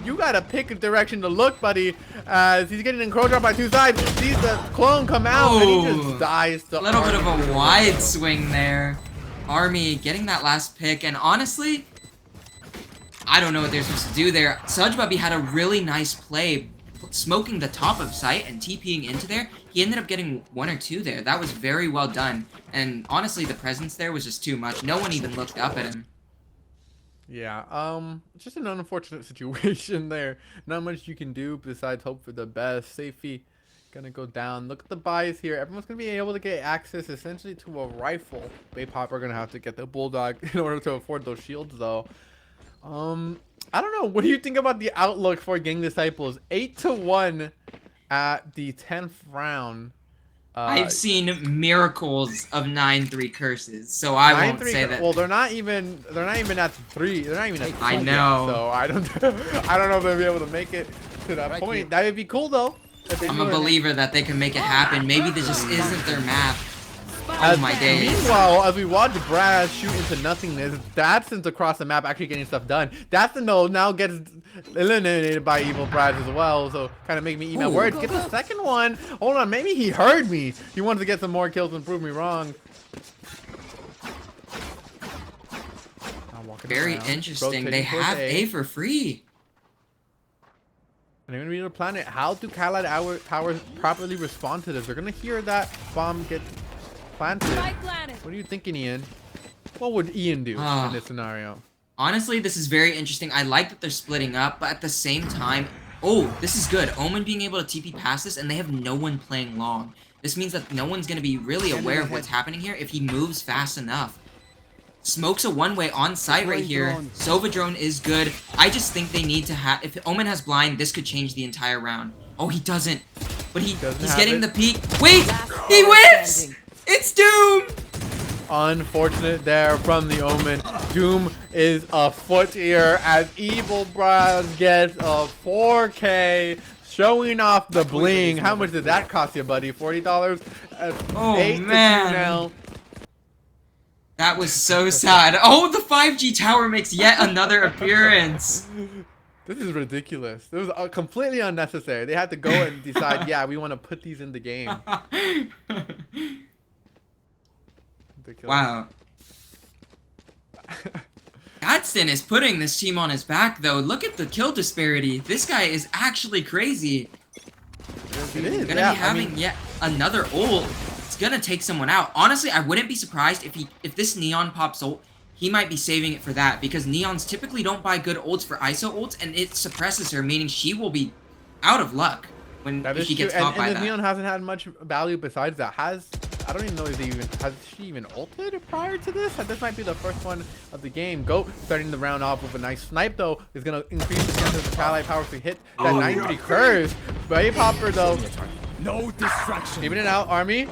You gotta pick a direction to look, buddy. As he's getting encroached on by 2 sides. Sees the clone come out and he Ooh. just dies. A little bit of a wide swing there. Army getting that last pick, and honestly, I don't know what they're supposed to do there. Sudge Bubby had a really nice play, smoking the top of site and TPing into there. He ended up getting 1 or 2 there. That was very well done. And honestly, the presence there was just too much. No one even looked up at him. Yeah, it's just an unfortunate situation there. Not much you can do besides hope for the best. Safety gonna go down. Look at the buys here. Everyone's gonna be able to get access essentially to a rifle. Bay Popper gonna have to get the Bulldog in order to afford those shields though. I don't know. What do you think about the outlook for Gang Disciples? 8-1 at the 10th round. I've seen miracles of 9-3 curses, so I won't say that. Well, they're not even at 3. They're not even at 2 I yet, know. so I don't know if they'll be able to make it to that point. That would be cool though. if they I'm do a it. believer that they can make it happen. Maybe this just isn't their map. Oh my days. Meanwhile, as we watch Brad shoot into nothingness, Dadson's across the map actually getting stuff done. Datson though now gets eliminated by Evil Brad as well, so kind of make me eat my words. Get the second one. Hold on, maybe he heard me. He wanted to get some more kills and prove me wrong. Very around, interesting. rotating They towards have A for free. And they're gonna be able to plan it. How do Khaled Powers properly respond to this? They're gonna hear that bomb get planted. Spike planted. What are you thinking, Ian? What would Ian do in this scenario? Honestly, this is very interesting. I like that they're splitting up, but at the same time, oh, this is good. Omen being able to TP past this, and they have no one playing long. This means that no one's going to be really aware of what's happening here if he moves fast enough. Smokes a one-way on site right here. Sova drone is good. I just think they need to have... If Omen has blind, this could change the entire round. Oh, he doesn't. But he's getting the peek. Wait! He wins! It's Doom! Unfortunate there from the Omen. Doom is afoot here as Evil Braz gets a 4K. Showing off the bling. How much did that cost you, buddy? $40? Oh, 8 man. now. That was so sad. Oh, the 5G tower makes yet another appearance. This is ridiculous. This was completely unnecessary. They had to go and decide, yeah, we want to put these in the game. Ridiculous. Wow. Gadsden is putting this team on his back, though. Look at the kill disparity. This guy is actually crazy. It is. Gonna be having yet another ult. It's gonna take someone out. Honestly, I wouldn't be surprised if this Neon pops ult, he might be saving it for that, because Neons typically don't buy good ults for ISO ults, and it suppresses her, meaning she will be out of luck if she gets caught by that. And the Neon hasn't had much value besides that. I don't even know if has she even ulted prior to this? This might be the first one of the game. Goat starting the round off with a nice snipe, though, is going to increase the chances of Kali Power to hit that 93 curse. Bay Popper, though. No distraction. Even it out, Army.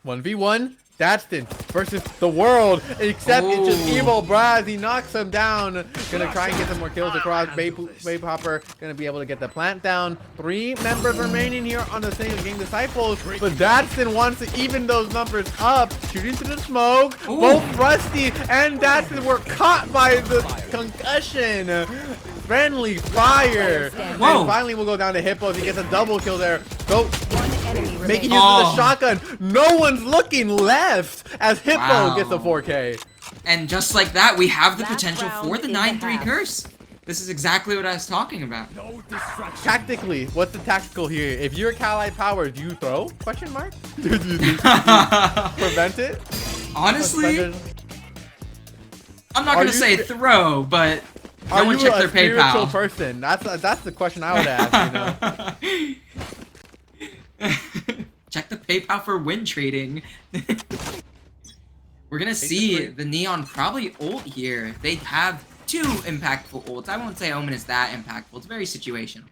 1v1. Daston versus the world, except it's just Evil Braz. He knocks him down. Gonna try and get some more kills across. Bay Popper gonna be able to get the plant down. 3 members remaining here on the single game Disciples, but Daston wants to even those numbers up. Shooting through the smoke. Ooh. Both Rusty and Daston were caught by the concussion. Friendly fire. Whoa. And finally we'll go down to Hippos. He gets a double kill there. Go. Making use Oh. of the shotgun. No one's looking left as Hippo gets a 4K. And just like that, we have the Last potential round for the in the 9-3 half. curse. This is exactly what I was talking about. No distraction. Tactically, what's the tactical here? If you're Kali Power, do you throw? Question mark? Do you prevent it? Honestly, I'm not Are gonna you say sp- throw, but Are no one you check a their spiritual PayPal. person? That's the question I would ask. You know? Check the PayPal for win trading. We're gonna see the Neon probably ult here. They have 2 impactful ults. I won't say Omen is that impactful. It's very situational.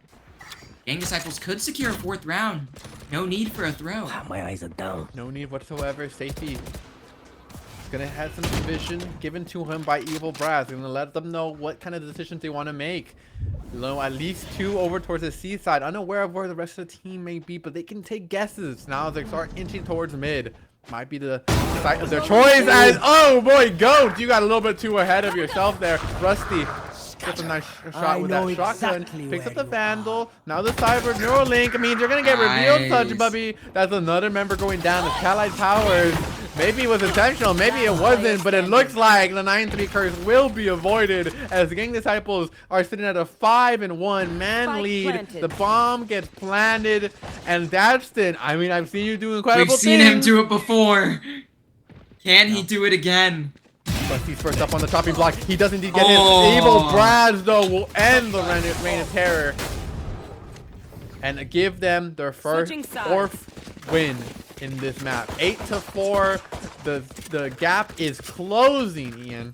Gang Disciples could secure a 4th round. No need for a throw. Ah, my eyes are down. No need whatsoever. Safety. Gonna have some vision given to him by Evil Braz. Gonna let them know what kind of decisions they want to make. You know, at least 2 over towards the C side, unaware of where the rest of the team may be, but they can take guesses now as they start inching towards mid. Might be the site of their choice. As oh boy, Goat, you got a little bit too ahead of yourself there, Rusty. Gets a nice shot with that know shotgun. exactly Picks up where the you Vandal. Now the Cyber Neuralink. I mean, they're gonna get revealed, Nice. such Bubby. That's another member going down. The Calite Powers. Maybe it was intentional, maybe it wasn't, but it looks like the 9-3 curse will be avoided as the Gang Disciples are sitting at a 5-1 man Spike lead. planted. The bomb gets planted, and Daston, I mean, I've seen you do incredible We've seen him things. do it before. Can he do it again? Rusty's first up on the chopping block. He does indeed get Oh. in. Evil Braz, though, will end the reign of terror and give them their Switching sides. 4th win in this map. 8-4. The gap is closing, Ian.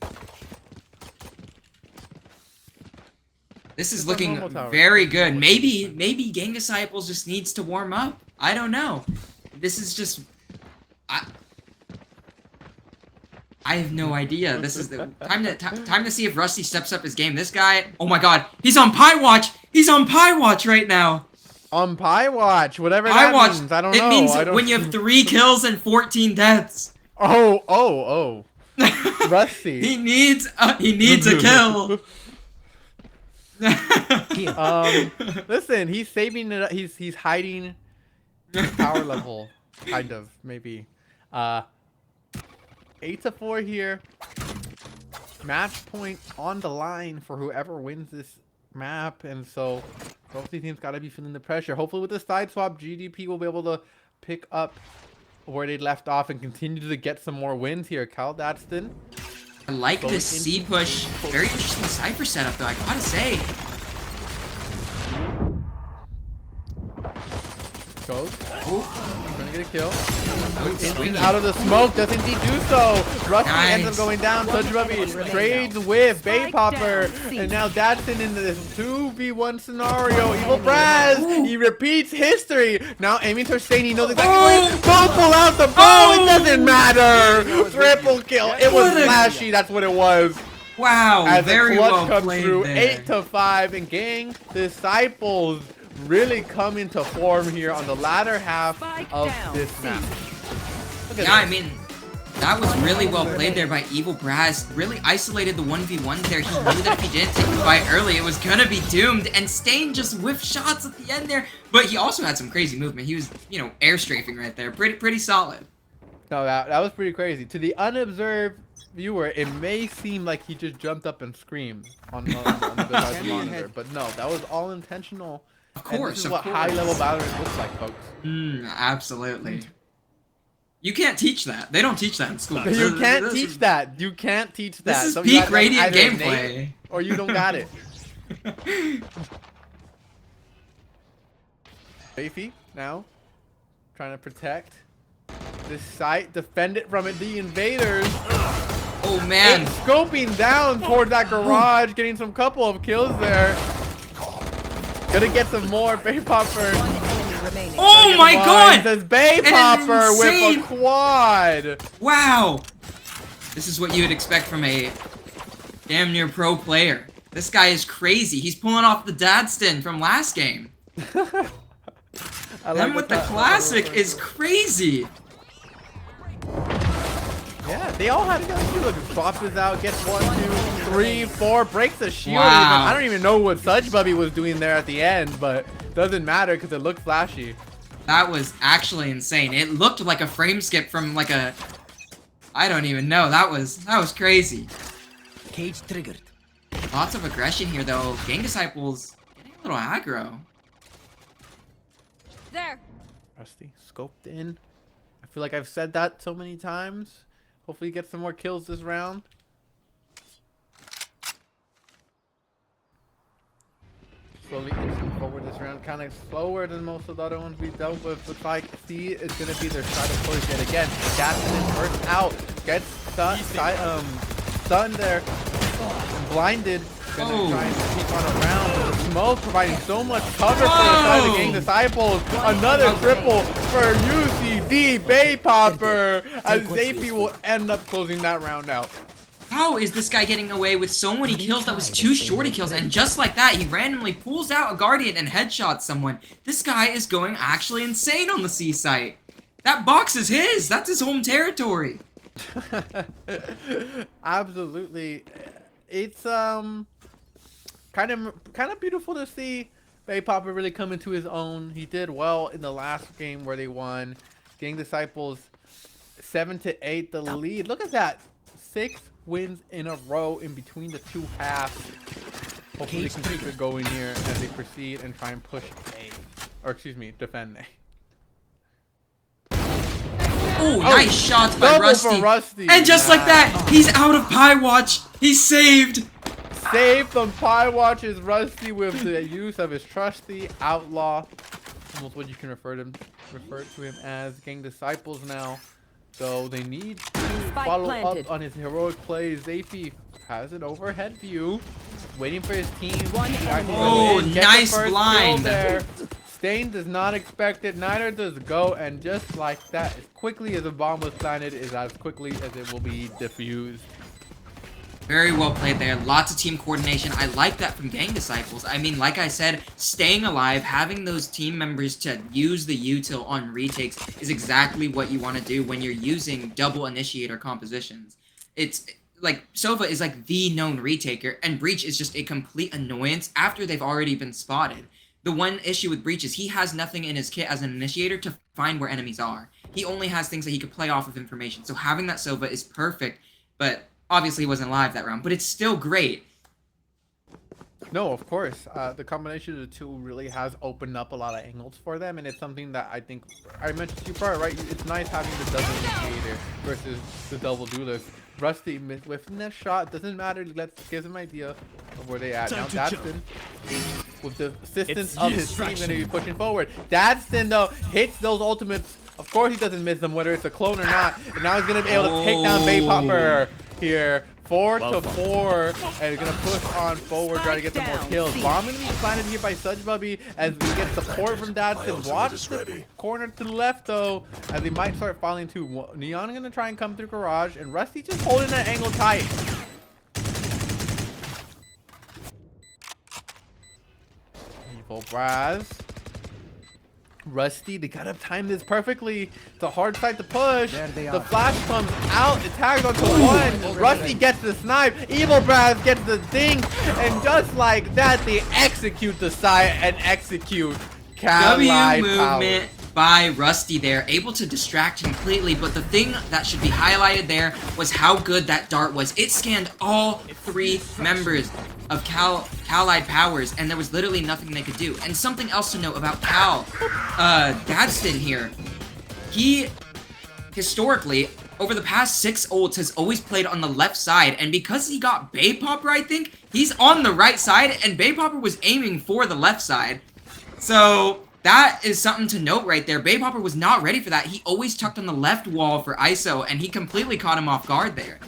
This is It's a looking normal tower. very good. Maybe Gang Disciples just needs to warm up. I don't know. This is just I have no idea. This is the time to see if Rusty steps up his game. This guy, oh my god, he's on Pie Watch. He's on Pie Watch right now. On Pie Watch, whatever Pie that Watch. means. I don't It know. means I don't... when you have 3 kills and 14 deaths. Oh. Rusty. He needs a kill. Listen, he's saving it. He's hiding his power level, kind of, maybe. 8-4 here. Match point on the line for whoever wins this map, and so both these teams gotta be feeling the pressure. Hopefully, with the side swap, GDP will be able to pick up where they left off and continue to get some more wins here. Cal Dadston. I like this C push. Very interesting Cypher setup, though, I gotta say. goes. Trying to get a kill. Swinging. Out of the smoke, does indeed do so. Rusty ends up Nice. going down. Touch Rubby trades with Bay Popper. And now Dadson in this 2v1 scenario. Evil Braz, he repeats history. Now aiming to Stain, he knows exactly where it is. Don't pull out the bow, it doesn't matter. Triple kill. It was flashy, that's what it was. Wow, As very the clutch well comes played through, there. 8-5, and Gang Disciples really come into form here on the latter half of this map. Look at Yeah, I this. mean, that was really well played there by Evil Braz. Really isolated the 1v1 there. He knew that if he didn't take the fight early, it was gonna be doomed. And Stain just whiffed shots at the end there. But he also had some crazy movement. He was, you know, air strafing right there. Pretty solid. No, that was pretty crazy. To the unobserved viewer, it may seem like he just jumped up and screamed on the monitor, but no, that was all intentional. Of course, this is of what course. high-level Valorant looks like, folks. Absolutely. You can't teach that. They don't teach that in school. You can't teach that. You can't teach that. This is So you peak got Radiant either innate gameplay. or you don't got it. Beefy now trying to protect this site, defend it from it. The invaders. Oh man. And scoping down toward that garage, getting some couple of kills there. Gonna get some more Bay Popper. Remaining. Oh my god! Says Bay An Popper with insane- a quad. Wow! This is what you would expect from a damn near pro player. This guy is crazy. He's pulling off the Dadston from last game. Them with the classic is crazy. Yeah, they all had to go through. Look, swaps this out, gets 1, 2, 3, 4, breaks the shield. Wow. Even. I don't even know what Such Bubby was doing there at the end, but doesn't matter because it looked flashy. That was actually insane. It looked like a frame skip from like a... I don't even know. That was crazy. Cage triggered. Lots of aggression here though. Gang Disciples getting a little aggro. There. Rusty scoped in. I feel like I've said that so many times. Hopefully get some more kills this round. Slowly inching forward this round, kind of slower than most of the other ones we dealt with. Looks like C is going to be their shadow push yet again. Gaston burst out, gets stunned there, and blinded. Gonna try and sneak on around. The smoke providing so much cover for the side of the Gang Disciples. Another triple for UCD Bay Popper, as Zapy will end up closing that round out. How is this guy getting away with so many kills? That was 2 shorty kills, and just like that, he randomly pulls out a Guardian and headshots someone. This guy is going actually insane on the C site. That box is his. That's his home territory. Absolutely. It's kind of beautiful to see Bay Popper really come into his own. He did well in the last game where they won. Gang Disciples 7-8 the lead. Look at that. 6 wins in a row in between the two halves. Hopefully they can keep it going here as they proceed and try and push A. Or excuse me, defend A. Oh, nice shots by double Rusty. for Rusty. And just like that, he's out of Pie Watch. He's saved. Saved from Pie Watch's Rusty with the use of his trusty outlaw. Almost what you can refer to him as. Gang Disciples now. So they need to follow up on his heroic plays. Zapy has an overhead view. Waiting for his team. Oh, nice blind. Stain does not expect it. Neither does Go. And just like that, as quickly as a bomb was planted, is as quickly as it will be diffused. Very well played there. Lots of team coordination. I like that from Gang Disciples. I mean, like I said, staying alive, having those team members to use the util on retakes is exactly what you want to do when you're using double initiator compositions. It's like Sova is like the known retaker, and Breach is just a complete annoyance after they've already been spotted. The one issue with Breach is he has nothing in his kit as an initiator to find where enemies are. He only has things that he could play off of information. So having that Sova is perfect, but obviously he wasn't live that round, but it's still great. No, of course. The combination of the two really has opened up a lot of angles for them, and it's something that I think I mentioned to you prior, right? It's nice having the double initiator versus the double duelist. Rusty whiffing that shot, doesn't matter. Let's give them an idea of where they at. Now Datsun with the assistance of his team going to be pushing forward. Dadston, though, hits those ultimates. Of course he doesn't miss them, whether it's a clone or not. And now he's going to be able to take down Bay Popper here. 4 to 4, and he's gonna push on forward, try to get some more kills. Bomb gonna be planted here by Such Bubby as we get support from Dadson. Watch the corner to the left though, as he might start falling too. Neon gonna try and come through garage, and Rusty just holding that angle tight. Evil Braz. Rusty, they gotta time this perfectly. It's a hard side to push. The flash comes out, it tags onto one. Rusty gets the snipe. Evil Braz gets the ding. And just like that, they execute the side and execute Cali movement by Rusty there, able to distract completely, but the thing that should be highlighted there was how good that dart was. It scanned all 3 members of Cali Powers, and there was literally nothing they could do. And something else to note about Gadsden here, he historically over the past 6 ults has always played on the left side, and because he got Bay Popper, I think he's on the right side, and Bay Popper was aiming for the left side. So that is something to note right there. Bay Popper was not ready for that. He always tucked on the left wall for ISO, and he completely caught him off guard there.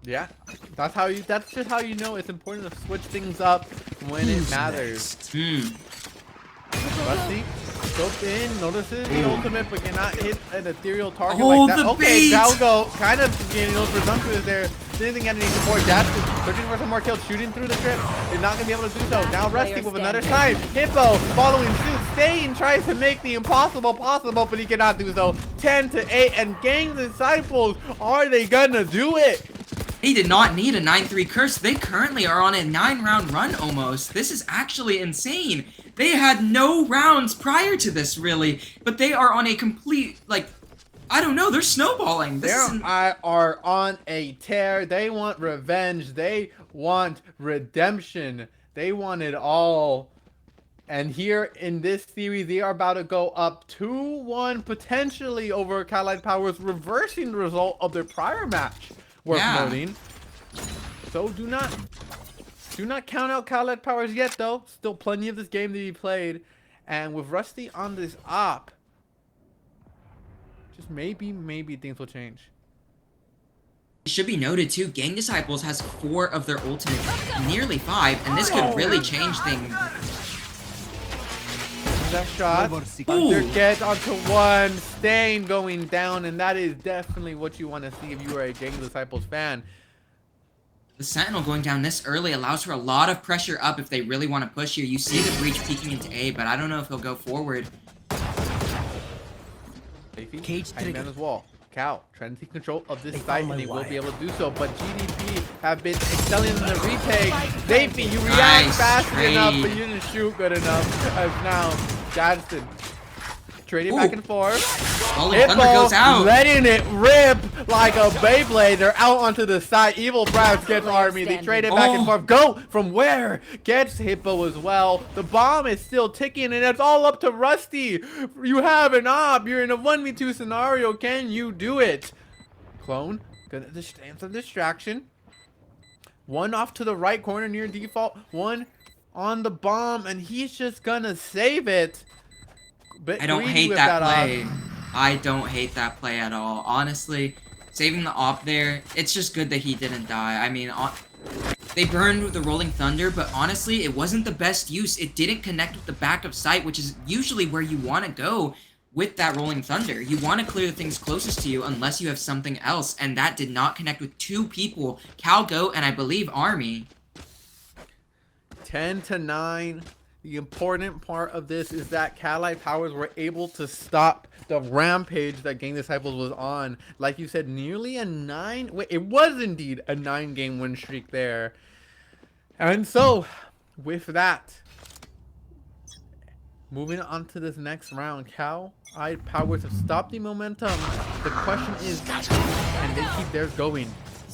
Yeah, that's just how you know it's important to switch things up when it matters. Rusty, scoped in, notices the ultimate, but cannot hit an ethereal target like that. Okay, Galgo kind of getting a little presumptuous there. Didn't get any support. Dash is searching for some more kills, shooting through the trip. Is not gonna be able to do so. Now Rusty with another snipe. Hippo following suit. Stain tries to make the impossible possible, but he cannot do so. 10 to 8, and Gang Disciples, are they gonna do it? He did not need a 9-3 curse. They currently are on a 9-round run almost. This is actually insane. They had no rounds prior to this, really, but they are on a complete, like, I don't know, they're snowballing. They are on a tear. They want revenge. They want redemption. They want it all. And here in this series, they are about to go up 2-1, potentially over Cali Powers, reversing the result of their prior match. Worth noting. So do not count out Cali Powers yet, though. Still plenty of this game to be played. And with Rusty on this op, just maybe things will change. It should be noted too, Gang Disciples has 4 of their ultimates, nearly 5, and this could really change things. That shot, under get onto one, Stain going down, and that is definitely what you want to see if you are a Gang Disciples fan. The Sentinel going down this early allows for a lot of pressure up if they really want to push here. You see the Breach peeking into A, but I don't know if he'll go forward. Cage down his wall. Cal trying to take control of this site, and they will be able to do so. But GDP have been excelling in the retake. Zafy, you react fast enough, but you didn't shoot good enough. As now, Gadsden trading back and forth. Thunder goes out. Letting it rip like a Beyblade. They're out onto the side. Evil Braz gets Army. They trade it back and forth. Go from where? Gets Hippo as well. The bomb is still ticking, and it's all up to Rusty. You have an op. You're in a 1v2 scenario. Can you do it? Clone gonna stand some distraction. One off to the right corner near default. One on the bomb, and he's just gonna save it. I don't hate that play. I don't hate that play at all. Honestly, saving the op there, it's just good that he didn't die. I mean, they burned with the Rolling Thunder, but honestly, it wasn't the best use. It didn't connect with the back of sight, which is usually where you want to go with that Rolling Thunder. You want to clear the things closest to you unless you have something else, and that did not connect with 2 people, Calgo and I believe Army. 10 to 9. The important part of this is that Cali Powers were able to stop the rampage that Gang Disciples was on. Like you said, nearly a 9... Wait, it was indeed a 9-game win streak there. And so, with that, moving on to this next round, Cali Powers have stopped the momentum. The question is, can they keep theirs going?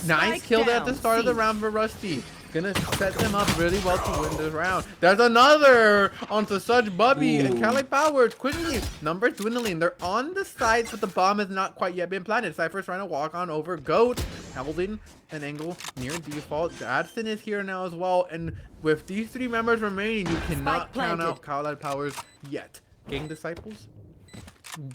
Nice kill at the start of the round for Rusty. Gonna set them up really well to win this round. There's another onto Such Bubby and Cali Powers. Quickly, numbers dwindling. They're on the sides, but the bomb has not quite yet been planted. Cypher's trying to walk on over. Goat holding an angle near default. Dadson is here now as well. And with these three members remaining, you cannot count out Cali Powers yet. Gang Disciples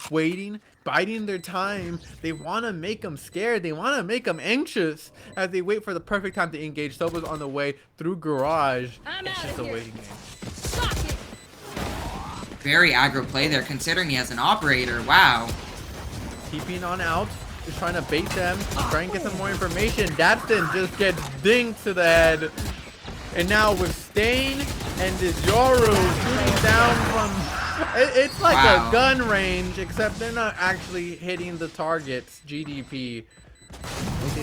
waiting, biding their time. They want to make them scared. They want to make them anxious as they wait for the perfect time to engage. Soba's on the way through garage. It's just a waiting game. Very aggro play there, considering he has an operator. Wow. Keeping on out. Just trying to bait them. Try and get some more information. Dadson just gets dinged to the head. And now with Stain and this Yoru shooting down from... It's like a gun range, except they're not actually hitting the targets. GDP.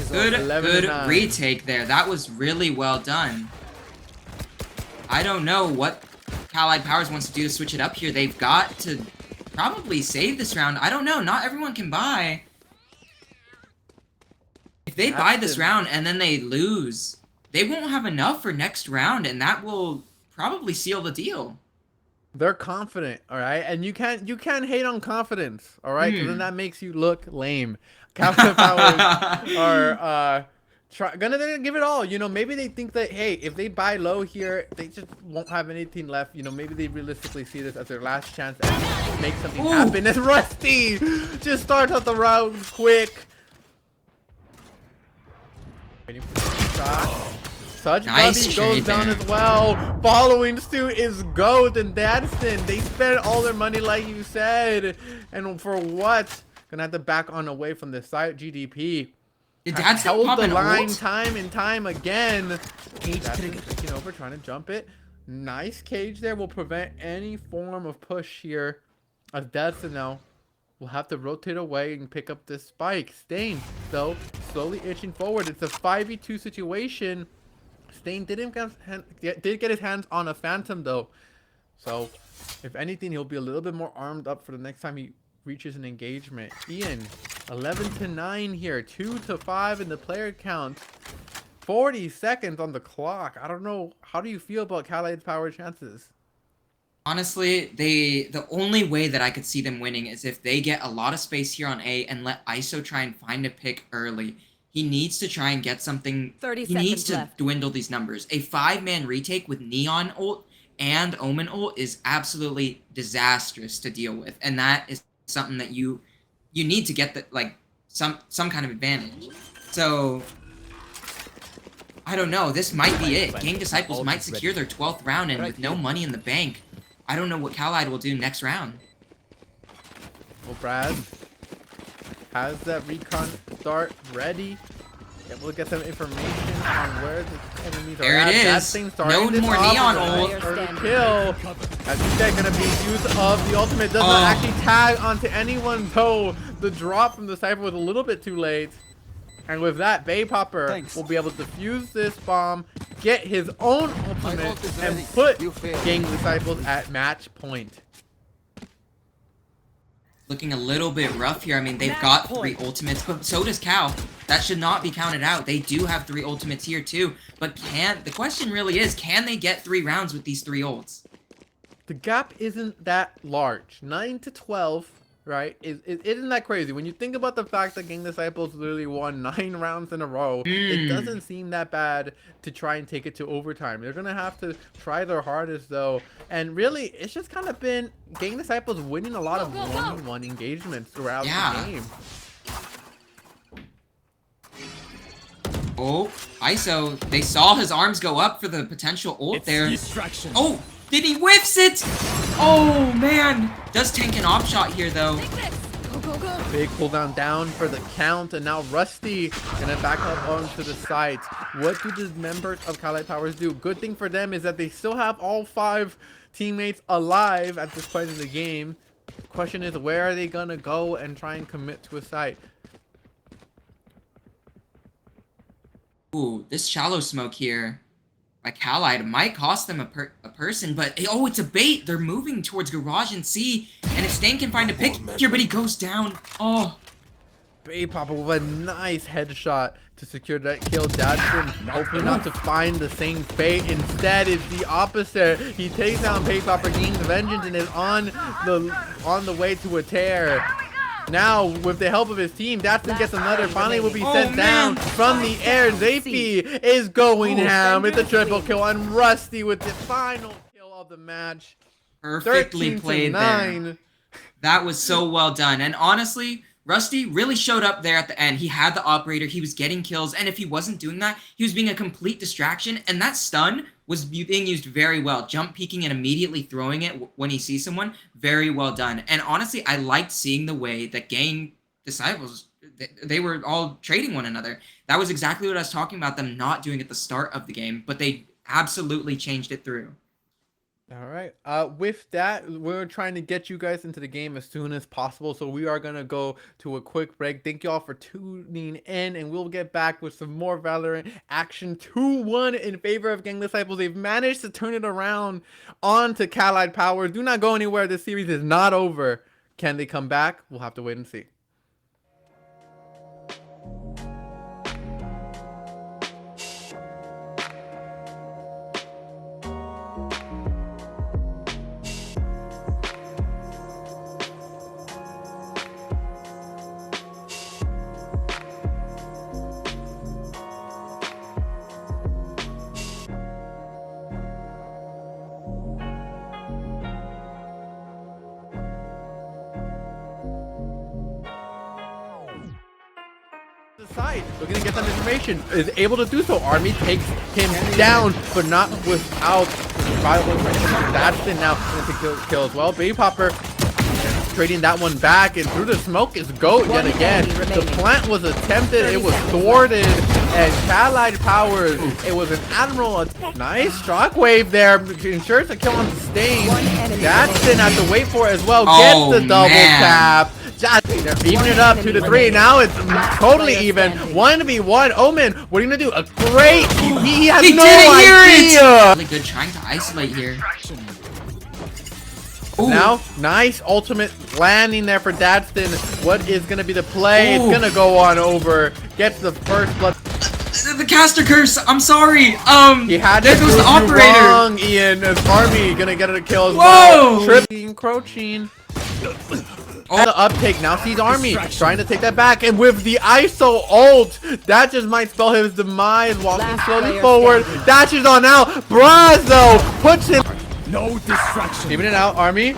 Good retake there. That was really well done. I don't know what Allied Powers wants to do to switch it up here. They've got to probably save this round. I don't know. Not everyone can buy. If they buy this round and then they lose, they won't have enough for next round, and that will probably seal the deal. They're confident, all right, and you can't hate on confidence, all right, because then that makes you look lame. Captain Powers are gonna give it all. You know, maybe they think that, hey, if they buy low here, they just won't have anything left. You know, maybe they realistically see this as their last chance to make something happen. And Rusty just starts out the round quick. Waiting for the shot. Such Bubby goes down as well. Following suit is Goat and Dadson. They spent all their money like you said. And for what? Gonna have to back on away from the side. GDP. Did Dadson held pop the an line ult? time and time again. Dadson taking over, trying to jump it. Nice cage there will prevent any form of push here. As Dadson now will have to rotate away and pick up this spike. Stain, though, slowly itching forward. It's a 5v2 situation. Stain did get his hands on a Phantom, though. So, if anything, he'll be a little bit more armed up for the next time he reaches an engagement. Ian, 11-9 here. 2-5 in the player count. 40 seconds on the clock. I don't know. How do you feel about Cali's power chances? Honestly, the only way that I could see them winning is if they get a lot of space here on A and let ISO try and find a pick early. He needs to try and get something. 30 he needs seconds to left. dwindle these numbers. A 5-man retake with Neon ult and Omen ult is absolutely disastrous to deal with, and that is something that you need to get some kind of advantage. So I don't know. This might be it. Gang Disciples might secure their 12th round, and with no money in the bank, I don't know what Callide will do next round. Well, Brad has that recon start ready. Able to get some information on where the enemies are at. There it is. No more Neon ult. Kill. As you said, gonna be use of the ultimate. Doesn't actually tag onto anyone, though. The drop from the Cypher was a little bit too late. And with that, Bay Popper will be able to defuse this bomb, get his own ultimate, and put Gang Disciples at match point. Looking A little bit rough here. I mean, they've got 3 ultimates, but so does Cal. That should not be counted out. They do have 3 ultimates here too. But the question really is, can they get 3 rounds with these 3 ults? The gap isn't that large. 9-12, right? Isn't that crazy? When you think about the fact that Gang Disciples literally won 9 rounds in a row, it doesn't seem that bad to try and take it to overtime. They're gonna have to try their hardest, though. And really, it's just kind of been Gang Disciples winning a lot of 1v1 engagements throughout the game. Oh, ISO, they saw his arms go up for the potential ult there. Oh, did he whiffs it? Oh, man. Does tank an off shot here, though. Big cooldown down for the count, and now Rusty gonna back up onto the site. What do the members of Cali Powers do? Good thing for them is that they still have all 5 teammates alive at this point in the game. The question is, where are they gonna go and try and commit to a site? Ooh, this shallow smoke here by Callide might cost them a person, but oh, it's a bait. They're moving towards garage and C, and if Stain can find a pick here, but he goes down. Oh, Bay Popper with a nice headshot to secure that kill. Dadson hoping not to find the same fate. Instead, it's the opposite. He takes down Bay Popper, gains vengeance, and is on the way to a tear. Now, with the help of his team, Dadson gets another. Finally, will be sent down from the air. Zafi is going ham. It's a triple kill, and Rusty with the final kill of the match. Perfectly played there. That was so well done. And honestly, Rusty really showed up there at the end. He had the operator, he was getting kills, and if he wasn't doing that, he was being a complete distraction, and that stun was being used very well. Jump peeking and immediately throwing it when he sees someone, very well done. And honestly, I liked seeing the way that Gang Disciples, they were all trading one another. That was exactly what I was talking about, them not doing at the start of the game, but they absolutely changed it through. All right. With that, we're trying to get you guys into the game as soon as possible. So we are going to go to a quick break. Thank you all for tuning in, and we'll get back with some more Valorant action. 2-1 in favor of Gang Disciples. They've managed to turn it around on to Allied Power. Do not go anywhere. This series is not over. Can they come back? We'll have to wait and see. Side. We're gonna get some information. Is able to do so. Army takes him down, but not without survival. That's it now. Gonna kill as well. Bay Popper trading that one back, and through the smoke is GOAT yet again. The plant was attempted, it was thwarted, and Allied Powers, it was an Admiral. Nice shockwave there, ensures a kill on Sustain. Dadson has to wait for it as well. Gets the double tap. They're even it up 2-3. Now it's totally even. 1v1. Omen, what are you gonna do? A great. He has no idea. Really good trying to isolate here. Ooh. Now, nice ultimate landing there for Dadson. What is gonna be the play? Ooh. It's gonna go on over. Gets the first blood. The caster curse. I'm sorry. He had there goes the operator. Wrong, Ian. His Army gonna get a kill as well. Tripping, encroaching. The uptake now sees Army trying to take that back, and with the ISO ult, that just might spell his demise. Walking slowly forward, dashes on out. Brazo puts him. No distraction. Even it out, Army.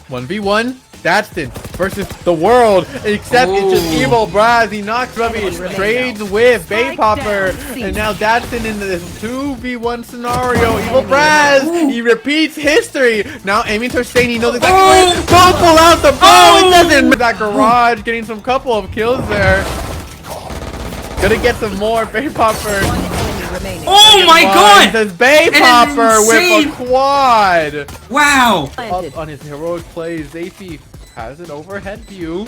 1v1. Dadson versus the world, except it's just evil Braz. He knocks Rubby, trades with Bay Popper, and now Dadson in this 2v1 scenario. Evil Braz, he repeats history. Now aiming to Sustain, he knows exactly. Don't pull out the bow. It doesn't. That garage getting some couple of kills there. Gonna get some more Bay Popper. Oh my god! Says Bay Popper with a quad. Wow! Up on his heroic play, Zafi has an overhead view,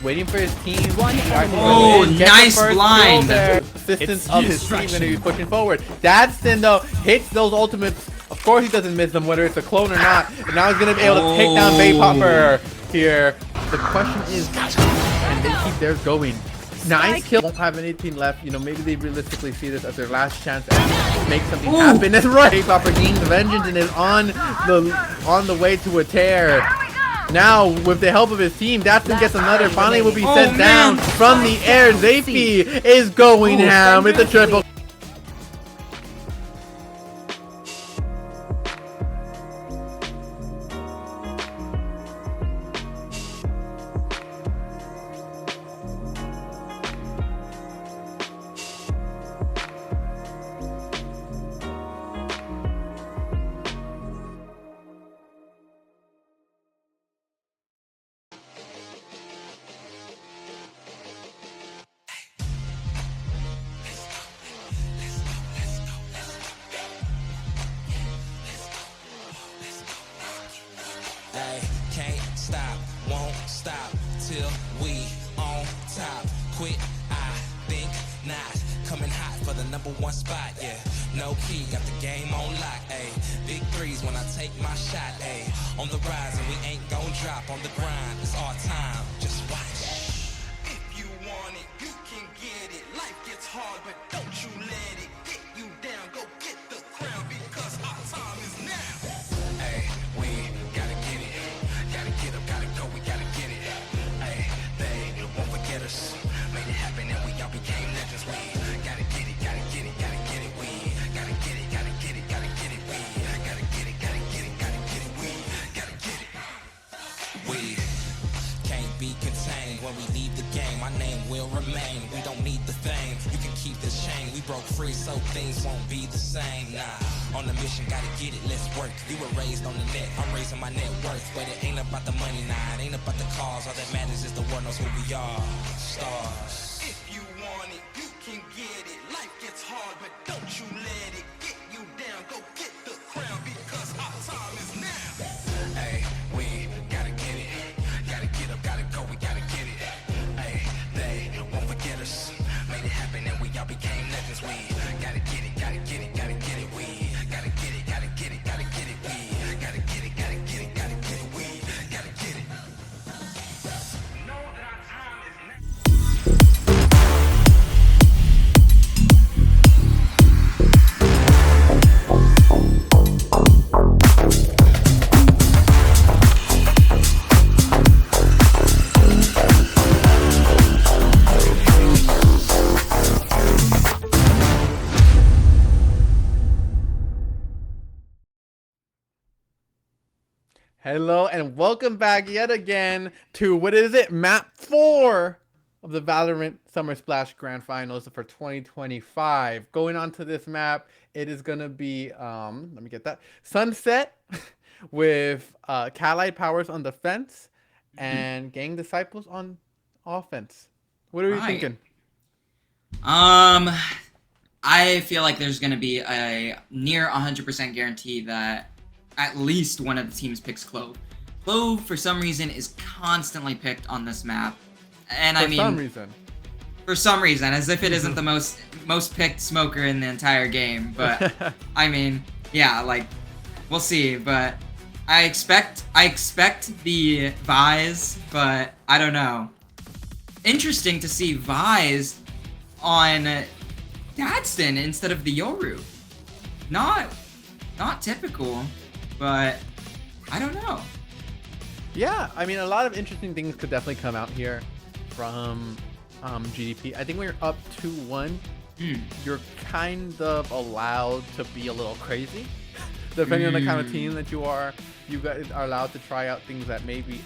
waiting for his team. Oh, nice blind! Assistance of his team that he's pushing forward. Dadson though hits those ultimates. Of course he doesn't miss them, whether it's a clone or not. And now he's gonna be able to take down Bay Popper here. The question is, can they keep theirs going? Nice kill. Won't have anything left. You know, maybe they realistically see this as their last chance to make something happen. That's right. Bay Popper gains vengeance and is on the way to a tear. Now, with the help of his team, Dadson gets another. Finally, will be sent down from the air. Zafi is going ham. It's a triple. Can't stop, won't stop till we on top. Quit, I think not. Coming hot for the #1 spot, yeah. No key, got the game on lock, ayy. Big threes when I take my shot, ayy. On the rise and we ain't gon' drop on the grind. It's our time, just watch. hard, but don't you let it get you down. Go get the crown because our time is now. Hey, we gotta get it. Gotta get up, gotta go, we gotta get it. Hey, they won't forget us. Made it happen and we all became legends. We gotta get it, gotta get it, gotta get it. We gotta get it, gotta get it, gotta get it. We gotta get it, gotta get it, gotta get it. We gotta get it. We can't be contained when we leave the game. My name will remain. We don't need the fame. You can keep this chain. We broke free, so things won't be the same. Nah, on the mission, gotta get it. Let's work. You were raised on the net. I'm raising my net worth, but it ain't about the money. Nah, it ain't about the cause. All that matters is the world knows who we are. Stars. If you want it, you can get it. Life gets hard, but don't you let it get you down. Go get the crown because our time is now. Hey, we gotta get it. Gotta get up, gotta go, we gotta get it. Hey, they won't forget us. Made it happen and we all became legends. We gotta get it, gotta get it, gotta get it. We gotta get it, gotta get it, gotta get it. We gotta get it, gotta get it, gotta get it. We gotta get it. Know that our time is now. Hello and welcome back yet again to what is it? Map 4 of the Valorant Summer Splash Grand Finals for 2025. Going on to this map, it is gonna be let me get that Sunset with Callied Powers on defense and Gang Disciples on offense. What are you Right. thinking? I feel like there's going to be a near 100% guarantee that at least one of the teams picks Clove. Clove, for some reason, is constantly picked on this map. And For some reason. For some reason, as if it isn't the most picked smoker in the entire game. But, I mean, yeah, like, we'll see. But I expect the Vise, but I don't know. Interesting to see Vise on Gadsden instead of the Yoru. Not typical, but I don't know. Yeah, I mean, a lot of interesting things could definitely come out here from GDP. I think when you're up 2-1, you're kind of allowed to be a little crazy. Depending on the kind of team that you are, you guys are allowed to try out things that maybe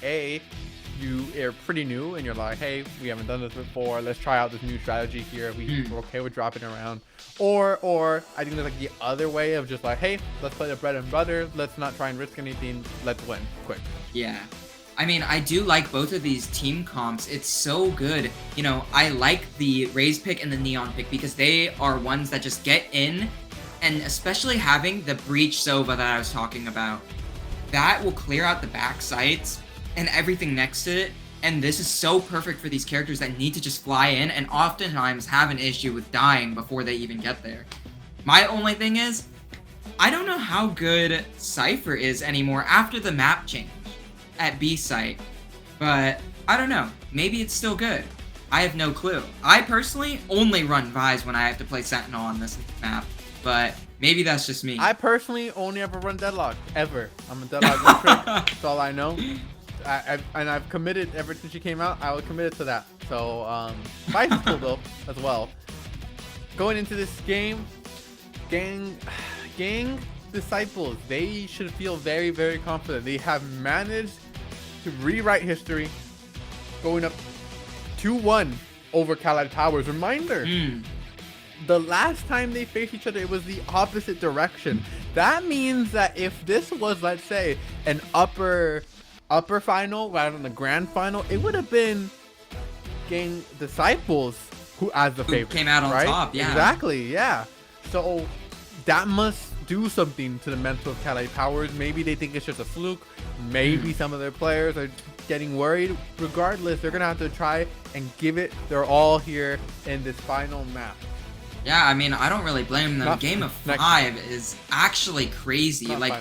you are pretty new and you're like, hey, we haven't done this before. Let's try out this new strategy here. We're okay with dropping around. Or I think there's like the other way of just like, hey, let's play the bread and butter. Let's not try and risk anything. Let's win quick. Yeah. I mean, I do like both of these team comps. It's so good. You know, I like the Raze pick and the Neon pick because they are ones that just get in, and especially having the Breach Sova that I was talking about. That will clear out the back sights and everything next to it. And this is so perfect for these characters that need to just fly in and oftentimes have an issue with dying before they even get there. My only thing is, I don't know how good Cypher is anymore after the map change at B site, but I don't know. Maybe it's still good. I have no clue. I personally only run Vise when I have to play Sentinel on this map, but maybe that's just me. I personally only ever run Deadlock, ever. I'm a Deadlock recruit. That's all I know. I've committed ever since she came out. I was committed to that. So Vise is cool though as well. Going into this game, Gang Disciples, they should feel very, very confident. They have managed to rewrite history, going up 2-1 over Callied Powers. Reminder, the last time they faced each other, it was the opposite direction. That means that if this was, let's say, an upper final rather than the grand final, it would have been Gang Disciples who as the favorite came out on top. Yeah, exactly. Yeah, so that must do something to the mental of Callied Powers. Maybe they think it's just a fluke. Maybe some of their players are getting worried. Regardless, they're gonna have to try and give it their all here in this final map. Yeah, I mean, I don't really blame them. Game of 5 is actually crazy. Like,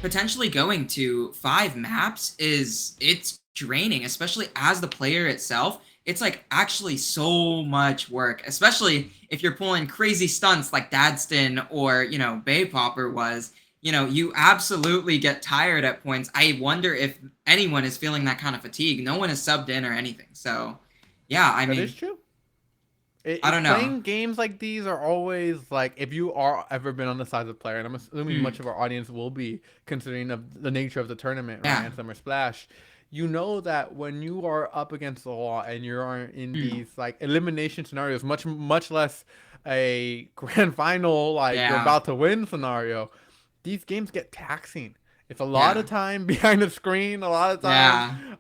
potentially going to 5 maps it's draining, especially as the player itself. it's like actually so much work, especially if you're pulling crazy stunts like Dadston or, you know, Bay Popper was. You know, you absolutely get tired at points. I wonder if anyone is feeling that kind of fatigue. No one is subbed in or anything. So, yeah, I That mean, is true. I don't know. Playing games like these are always like, if you are ever been on the side of the player, and I'm assuming much of our audience will be, considering of the nature of the tournament, right? Yeah. And Summer Splash, you know that when you are up against the wall and you're in these like elimination scenarios, much less a grand final like you're Yeah. about to win scenario, these games get taxing. It's a lot of time behind the screen, a lot of time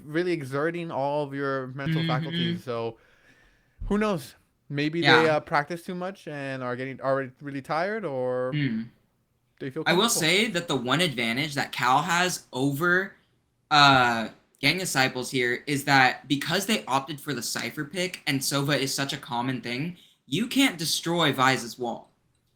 really exerting all of your mental faculties. So who knows? Maybe they practice too much and are getting already really tired, or they feel comfortable. I will say that the one advantage that Cal has over Gang Disciples here is that because they opted for the Cypher pick and Sova is such a common thing, you can't destroy Vize's wall.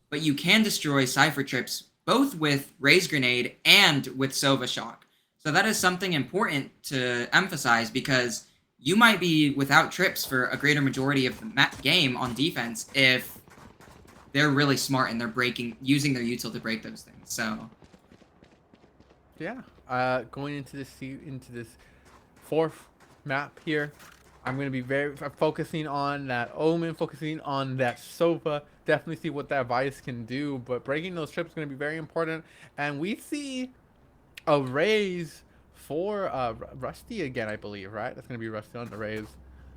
But you can destroy Cypher trips both with Raise Grenade and with Sova Shock. So that is something important to emphasize, because you might be without trips for a greater majority of the game on defense if they're really smart and they're using their util to break those things. So yeah, going into this fourth map here, I'm going to be very focusing on that Omen, focusing on that Sova. Definitely see what that Vice can do, but breaking those trips is going to be very important. And we see a raise for Rusty again, I believe, right? That's going to be Rusty on the raise.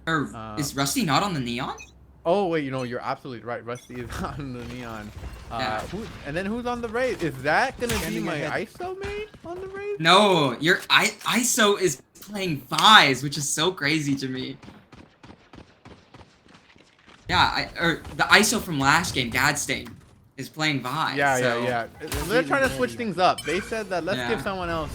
Or is Rusty not on the Neon? Oh, wait, you're absolutely right. Rusty is on the Neon. Yeah. And then who's on the raise? Is that going to be my ISO main on the raise? No, your ISO is playing Vize, which is so crazy to me. Yeah, or the ISO from last game, Dadstain, is playing Vize. Yeah. They're trying to switch things up. They said that let's give someone else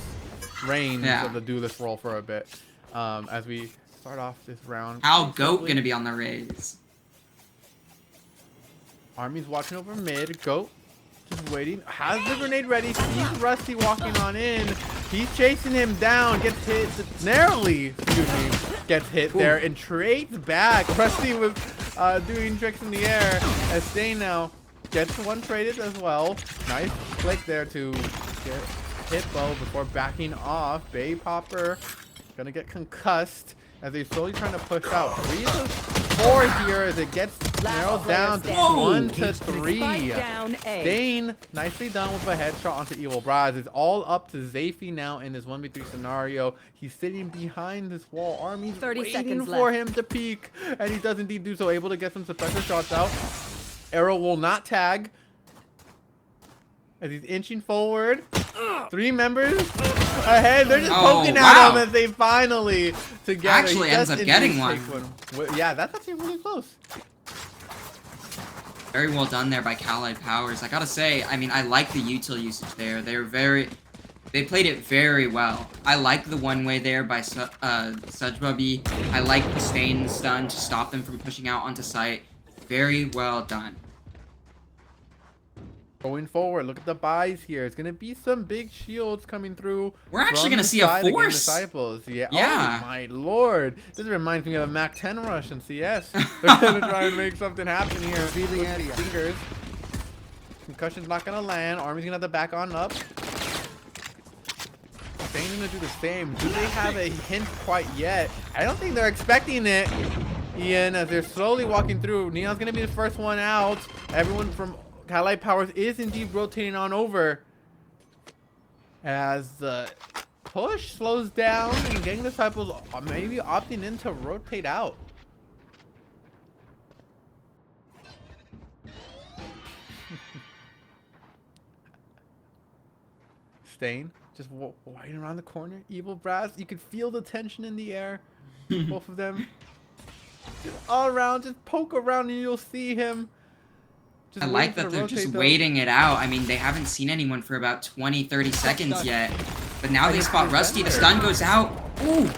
reigns of the duelist role for a bit. As we start off this round. How Goat gonna be on the raise? Army's watching over mid. Goat just waiting. Has the grenade ready. Sees Rusty walking on in. He's chasing him down. Gets hit narrowly. Gets hit there and trades back. Rusty was doing tricks in the air. As Stain now gets one traded as well. Nice flick there to get hit Bo before backing off. Bay Popper gonna get concussed as they're slowly trying to push out. 3 to 4 here as it gets narrowed down to 1 to 3. Stain nicely done with a headshot onto Evil Braz. It's all up to Zafi now in this 1v3 scenario. He's sitting behind this wall. Army's 30 waiting seconds for left. him to peek, and he does indeed do so, able to get some suppressor shots out. Arrow will not tag as he's inching forward. 3 members ahead. They're just poking at him as they finally together. Actually ends up getting one. Yeah, that's actually really close. Very well done there by Callide Powers. I gotta say, I mean, I like the util usage there. They played it very well. I like the one way there by Sujbubby. I like the Stain stun to stop them from pushing out onto site. Very well done. Going forward, look at the buys here. It's gonna be some big shields coming through. We're actually gonna see a force. Disciples. Yeah. Yeah. Oh my lord. This reminds me of a Mac 10 rush in CS. They're gonna try and make something happen here. Feeling at fingers. Concussion's not gonna land. Army's gonna have to back on up. Stain's gonna do the same. Do they have a hint quite yet? I don't think they're expecting it. Ian, as they're slowly walking through. Neon's gonna be the first one out. Everyone from Callide Powers is indeed rotating on over as the push slows down and Gang Disciples are maybe opting in to rotate out. Stain just waiting around the corner. Evil Brass, you could feel the tension in the air. Both of them just all around, just poke around and you'll see him. I like that they're just waiting it out. I mean, they haven't seen anyone for about 20-30 seconds yet. But now they spot Rusty. The stun goes out. Ooh!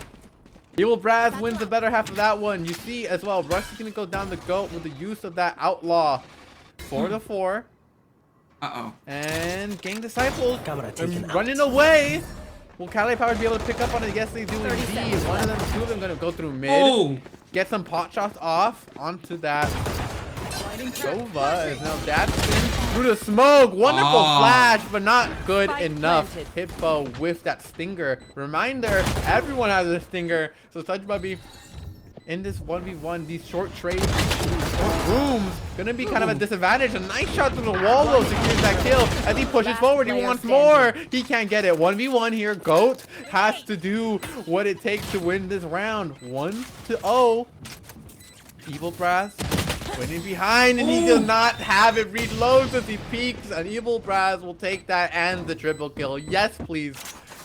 Evil Braz wins the better half of that one. You see as well, Rusty's going to go down the goat with the use of that outlaw. 4 to 4. Uh-oh. And Gang Disciples Camera are taken out. running away. Will Cali Powers be able to pick up on it? Yes, they do 30 indeed. seconds One of them, two of them gonna go through mid. Oh, Get some pot shots off onto that. Sova is now dashed through the smoke. Wonderful flash, but not good Spike enough. planted. Hippo with that stinger. Reminder, everyone has a stinger. So Such Bubby in this 1v1, these short trades, these short rooms, gonna be kind of a disadvantage. A nice shot through the wall though secures that kill as he pushes Last forward. He player wants standing. more. He can't get it. 1v1 here. Goat has to do what it takes to win this round. 1-0. Evil Brass winning behind, and he does not have it reloads as he peeks, and Evil Brass will take that and the triple kill. Yes, please,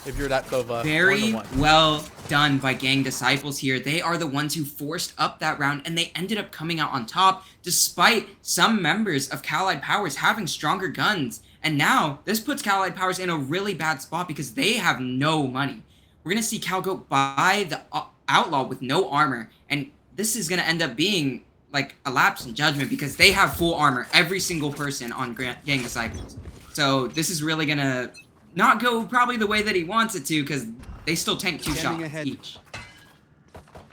if you're that Sova. very 1-1. well done by Gang Disciples here. They are the ones who forced up that round, and they ended up coming out on top despite some members of Allied Powers having stronger guns. And now this puts Allied Powers in a really bad spot because they have no money. We're gonna see Calgoat buy the Outlaw with no armor, and this is gonna end up being like a lapse in judgment because they have full armor, every single person on Gang Disciples. So this is really gonna not go probably the way that he wants it to because they still tank 2 shots each.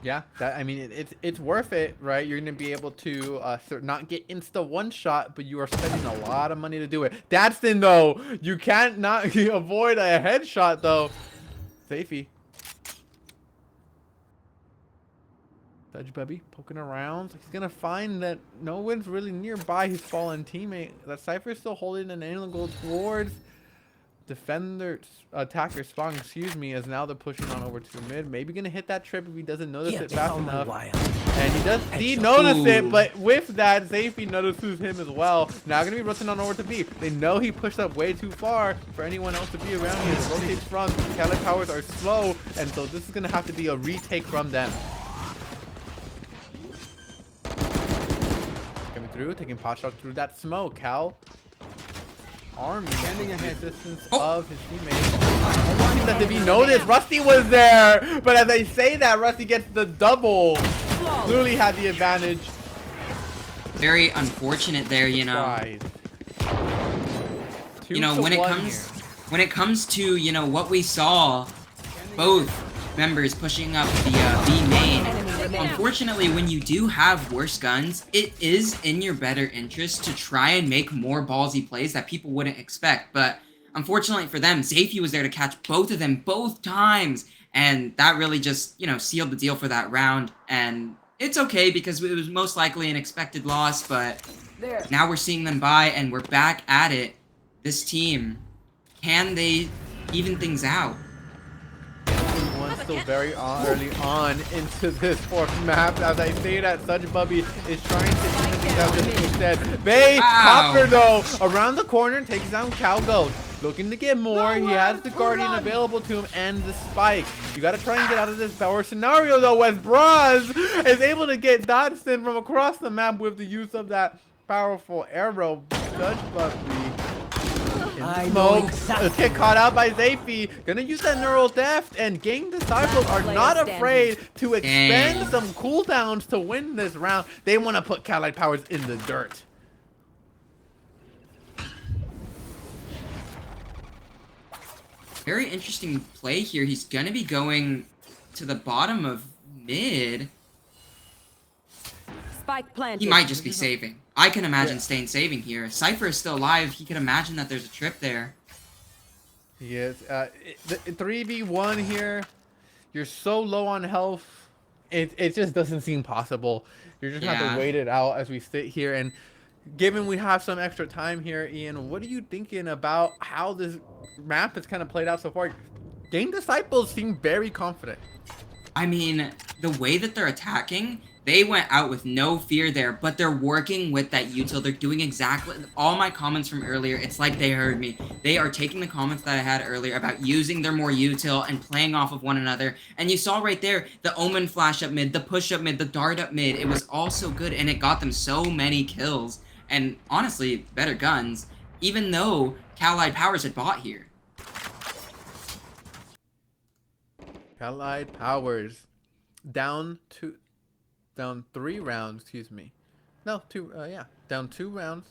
Yeah, that, I mean, it's worth it, right? You're gonna be able to not get insta one shot, but you are spending a lot of money to do it. Dadston though, you can't not avoid a headshot though. Safety. Such Bubby poking around. He's gonna find that no one's really nearby his fallen teammate. That Cypher's still holding an angle towards attacker spawn, excuse me, as now they're pushing on over to mid. Maybe gonna hit that trip if he doesn't notice Yeah, it fast found my enough. wire. And he does Headshot. notice it, Ooh. but with that, Safety notices him as well. Now gonna be rushing on over to B. They know he pushed up way too far for anyone else to be around here. The rotates from Cali Powers are slow, and so this is gonna have to be a retake from them. Coming through, taking pot shots through that smoke. Cal Army standing ahead distance of his teammates. Wanting that to be noticed. Rusty was there, but as I say that, Rusty gets the double. Clearly had the advantage. Very unfortunate there, you know. Prize. You know, when it comes to, you know, what we saw, both members pushing up the B main. Unfortunately, when you do have worse guns, it is in your better interest to try and make more ballsy plays that people wouldn't expect. But unfortunately for them, Zafy was there to catch both of them both times. And that really just, you know, sealed the deal for that round. And it's okay because it was most likely an expected loss. But now we're seeing them buy and we're back at it. This team, can they even things out? Still very early on into this fourth map. As I say that, Such Bubby is trying to even things out just as he said. Bay Copper though around the corner takes down Calgoat. Looking to get more. He has the Guardian available to him and the Spike. You gotta try and get out of this power scenario though, as Braz is able to get Dodson from across the map with the use of that powerful arrow. Such Bubby. I know Smoke. exactly. Let's get caught out by Zafy. Gonna use that neural theft, and Gang Disciples are not afraid to expend some cooldowns to win this round. They want to put Allied Powers in the dirt. Very interesting play here. He's gonna be going to the bottom of mid. Spike planted. He might just be saving. I can imagine staying saving here. Cypher is still alive. He can imagine that there's a trip there. He is. The 3v1 here. You're so low on health. It just doesn't seem possible. You're just gonna have to wait it out as we sit here. And given we have some extra time here, Ian, what are you thinking about how this map has kind of played out so far? Gang Disciples seem very confident. I mean, the way that they're attacking, they went out with no fear there, but they're working with that util. They're doing exactly all my comments from earlier. It's like they heard me. They are taking the comments that I had earlier about using their more util and playing off of one another. And you saw right there, the Omen flash up mid, the push up mid, the dart up mid. It was all so good, and it got them so many kills. And honestly, better guns, even though Allied Powers had bought here. Allied Powers down 3 rounds, excuse me. No, 2, yeah, down 2 rounds.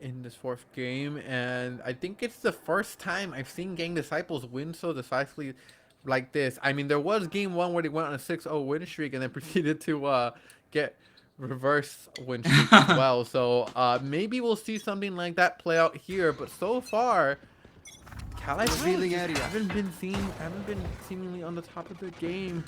in this fourth game, and I think it's the first time I've seen Gang Disciples win so decisively like this. I mean, there was game one where they went on a 6-0 win streak and then proceeded to get reverse win streak as well. So maybe we'll see something like that play out here. But so far, Cali haven't been seemingly on the top of the game.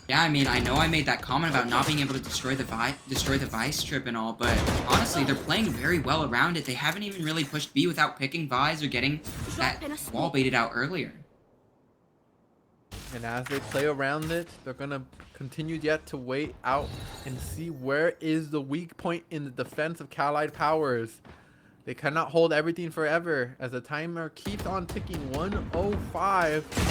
Yeah, I mean, I know I made that comment about not being able to destroy the Vice trip and all, but honestly, they're playing very well around it. They haven't even really pushed B without picking Vice or getting that wall baited out earlier. And as they play around it, they're gonna continue yet to wait out and see where is the weak point in the defense of Cali Powers. They cannot hold everything forever as the timer keeps on ticking. 105.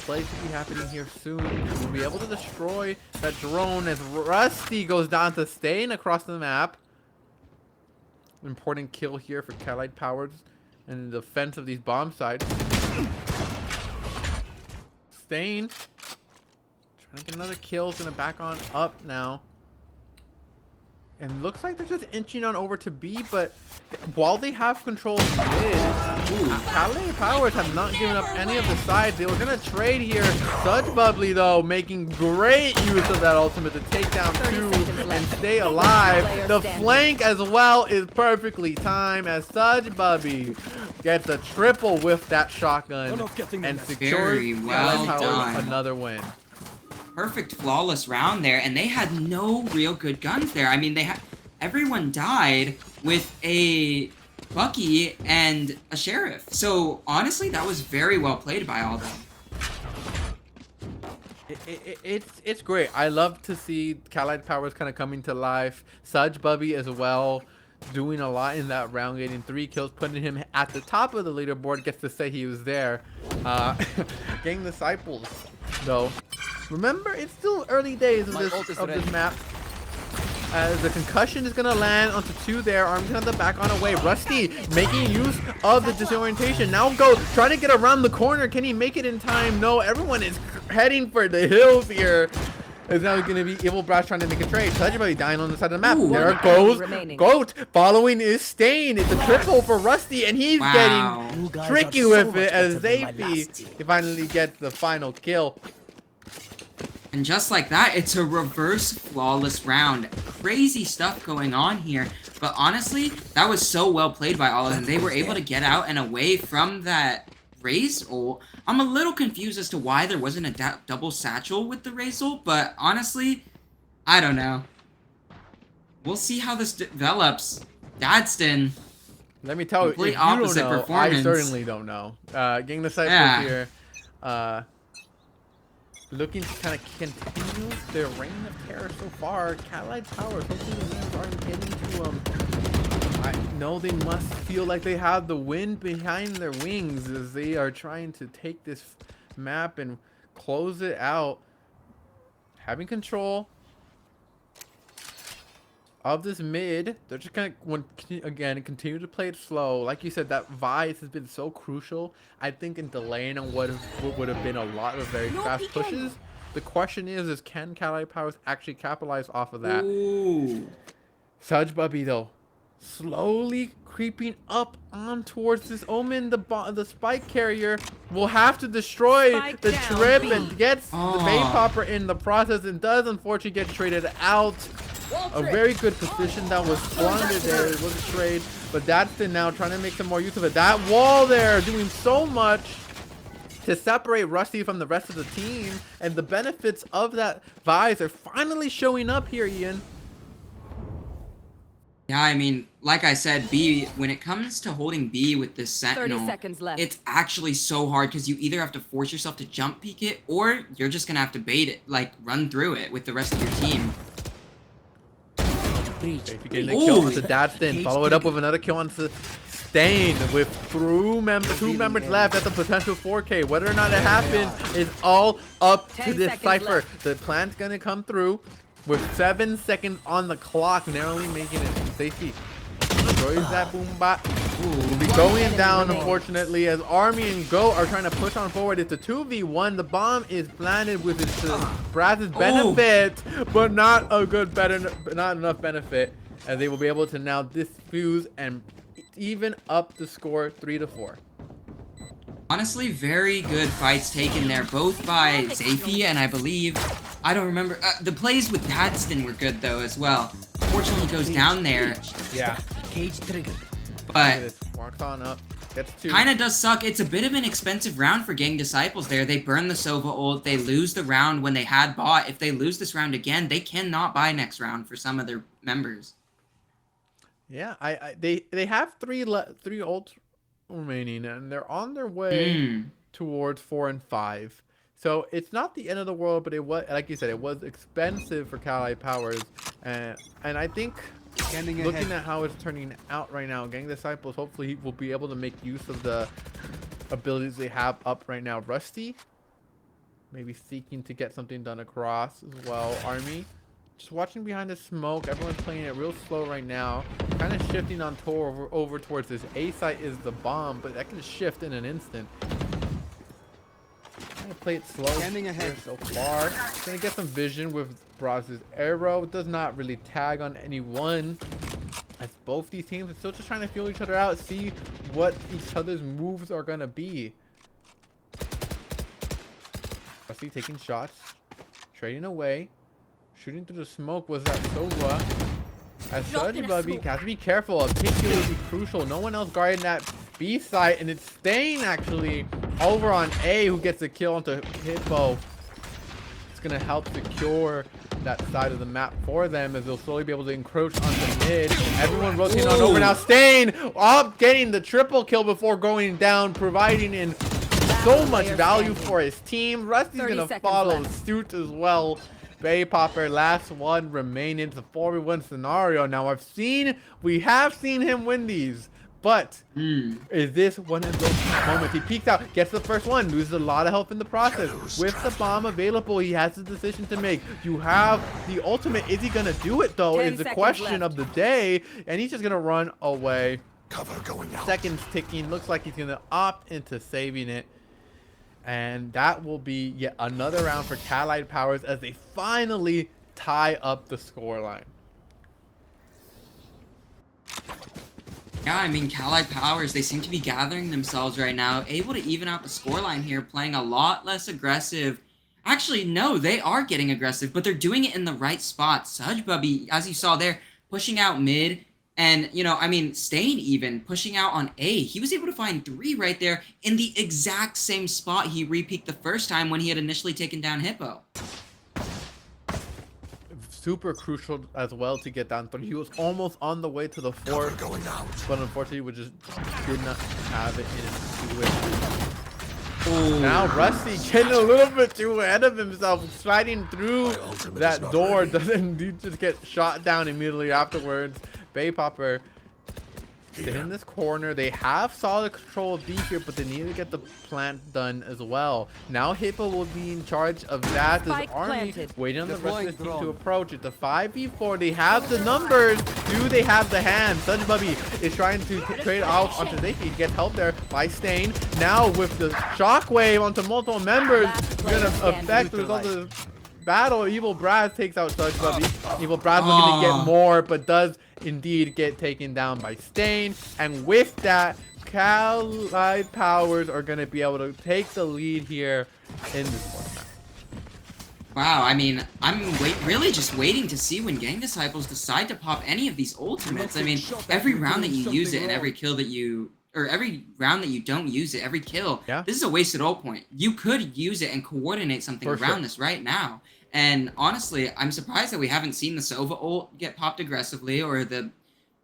Play should be happening here soon. We'll be able to destroy that drone as Rusty goes down to Stain across the map. Important kill here for Cali Powers and the defense of these bomb sites. Stain trying to get another kill. Is gonna back on up now. And looks like they're just inching on over to B, but while they have control of mid, Cali Powers have not given up any of the sides. They were going to trade here. Such Bubbly, though, making great use of that ultimate to take down two and stay alive. The flank as well is perfectly timed as Such Bubbly gets a triple with that shotgun and secures Cali Powers another win. Perfect, flawless round there, and they had no real good guns there. I mean, everyone died with a Bucky and a Sheriff. So honestly, that was very well played by all of them. It's great. I love to see Cali Powers kind of coming to life. Such Bubby as well, doing a lot in that round, getting 3 kills, putting him at the top of the leaderboard. Gets to say he was there. Gang Disciples, though. Remember, it's still early days of this map. As the concussion is going to land onto 2 there. Arm's going to have to back on away. Rusty making use of the disorientation. Now Go trying to get around the corner. Can he make it in time? No, everyone is heading for the hills here. Is now going to be Evil Brass trying to make a trade. Everybody dying on the side of the map. Ooh, there goes Goat. Following is Stain. It's a triple for Rusty, and he's getting tricky with it as Zapey finally gets the final kill. And just like that, it's a reverse flawless round. Crazy stuff going on here. But honestly, that was so well played by all of them. They were able to get out and away from that Raze ult. I'm a little confused as to why there wasn't a double satchel with the Raze ult, but honestly, I don't know. We'll see how this develops. Dadston. Let me tell you, if you don't know, I certainly don't know. Gang Disciples here. Looking to kind of continue their reign of terror so far. Cali Powers, hopefully the wins aren't getting to them. I know they must feel like they have the wind behind their wings as they are trying to take this map and close it out. Having control of this mid. They're just going to, again, continue to play it slow. Like you said, that Vice has been so crucial, I think, in delaying on what would have been a lot of very fast pushes. The question is can Cali Powers actually capitalize off of that? Ooh. Such Bubby, though, slowly creeping up on towards this Omen. The spike carrier will have to destroy the trip and gets the Bay Popper in the process and does unfortunately get traded out. A very good position that was squandered there. It was a trade, but Dadston now trying to make some more use of it. That wall there doing so much to separate Rusty from the rest of the team, and the benefits of that Vise are finally showing up here, Ian. Yeah, I mean, like I said, B, when it comes to holding B with this Sentinel, 30 seconds left. It's actually so hard because you either have to force yourself to jump peek it, or you're just going to have to bait it, like run through it with the rest of your team. If you get a kill onto Dadston, follow it up with another kill onto Stain with two members left. That's a potential 4K. Whether or not it happens is all up to this Cypher. The plan's going to come through with 7 seconds on the clock, narrowly making it safety. Destroys that boom bot. Will be going down, unfortunately, as Army and Go are trying to push on forward. It's a 2v1. The bomb is planted with its Brass's benefit, but not enough benefit and they will be able to now diffuse and even up the score 3-4. Honestly, very good fights taken there, both by Zafy and I believe, I don't remember, the plays with Padston were good though as well. Fortunately, he goes down there, Yeah. Cage triggered. but Walks on up. Gets 2. kinda does suck. It's a bit of an expensive round for Gang Disciples there. They burn the Sova ult, they lose the round when they had bought. If they lose this round again, they cannot buy next round for some of their members. Yeah, they have 3 ults remaining, and they're on their way towards 4 and 5. So it's not the end of the world, but it was, like you said, it was expensive for Kali Powers, and I think looking at how it's turning out right now, Gang Disciples hopefully will be able to make use of the abilities they have up right now. Rusty, maybe seeking to get something done across as well. Army, just watching behind the smoke. Everyone's playing it real slow right now. Kind of shifting on Tor over towards this A site is the bomb, but that can shift in an instant. Trying to play it slow here so far. Gonna get some vision with Braz's arrow. It does not really tag on anyone. As both these teams are still just trying to feel each other out, see what each other's moves are gonna be. Rusty taking shots, trading away, shooting through the smoke. Was that Sova? As Judge Bubby has to be careful, particularly crucial. No one else guarding that B site, and it's Stain actually over on A, who gets the kill onto Hippo. It's gonna help secure that side of the map for them, as they'll slowly be able to encroach onto mid. Everyone rotating on over now. Stain up, getting the triple kill before going down, providing in so much value for his team. Rusty's gonna follow suit as well. Bay Popper, last one remaining. It's a 4v1 scenario. Now we have seen him win these, but is this one of those moments? He peeks out, gets the first one, loses a lot of health in the process. With the bomb available, he has a decision to make. You have the ultimate. Is he gonna do it though? Is the question of the day, and he's just gonna run away. Cover going out. Seconds ticking. Looks like he's gonna opt into saving it. And that will be yet another round for Allied Powers as they finally tie up the scoreline. Yeah, I mean, Allied Powers, they seem to be gathering themselves right now, able to even out the scoreline here, playing a lot less aggressive. Actually, no, they are getting aggressive, but they're doing it in the right spot. Sudge Bubby, as you saw there, pushing out mid. And, you know, I mean, Stain even pushing out on A. He was able to find 3 right there in the exact same spot he re-peaked the first time when he had initially taken down Hippo. Super crucial as well to get down 3. He was almost on the way to the 4th, but unfortunately we just did not have it in his Now Rusty getting a little bit too ahead of himself, sliding through that door. Doesn't he just get shot down immediately afterwards? Bay Popper in this corner. They have solid control of B here, but they need to get the plant done as well. Now Hippo will be in charge of that. This Army waiting on the rest of the team to approach. It's a 5v4. They have the numbers. Do they have the hands? Sudge Bubby is trying to trade out onto Zafy. He gets help there by Stain. Now with the shockwave onto multiple members, it's going to affect the result of the battle. Evil Braz takes out Sudge Bubby. Evil Braz looking to get more, but does indeed get taken down by Stain. And with that, Allied Powers are going to be able to take the lead here in this format. Wow, I mean, I'm really just waiting to see when Gang Disciples decide to pop any of these ultimates. I mean, every round that you use it and every kill that you... or every round that you don't use it, every kill, this is a wasted ult point. You could use it and coordinate something around this right now. And honestly, I'm surprised that we haven't seen the Sova ult get popped aggressively, or the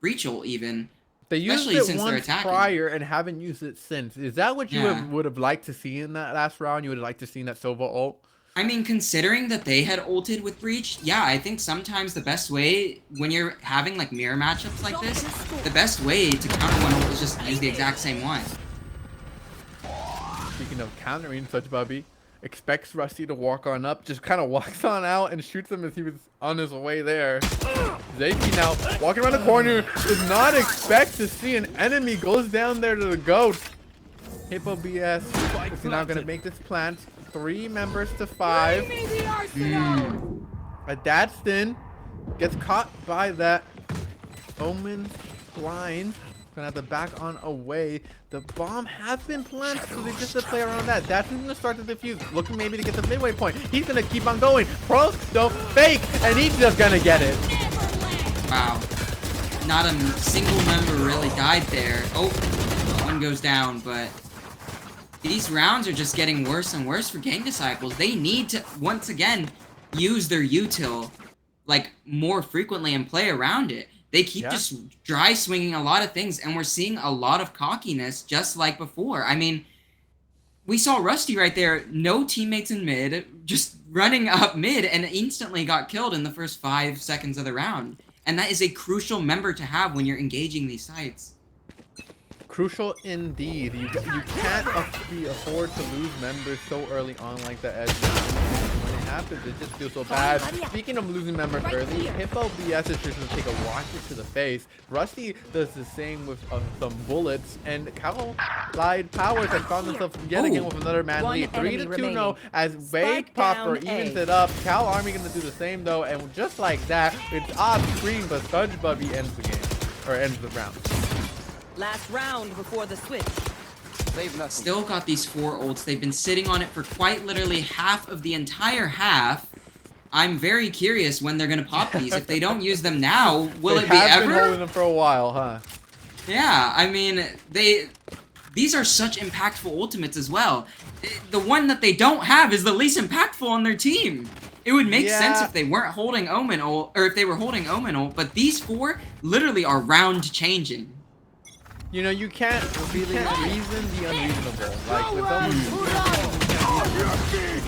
Breach ult even. They used it once prior and haven't used it since. Is that what you would have liked to see in that last round? You would have liked to see that Sova ult? I mean, considering that they had ulted with Breach, yeah, I think sometimes the best way, when you're having like mirror matchups like this, the best way to counter one ult is just use the exact same one. Speaking of countering, Sudge Bubby expects Rusty to walk on up, just kind of walks on out and shoots him as he was on his way there. Zafy now walking around the corner, does not expect to see an enemy, goes down there to the goat. Hippo BS is now going to make this plant. 3 members to 5. A Dadston gets caught by that Omen blind. Gonna have to back on away. The bomb has been planted, so they just to play around that. That's gonna start to defuse. Looking maybe to get the midway point. He's gonna keep on going. Pros don't fake, and he's just gonna get it. Wow. Not a single member really died there. Oh, one goes down, but these rounds are just getting worse and worse for Gang Disciples. They need to, once again, use their util, like, more frequently and play around it. They keep just dry swinging a lot of things, and we're seeing a lot of cockiness just like before. I mean, we saw Rusty right there, no teammates in mid, just running up mid, and instantly got killed in the first 5 seconds of the round. And that is a crucial member to have when you're engaging these sites. Crucial indeed. You can't afford to lose members so early on like the Edge. When it happens, it just feels so bad. Speaking of losing members early, Hippo BS is just going to take a rocket to the face. Rusty does the same with some bullets, and Callide Powers has found himself yet again with another man lead. 3-2 no, as Wade Popper evens it up. Cal Army going to do the same though, and just like that, it's off screen, but Fudge Bubby ends the game, or ends the round. Last round before the switch. Still got these 4 ults. They've been sitting on it for quite literally half of the entire half. I'm very curious when they're gonna pop these. If they don't use them now, will it be ever? Been holding them for a while, huh? Yeah, I mean, these are such impactful ultimates as well. The one that they don't have is the least impactful on their team. It would make sense if they weren't holding Omen ult, or if they were holding Omen ult, but these 4 literally are round changing. You know, you can't really reason the unreasonable. Like, with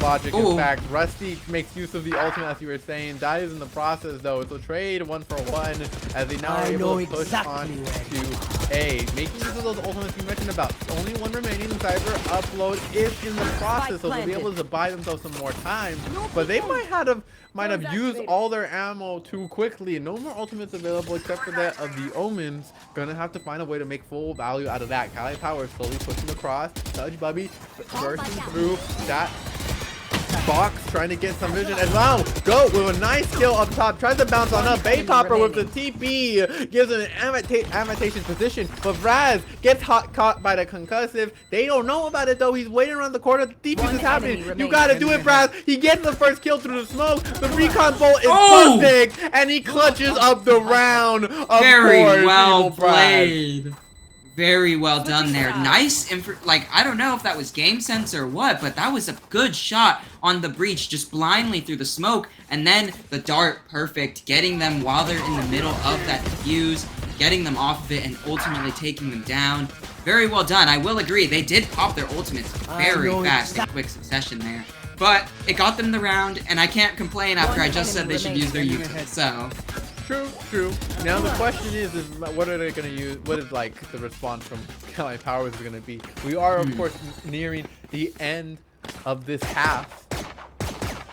logic, in fact, Rusty makes use of the ultimate, as you were saying. Dies in the process, though. It's a trade 1-for-1, as they now are able to push on to A. Making use of those ultimates you mentioned about. Only one remaining cyber upload is in the process, so they'll be able to buy themselves some more time. But they might have used all their ammo too quickly. No more ultimates available except for that of the Omens. Gonna have to find a way to make full value out of that. Cali Power slowly pushing across. Fudge Bubby bursting through that box, trying to get some vision as well. Go with a nice kill up top. Tries to bounce on up. Bay Popper with the TP gives it an imitation position, but Raz gets caught by the concussive. They don't know about it though. He's waiting around the corner. The TP is happening. You gotta do it, Raz. He gets the first kill through the smoke. The recon bolt is perfect, and he clutches up the round. Very well played. Very well done there. Nice, like, I don't know if that was game sense or what, but that was a good shot on the breach, just blindly through the smoke, and then the dart, perfect, getting them while they're in the middle of that defuse, getting them off of it, and ultimately taking them down. Very well done. I will agree, they did pop their ultimates very fast in quick succession there. But it got them the round, and I can't complain after I just said they should use their util, so... True. Now the question is what are they going to use? What is like the response from Cali Powers going to be? We are of course nearing the end of this half,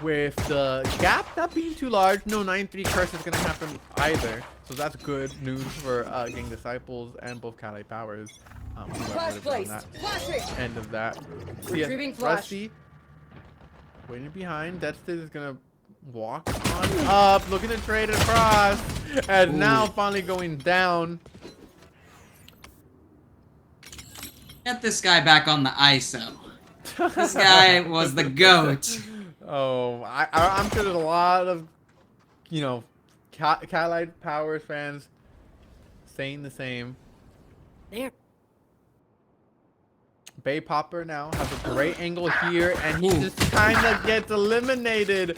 with the gap not being too large. No 9-3 curse is going to happen either, so that's good news for Gang Disciples and both Cali Powers. End of that. Retrieving flash. Rusty waiting behind. Dexter is going to walk on up, looking to trade across, and now finally going down. Get this guy back on the ISO. This guy was the GOAT. Oh, I'm sure there's a lot of, you know, Cali Powers fans saying the same. There. Bay Popper now has a great angle here, and he just kind of gets eliminated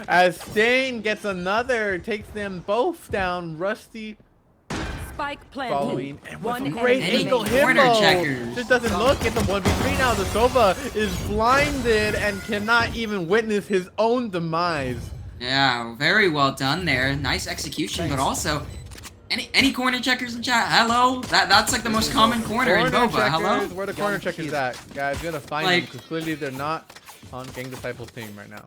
as Stain gets another, takes them both down. Rusty Spike planted. following, and with One a great enemy angle. corner Himbo checkers. just doesn't look at the 1v3 now. The Sova is blinded and cannot even witness his own demise. Yeah, very well done there. Nice execution, but also... Any corner checkers in chat? Hello? That's like the most common corner in Boba. Hello? Where the corner checkers at? Guys, you gotta find them, because clearly they're not on Gang Disciples team right now.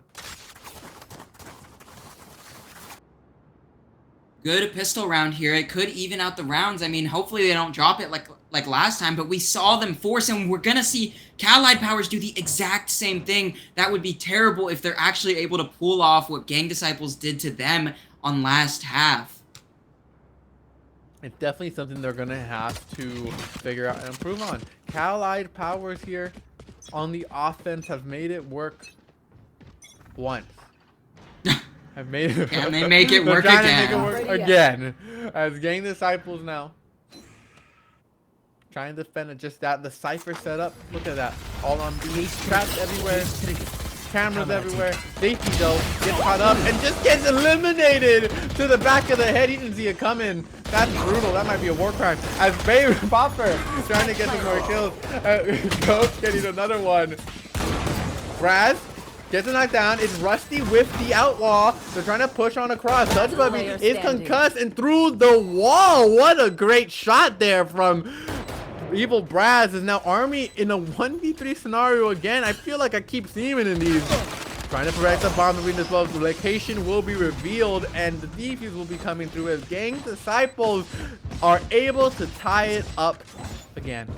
Good pistol round here. It could even out the rounds. I mean, hopefully they don't drop it like last time, but we saw them force, and we're gonna see Callide Powers do the exact same thing. That would be terrible if they're actually able to pull off what Gang Disciples did to them on last half. It's definitely something they're gonna have to figure out and improve on. Allied powers here on the offense have made it work once. Have made it. Can they make it they're work trying again? to make it work again. As gang disciples now. Trying to defend it just that. The Cypher setup. Look at that. All on B. Traps everywhere. Cameras everywhere. Safety though. Gets caught up and just gets eliminated to the back of the head. He didn't see it coming. That's brutal. That might be a war crime. As Bay Popper trying to get some more kills. Ghost getting another one. Braz gets a knockdown. It's Rusty with the Outlaw. They're trying to push on across. Touch Bubby is concussed and through the wall. What a great shot there from Evil Braz. Is now Army in a 1v3 scenario again. I feel like I keep seeing it in these. Trying to protect the bomb arena as well. The location will be revealed and the defuse will be coming through as gang disciples are able to tie it up again.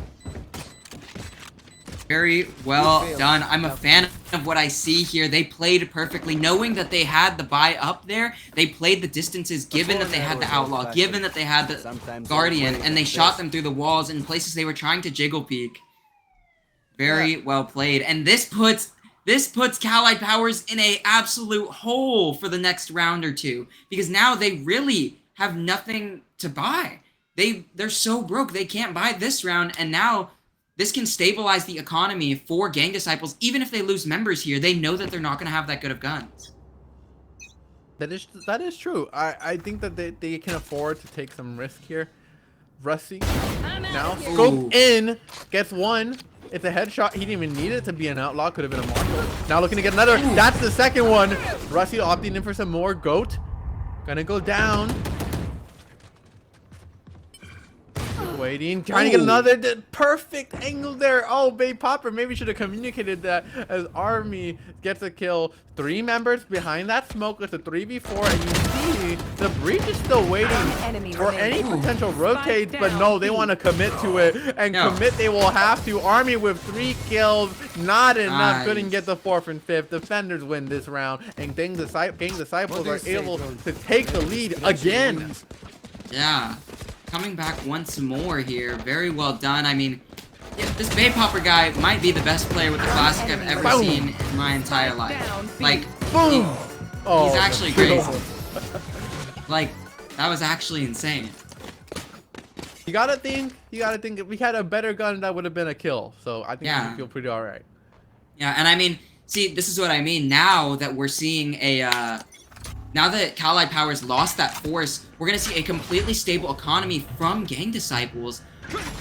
Very well done. I'm a fan of what I see here. They played perfectly, knowing that they had the buy up there. They played the distances, given that they had the Outlaw, given that they had the Guardian, and they shot them through the walls in places they were trying to jiggle peek. Very well played. And this puts Allied Powers in a absolute hole for the next round or two, because now they really have nothing to buy. They're so broke they can't buy this round, and now this can stabilize the economy for gang disciples. Even if they lose members here, they know that they're not going to have that good of guns. That is true. I think that they can afford to take some risk here. Rusty now scope in, gets one. It's a headshot. He didn't even need it to be an Outlaw. Could have been a Marshal. Now looking to get another. That's the second one. Rusty opting in for some more. Goat gonna go down. Waiting, trying to get another perfect angle there. Oh, Bay Popper maybe should have communicated that as Army gets a kill. 3 members behind that smoke with a 3v4, and you see the breach is still waiting for any potential rotates, but no, they want to commit to it, and commit they will have to. Army with 3 kills, not enough. Couldn't get the 4th and 5th. Defenders win this round, and gang disciples are able to take the lead again. Yeah. Coming back once more here. Very well done. I mean, yeah, this Bay Popper guy might be the best player with the classic I've ever seen in my entire life. Like, boom! He's actually crazy. Like, that was actually insane. You gotta think if we had a better gun, that would have been a kill. So I think we feel pretty alright. Yeah, and I mean, see, this is what I mean. Now that we're seeing a now that Allied Powers lost that force, we're going to see a completely stable economy from gang disciples,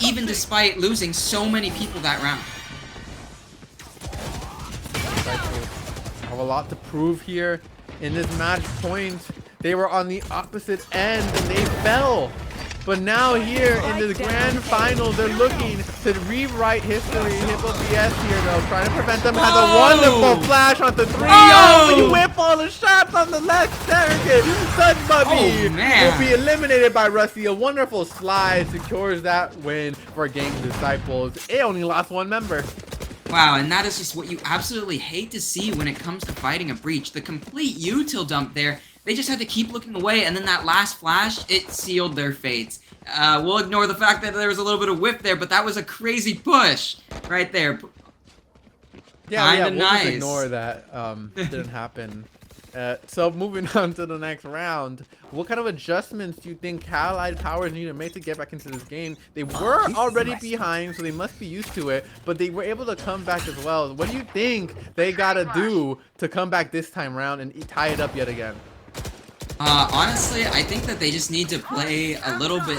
even despite losing so many people that round. Have a lot to prove here in this match point. They were on the opposite end and they fell. But now here in the grand final, they're looking to rewrite history. Hippo BS here though, trying to prevent them. Has a wonderful flash on the 3. Oh, you whip all the shots on the left circuit. Touch Bubby will be eliminated by Rusty. A wonderful slide secures that win for gang disciples. It only lost 1 member. Wow, and that is just what you absolutely hate to see when it comes to fighting a breach. The complete util dump there. They just had to keep looking away, and then that last flash, it sealed their fates. We'll ignore the fact that there was a little bit of whip there, but that was a crazy push right there. Yeah, we'll just ignore that. Didn't happen. So moving on to the next round, what kind of adjustments do you think Allied Powers need to make to get back into this game? They were already behind, so they must be used to it, but they were able to come back as well. What do you think they gotta do to come back this time around and tie it up yet again? Honestly, I think that they just need to play a little bit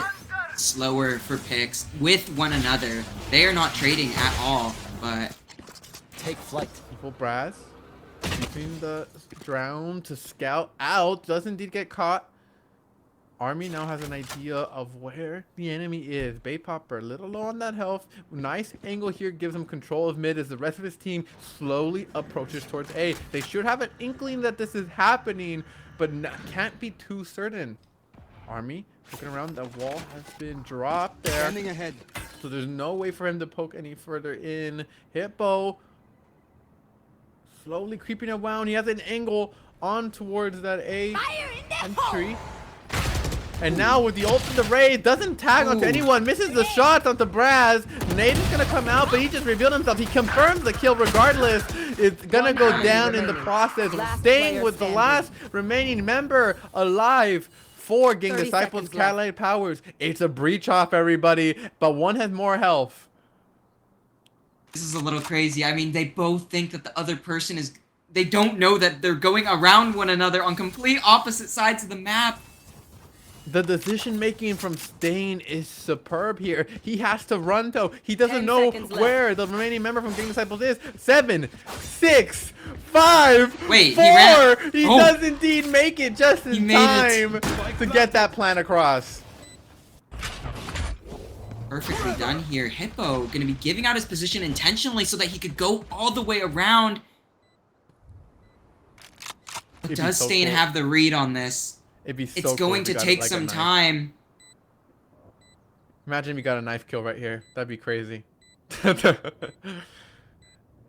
slower for picks with one another. They are not trading at all, but take flight. Evil Braz using the drown to scout out. Does indeed get caught. Army now has an idea of where the enemy is. Bay Popper a little low on that health. Nice angle here gives him control of mid as the rest of his team slowly approaches towards A. They should have an inkling that this is happening, but can't be too certain. Army looking around. The wall has been dropped there. Standing ahead. So there's no way for him to poke any further in. Hippo slowly creeping around. He has an angle on towards that A entry. And now with the ult from the Raid, doesn't tag onto anyone, misses the shots onto Braz. Nate is gonna come out, but he just revealed himself. He confirms the kill regardless. It's gonna go down in the process. Staying with the last remaining member alive for Gang 30 Disciples, seconds left. Catalytic Powers. It's a breach off, everybody, but one has more health. This is a little crazy. I mean, they both think that the other person is... They don't know that they're going around one another on complete opposite sides of the map. The decision making from Stain is superb here. He has to run though. He doesn't 10 know seconds where the remaining member from Gang Disciples is. 7, 6, 5, Wait, 4. he ran. He Oh. does indeed make it just He in made it. time to get that plan across. Perfectly done here. Hippo gonna be giving out his position intentionally so that he could go all the way around. It'd be Does so Stain cool. have the read on this? It'd be so It's cool going if we to got, take like, a some knife. time. Imagine we got a knife kill right here. That'd be crazy. Hippo.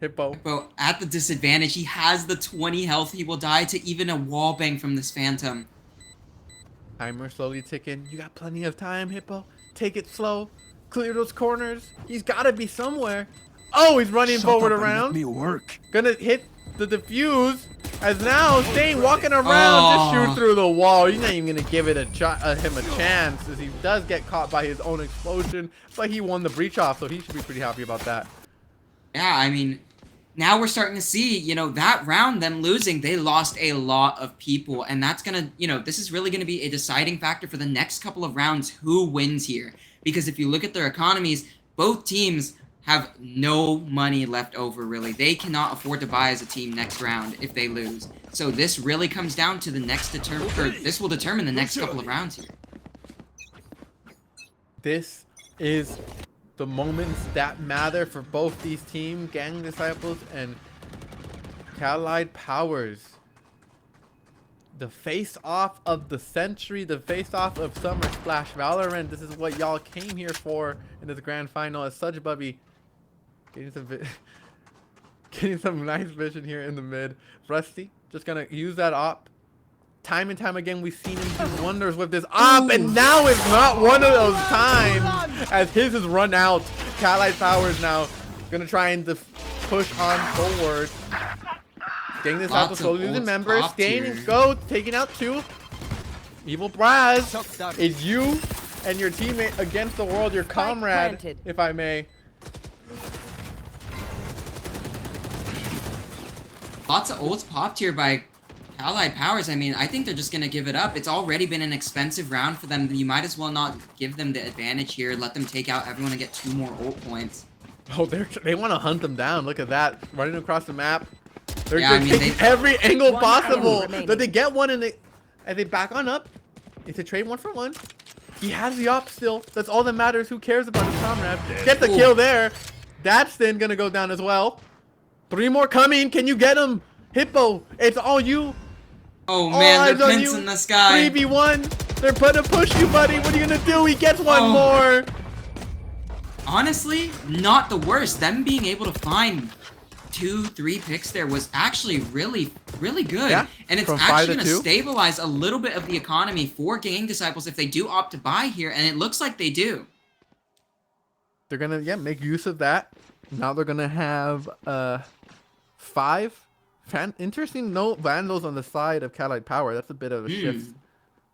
Hippo at the disadvantage. He has the 20 health. He will die to even a wall bang from this Phantom. Timer slowly ticking. You got plenty of time, Hippo. Take it slow. Clear those corners. He's got to be somewhere. Oh, he's running forward around. Me work. Gonna hit the defuse. As now, Stain walking around, just shoot through the wall. He's not even gonna give it him a chance, as he does get caught by his own explosion. But he won the breach off, so he should be pretty happy about that. Yeah, I mean, now we're starting to see, you know, that round, them losing, they lost a lot of people. And that's gonna, you know, this is really gonna be a deciding factor for the next couple of rounds, who wins here. Because if you look at their economies, both teams have no money left over, really. They cannot afford to buy as a team next round if they lose. So this really comes down to the next this will determine the next couple of rounds here. This is the moments that matter for both these teams, Gang Disciples and Allied Powers. The face-off of the century, the face-off of Summer Splash Valorant. This is what y'all came here for in this grand final. As such, Bubby, getting some nice vision here in the mid. Rusty just gonna use that op. Time and time again, we've seen him do wonders with this op, and now it's not one of those times, as his is run out. Allied Powers now gonna try and push on forward. Getting this out, slowly losing members. Staying and go, taking out 2. Evil Braz, it's you and your teammate against the world, your comrade, planted. if I may. Lots of ults popped here by Allied Powers. I mean, I think they're just going to give it up. It's already been an expensive round for them. You might as well not give them the advantage here. Let them take out everyone and get 2 more ult points. Oh, they want to hunt them down. Look at that. Running across the map. They're Yeah, I mean, taking every angle One possible. remaining. But they get one and they back on up. It's a trade 1 for 1. He has the op still. That's all that matters. Who cares about his comrade? Get the kill there. That's then going to go down as well. 3 more coming. Can you get him? Hippo, it's all you. Oh All man, eyes they're on pints you. in the sky. 3v1. They're putting to push you, buddy. What are you going to do? He gets one Oh. more. Honestly, not the worst. Them being able to find 2-3 picks there was actually really, really good. Yeah, And it's from 5 actually to going to 2. stabilize a little bit of the economy for Gang Disciples if they do opt to buy here, and it looks like they do. They're going to make use of that. Now they're going to have 5 interesting Vandals on the side of Allied Power. That's a bit of a shift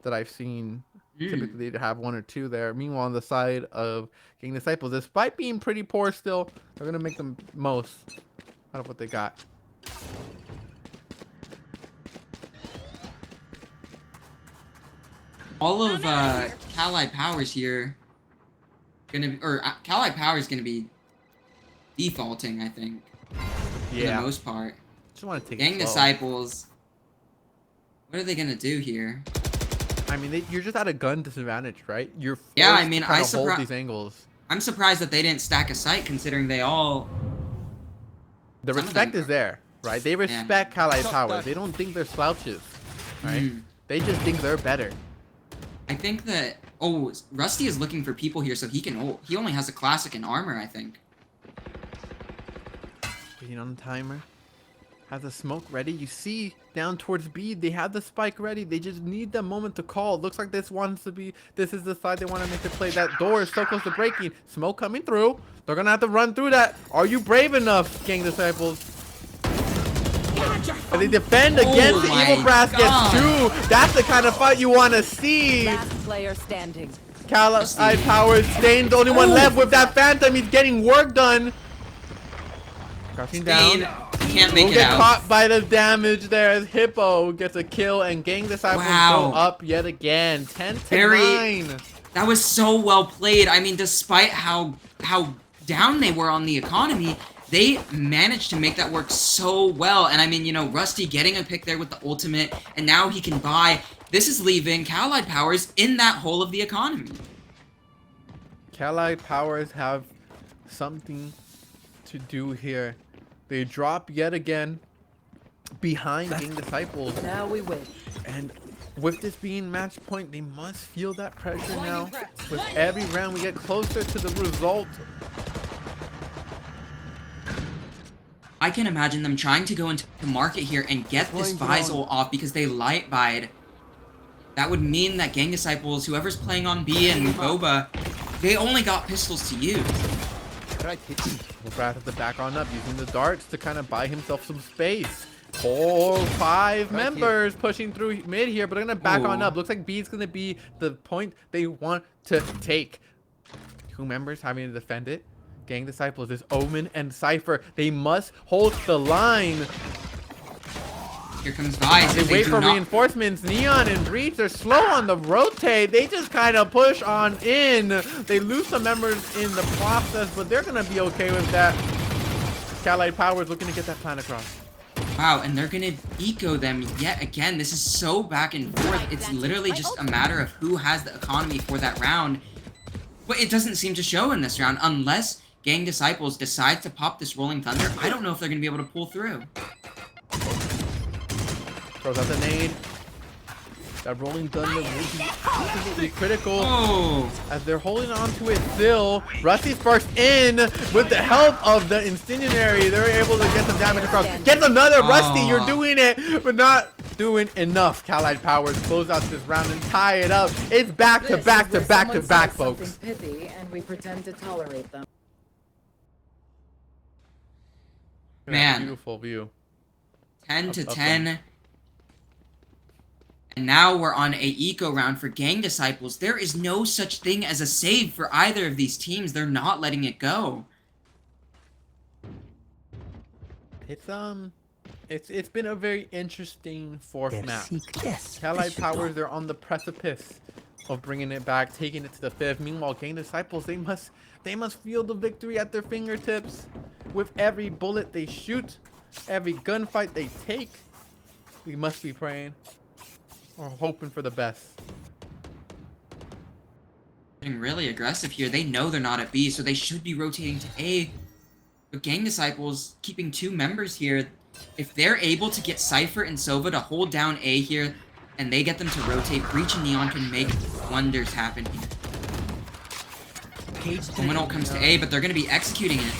that I've seen. Typically to have 1 or 2 there. Meanwhile, on the side of Gang Disciples, despite being pretty poor still, they're going to make the most out of what they got. All of Allied Powers here Allied Power is gonna be defaulting, I think. For the most part. Just want to take Gang it slow. Disciples. What are they gonna do here? I mean, you're just at a gun disadvantage, right? You're forced Yeah, I mean, to kind of hold surpri- these angles. I'm surprised that they didn't stack a site, considering they all. The Some of respect them is there, right? They respect Allied Power. They don't think they're slouches, right? They just think they're better. I think that. Oh, Rusty is looking for people here, so he can ult. He only has a classic and armor, I think. Waiting on the timer. has the smoke ready. You see down towards B, they have the spike ready. They just need the moment to call. Looks like this is the side they want to make the play. That door is so close to breaking. Smoke coming through. They're going to have to run through that. Are you brave enough, Gang Disciples? And they defend against the Evil Brass gets 2. That's the kind of fight you want to see. Last player standing. Cali Powers, Stain's the only one left with that Phantom. He's getting work done. Crouching down. Can't make it get out. Caught by the damage there as Hippo gets a kill and Gang Disciples go up yet again. 10-9. That was so well played. I mean, despite how down they were on the economy, they managed to make that work so well. And I mean, you know, Rusty getting a pick there with the ultimate, and now he can buy. This is leaving Cali Powers in that hole of the economy. Cali Powers have something to do here. They drop yet again behind Gang Disciples. Now we win. And with this being match point, they must feel that pressure now. With every round, we get closer to the result. I can imagine them trying to go into the market here and get this Visol off because they light buyed. That would mean that Gang Disciples, whoever's playing on B and Boba, they only got pistols to use. Brad has to back on up, using the darts to kind of buy himself some space. 4-5 members pushing through mid here, but they're going to back on up. Looks like B is going to be the point they want to take. 2 members having to defend it. Gang Disciples is Omen and Cypher. They must hold the line. Here comes Vice. They wait for reinforcements. Neon and Breach are slow on the rotate. They just kind of push on in. They lose some members in the process, but they're going to be okay with that. Cali Powers looking to get that plan across. Wow, and they're going to eco them yet again. This is so back and forth. It's literally just a matter of who has the economy for that round. But it doesn't seem to show in this round unless Gang Disciples decide to pop this Rolling Thunder. I don't know if they're going to be able to pull through. Throws out the nade. That Rolling Thunder will be absolutely critical as they're holding on to it still. Rusty's first in with the help of the Incendiary. They're able to get some damage across. Get another Rusty. You're doing it, but not doing enough. Cali Powers close out this round and tie it up. It's back to back to back to back, folks. Pithy and we pretend to tolerate them. Man, beautiful view. 10-10. And now we're on a eco round for Gang Disciples. There is no such thing as a save for either of these teams. They're not letting it go. It's been a very interesting fourth map. Cali Powers, they're on the precipice of bringing it back, taking it to the 5th. Meanwhile, Gang Disciples, they must feel the victory at their fingertips. With every bullet they shoot, every gunfight they take, we must be praying or hoping for the best. Getting really aggressive here. They know they're not at B, so they should be rotating to A. But Gang Disciples keeping 2 members here. If they're able to get Cypher and Sova to hold down A here, and they get them to rotate, Breach and Neon can make wonders happen here. Omen comes to A, but they're going to be executing it.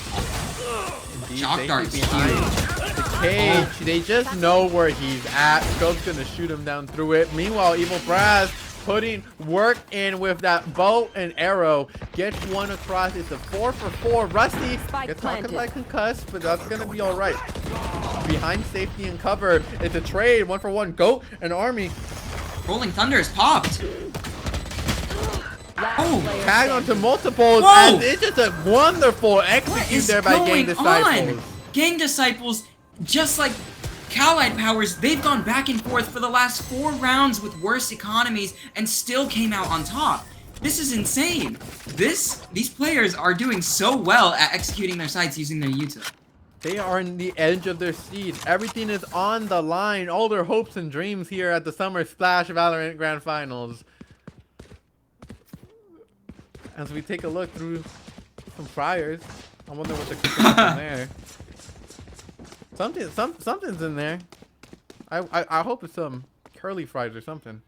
Shock darts behind the cage. They just know where he's at. Scope's gonna shoot him down through it. Meanwhile, Evil Brass putting work in with that bow and arrow. Gets one across. It's a 4-for-4. Rusty gets talking like concussed, but that's gonna be all right. Behind safety and cover. It's a trade. 1-for-1. Goat and Army. Rolling Thunder is popped. Tag onto multiples, and it's just a wonderful execute there by Gang Disciples. Gang Disciples, just like Cali Powers, they've gone back and forth for the last 4 rounds with worse economies and still came out on top. This is insane. These players are doing so well at executing their sites using their util. They are in the edge of their seat. Everything is on the line. All their hopes and dreams here at the Summer Splash Valorant Grand Finals. As we take a look through some fryers, I wonder what they're cooking up in there. Something's in there. I hope it's some curly fries or something.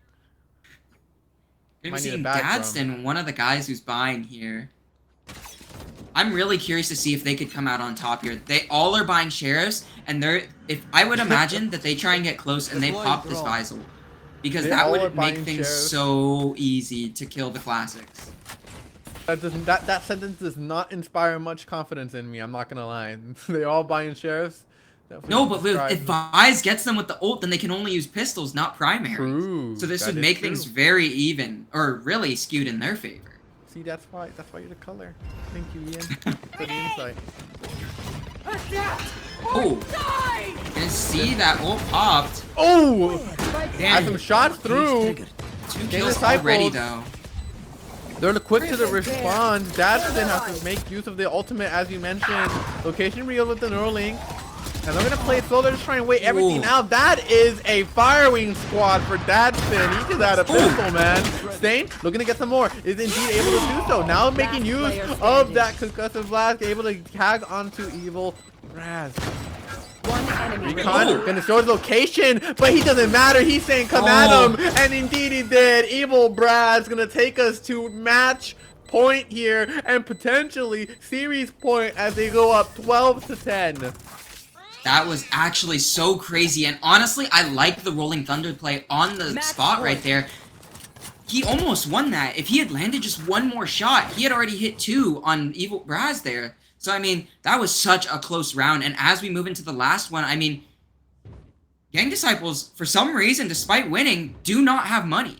We've seen Gadsden, one of the guys who's buying here. I'm really curious to see if they could come out on top here. They all are buying sheriffs, and I would imagine that they try and get close and they pop this Visal. Because They that all are would make buying things sheriffs. so easy to kill the classics. That sentence does not inspire much confidence in me. I'm not gonna lie. They all buying sheriffs. No, but if Vise gets them with the ult, then they can only use pistols, not primaries. True. So this That would is make true. things very even, or really skewed in their favor. See, that's why you're the color. Thank you, Ian, for the insight. Oh, and see that ult popped. Oh, Damn, some shots through. 2 Game kills disciples. already though. They're quick to the response. Dadson has to make use of the ultimate, as you mentioned. Location real with the Neuralink. And they're going to play it slow. They're just trying to wait everything Ooh. out. That is a firing squad for Dadson. He just had a pistol, man. Stain, looking to get some more. Is indeed able to do so. Now making use of that concussive blast. Able to tag onto Evil Raz. One enemy Recon gonna show his location, but he doesn't matter. He's saying come at him, and indeed he did. Evil Brad's gonna take us to match point here, and potentially series point as they go up 12-10. That was actually so crazy, and honestly, I like the Rolling Thunder play on the spot right there. He almost won that. If he had landed just one more shot, he had already hit 2 on Evil Braz there. So, I mean, that was such a close round, and as we move into the last one, I mean, Gang Disciples, for some reason, despite winning, do not have money.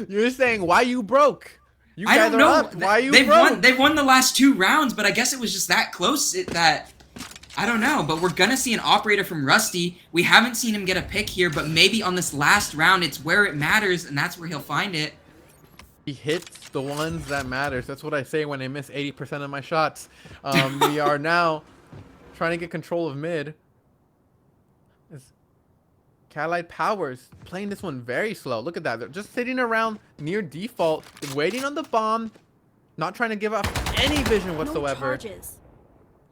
You're saying why you broke? You I guys don't are know. up. Why you broke? They've won the last 2 rounds, but I guess it was just that close that I don't know. But we're gonna see an operator from Rusty. We haven't seen him get a pick here, but maybe on this last round, it's where it matters, and that's where he'll find it. He hits the ones that matters. That's what I say when I miss 80% of my shots. We are now trying to get control of mid. Catalyte Powers playing this one very slow. Look at that. They're just sitting around near default, waiting on the bomb, not trying to give up any vision whatsoever.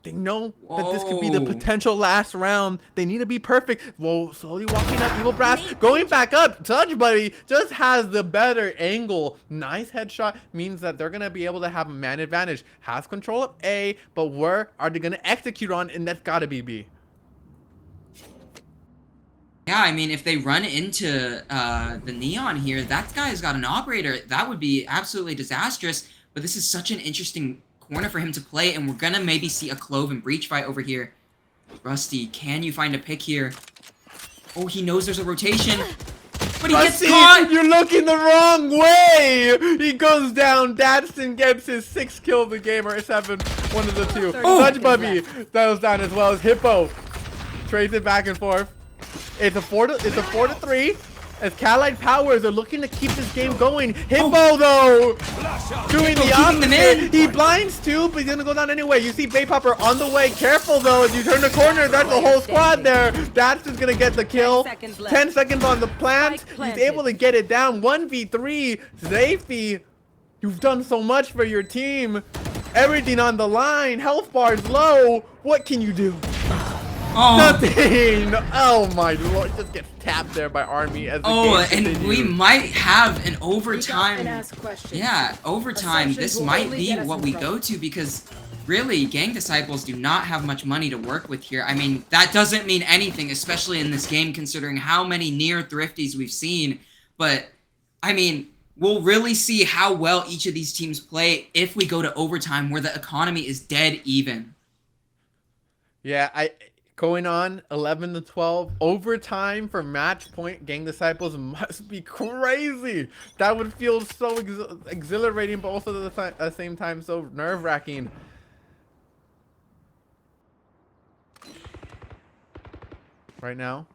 They know that this could be the potential last round. They need to be perfect. Whoa, slowly walking up. Evil Brass going back up. Touch Buddy just has the better angle. Nice headshot means that they're going to be able to have a man advantage. Has control of A, but where are they going to execute on? And that's got to be B. Yeah, I mean, if they run into the Neon here, that guy's got an operator. That would be absolutely disastrous. But this is such an interesting corner for him to play, and we're gonna maybe see a Clove and Breach fight over here. Rusty, can you find a pick here? Oh, he knows there's a rotation, but he gets caught! You're looking the wrong way! He goes down. Dadson gets his 6th kill of the game, or 7, one of the 2. Touch Bubby goes down as well as Hippo. Trades it back and forth. It's a 4-3. As Catalyte Powers are looking to keep this game going. Hippo though, doing the opposite. He blinds too, but he's gonna go down anyway. You see Bay Popper on the way. Careful though, as you turn the corner, that's the whole squad there. That's just gonna get the kill. 10 seconds on the plant. He's able to get it down. 1v3. Zayfi, you've done so much for your team. Everything on the line. Health bar's low. What can you do? Nothing. Oh my lord, just gets tapped there by Army as the game and we might have an overtime. Yeah, Overtime. This might be what we go to, because really, Gang Disciples do not have much money to work with here. I mean, that doesn't mean anything, especially in this game, considering how many near thrifties we've seen. But I mean, we'll really see how well each of these teams play if we go to overtime, where the economy is dead even. Yeah, going on 11-12 overtime for match point. Gang Disciples must be crazy. That would feel so exhilarating, but also at the same time so nerve-wracking. Right now,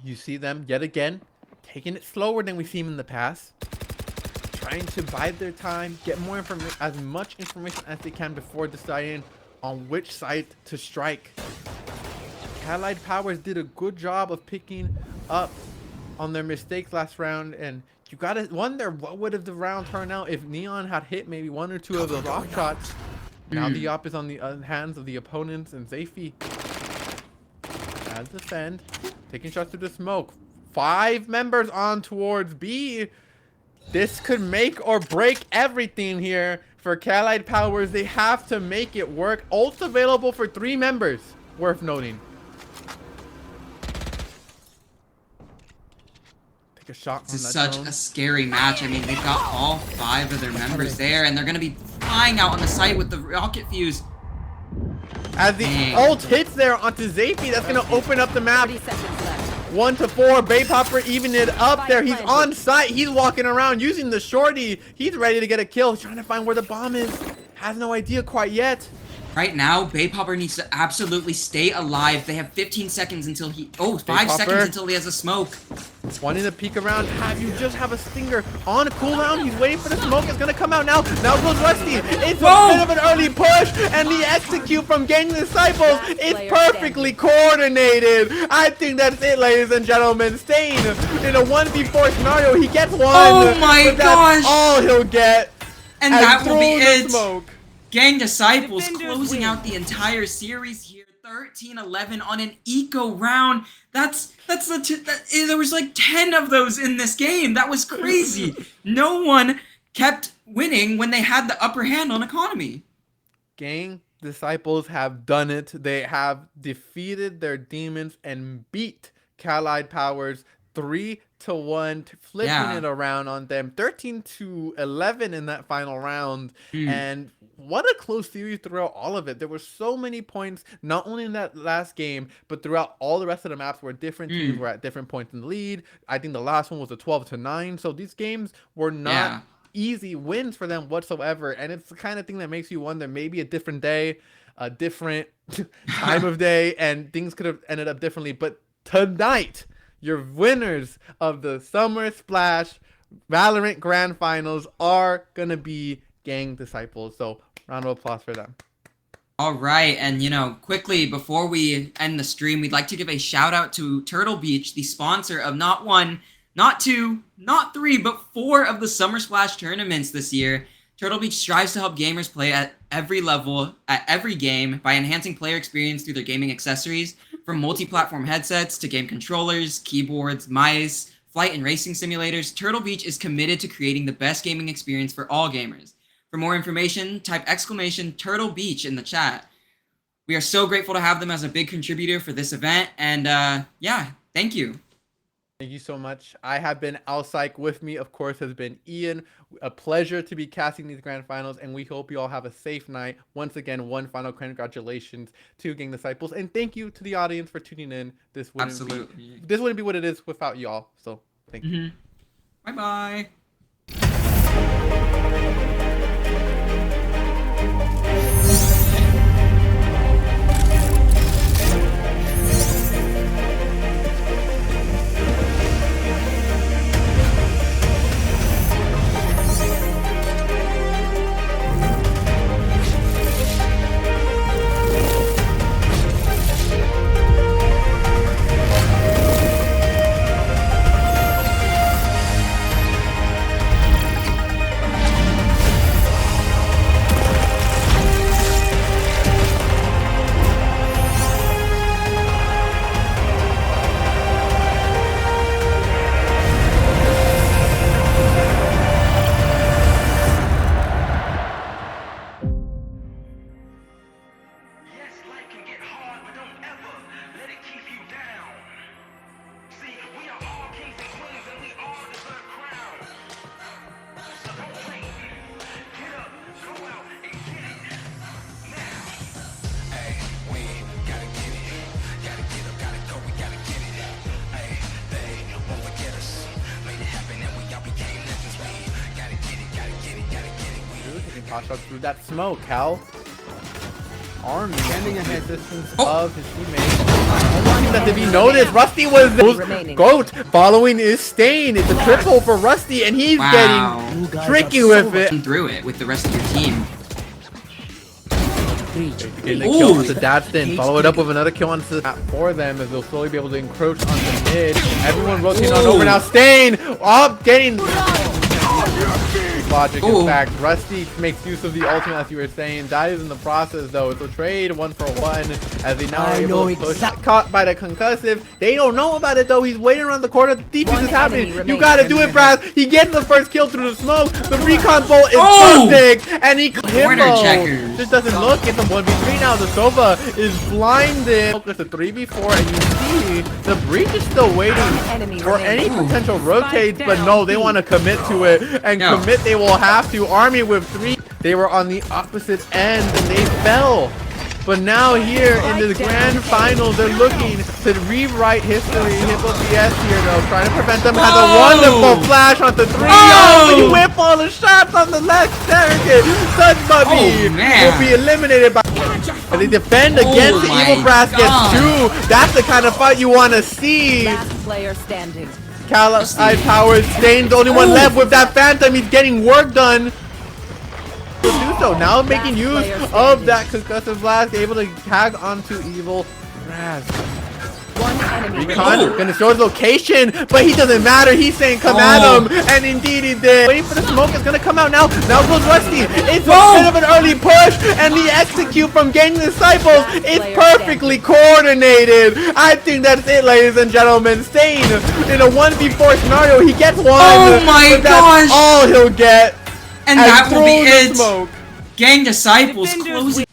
you see them yet again taking it slower than we've seen in the past, trying to bide their time, get more information, as much information as they can before deciding on which side to strike. Allied Powers did a good job of picking up on their mistakes last round, and you gotta wonder what would have the round turned out if Neon had hit maybe 1 or 2 of the rock shots. Now the op is on the hands of the opponents, and Zayfi has defend, taking shots through the smoke. 5 members on towards B. This could make or break everything here. for Allied Powers. They have to make it work. Ult's available for 3 members. Worth noting. Take a shot This is on that such drone. a scary match. I mean, they've got all 5 of their members there, and they're going to be flying out on the site with the rocket fuse. As the ult hits there onto Zafi, that's going to open up the map. 30 seconds left. 1 to 4. Baypopper even it up there. He's on site. He's walking around using the shorty. He's ready to get a kill. He's trying to find where the bomb is. Has no idea quite yet. Right now, Baypopper needs to absolutely stay alive. They have 15 seconds until he... Oh, 5 seconds until he has a smoke. Wanting to peek around. You just have a stinger on a cooldown. He's waiting for the smoke. It's going to come out now. Now goes Rusty. It's a bit of an early push. And the execute from Gang Disciples is perfectly coordinated. I think that's it, ladies and gentlemen. Stain in a 1v4 scenario. He gets one. Oh my gosh. That's all he'll get. And that will be it. Smoke. Gang Disciples closing out the entire series here. 13-11 on an eco round. There was like 10 of those in this game. That was crazy. No one kept winning when they had the upper hand on economy. Gang Disciples have done it. They have defeated their demons and beat Allied Powers 3-1, flipping it around on them. 13-11 in that final round. And what a close series throughout all of it. There were so many points, not only in that last game, but throughout all the rest of the maps where different teams were at different points in the lead. I think the last one was a 12-9. So these games were not easy wins for them whatsoever. And it's the kind of thing that makes you wonder, maybe a different day, a different time of day, and things could have ended up differently. But tonight, your winners of the Summer Splash Valorant Grand Finals are going to be Gang Disciples. So round of applause for them. All right, and quickly before we end the stream, we'd like to give a shout out to Turtle Beach, the sponsor of not 1, not 2, not 3, but 4 of the Summer Splash tournaments this year. Turtle Beach strives to help gamers play at every level, at every game, by enhancing player experience through their gaming accessories, from multi-platform headsets to game controllers, keyboards, mice, flight and racing simulators. Turtle Beach is committed to creating the best gaming experience for all gamers. For more information, type !Turtle Beach in the chat. We are so grateful to have them as a big contributor for this event, and thank you. Thank you so much. I have been Alpsych. With me, of course, has been Ian. A pleasure to be casting these grand finals, and we hope you all have a safe night. Once again, one final congratulations to Gang Disciples, and thank you to the audience for tuning in. This wouldn't be what it is without y'all. So thank you. Bye-bye. Through that smoke, Cal. Arm standing ahead distance of his teammate. Wanting that to be noticed. Rusty was the GOAT. Following is Stain. It's a triple for Rusty, and he's getting tricky with it. Through it with the rest of your team. Getting the kill onto Dadston. Follow it up with another kill onto the map for them, as they'll slowly be able to encroach on the mid. Everyone rotating on over now. Stain up, getting logic. Ooh. In fact, Rusty makes use of the ultimate, as you were saying, dies in the process though. It's a trade 1-for-1 as they now are able to push. Caught by the concussive. They don't know about it though. He's waiting around the corner. The defense is happening. You gotta do it, Brass. He gets the first kill through the smoke. The recon bolt is perfect, and he Corner checkers. just doesn't look. It's a 1v3 now. The Sova is blinded. It's a 3v4, and you see the breach is still waiting for any potential rotates, but no, they want to commit to it, and commit they will have to. Army with 3. They were on the opposite end, and they fell. But now here in the grand finals, they're looking to rewrite history. Hippo BS here though, trying to prevent them. Has a wonderful flash on the 3. Oh, but he whip all the shots on the left surrogate. Such Bubby will be eliminated by. And they defend against the Evil Brass gets 2. That's the kind of fight you want to see. Last player standing. Ally Powers, Stain's the only one left with that Phantom. He's getting work done. Do so now, making use of that concussive blast, able to tag onto Evil Brass. One enemy. Recon gonna show his location, but he doesn't matter. He's saying come at him, and indeed he did. Waiting for the smoke. It's gonna come out now. Now goes Rusty. It's a bit of an early push, and the execute from Gang Disciples is perfectly coordinated. I think that's it, ladies and gentlemen. Stain in a 1v4 scenario, he gets 1. Oh my gosh! That's all he'll get. And that will be it. Smoke. Gang Disciples closing.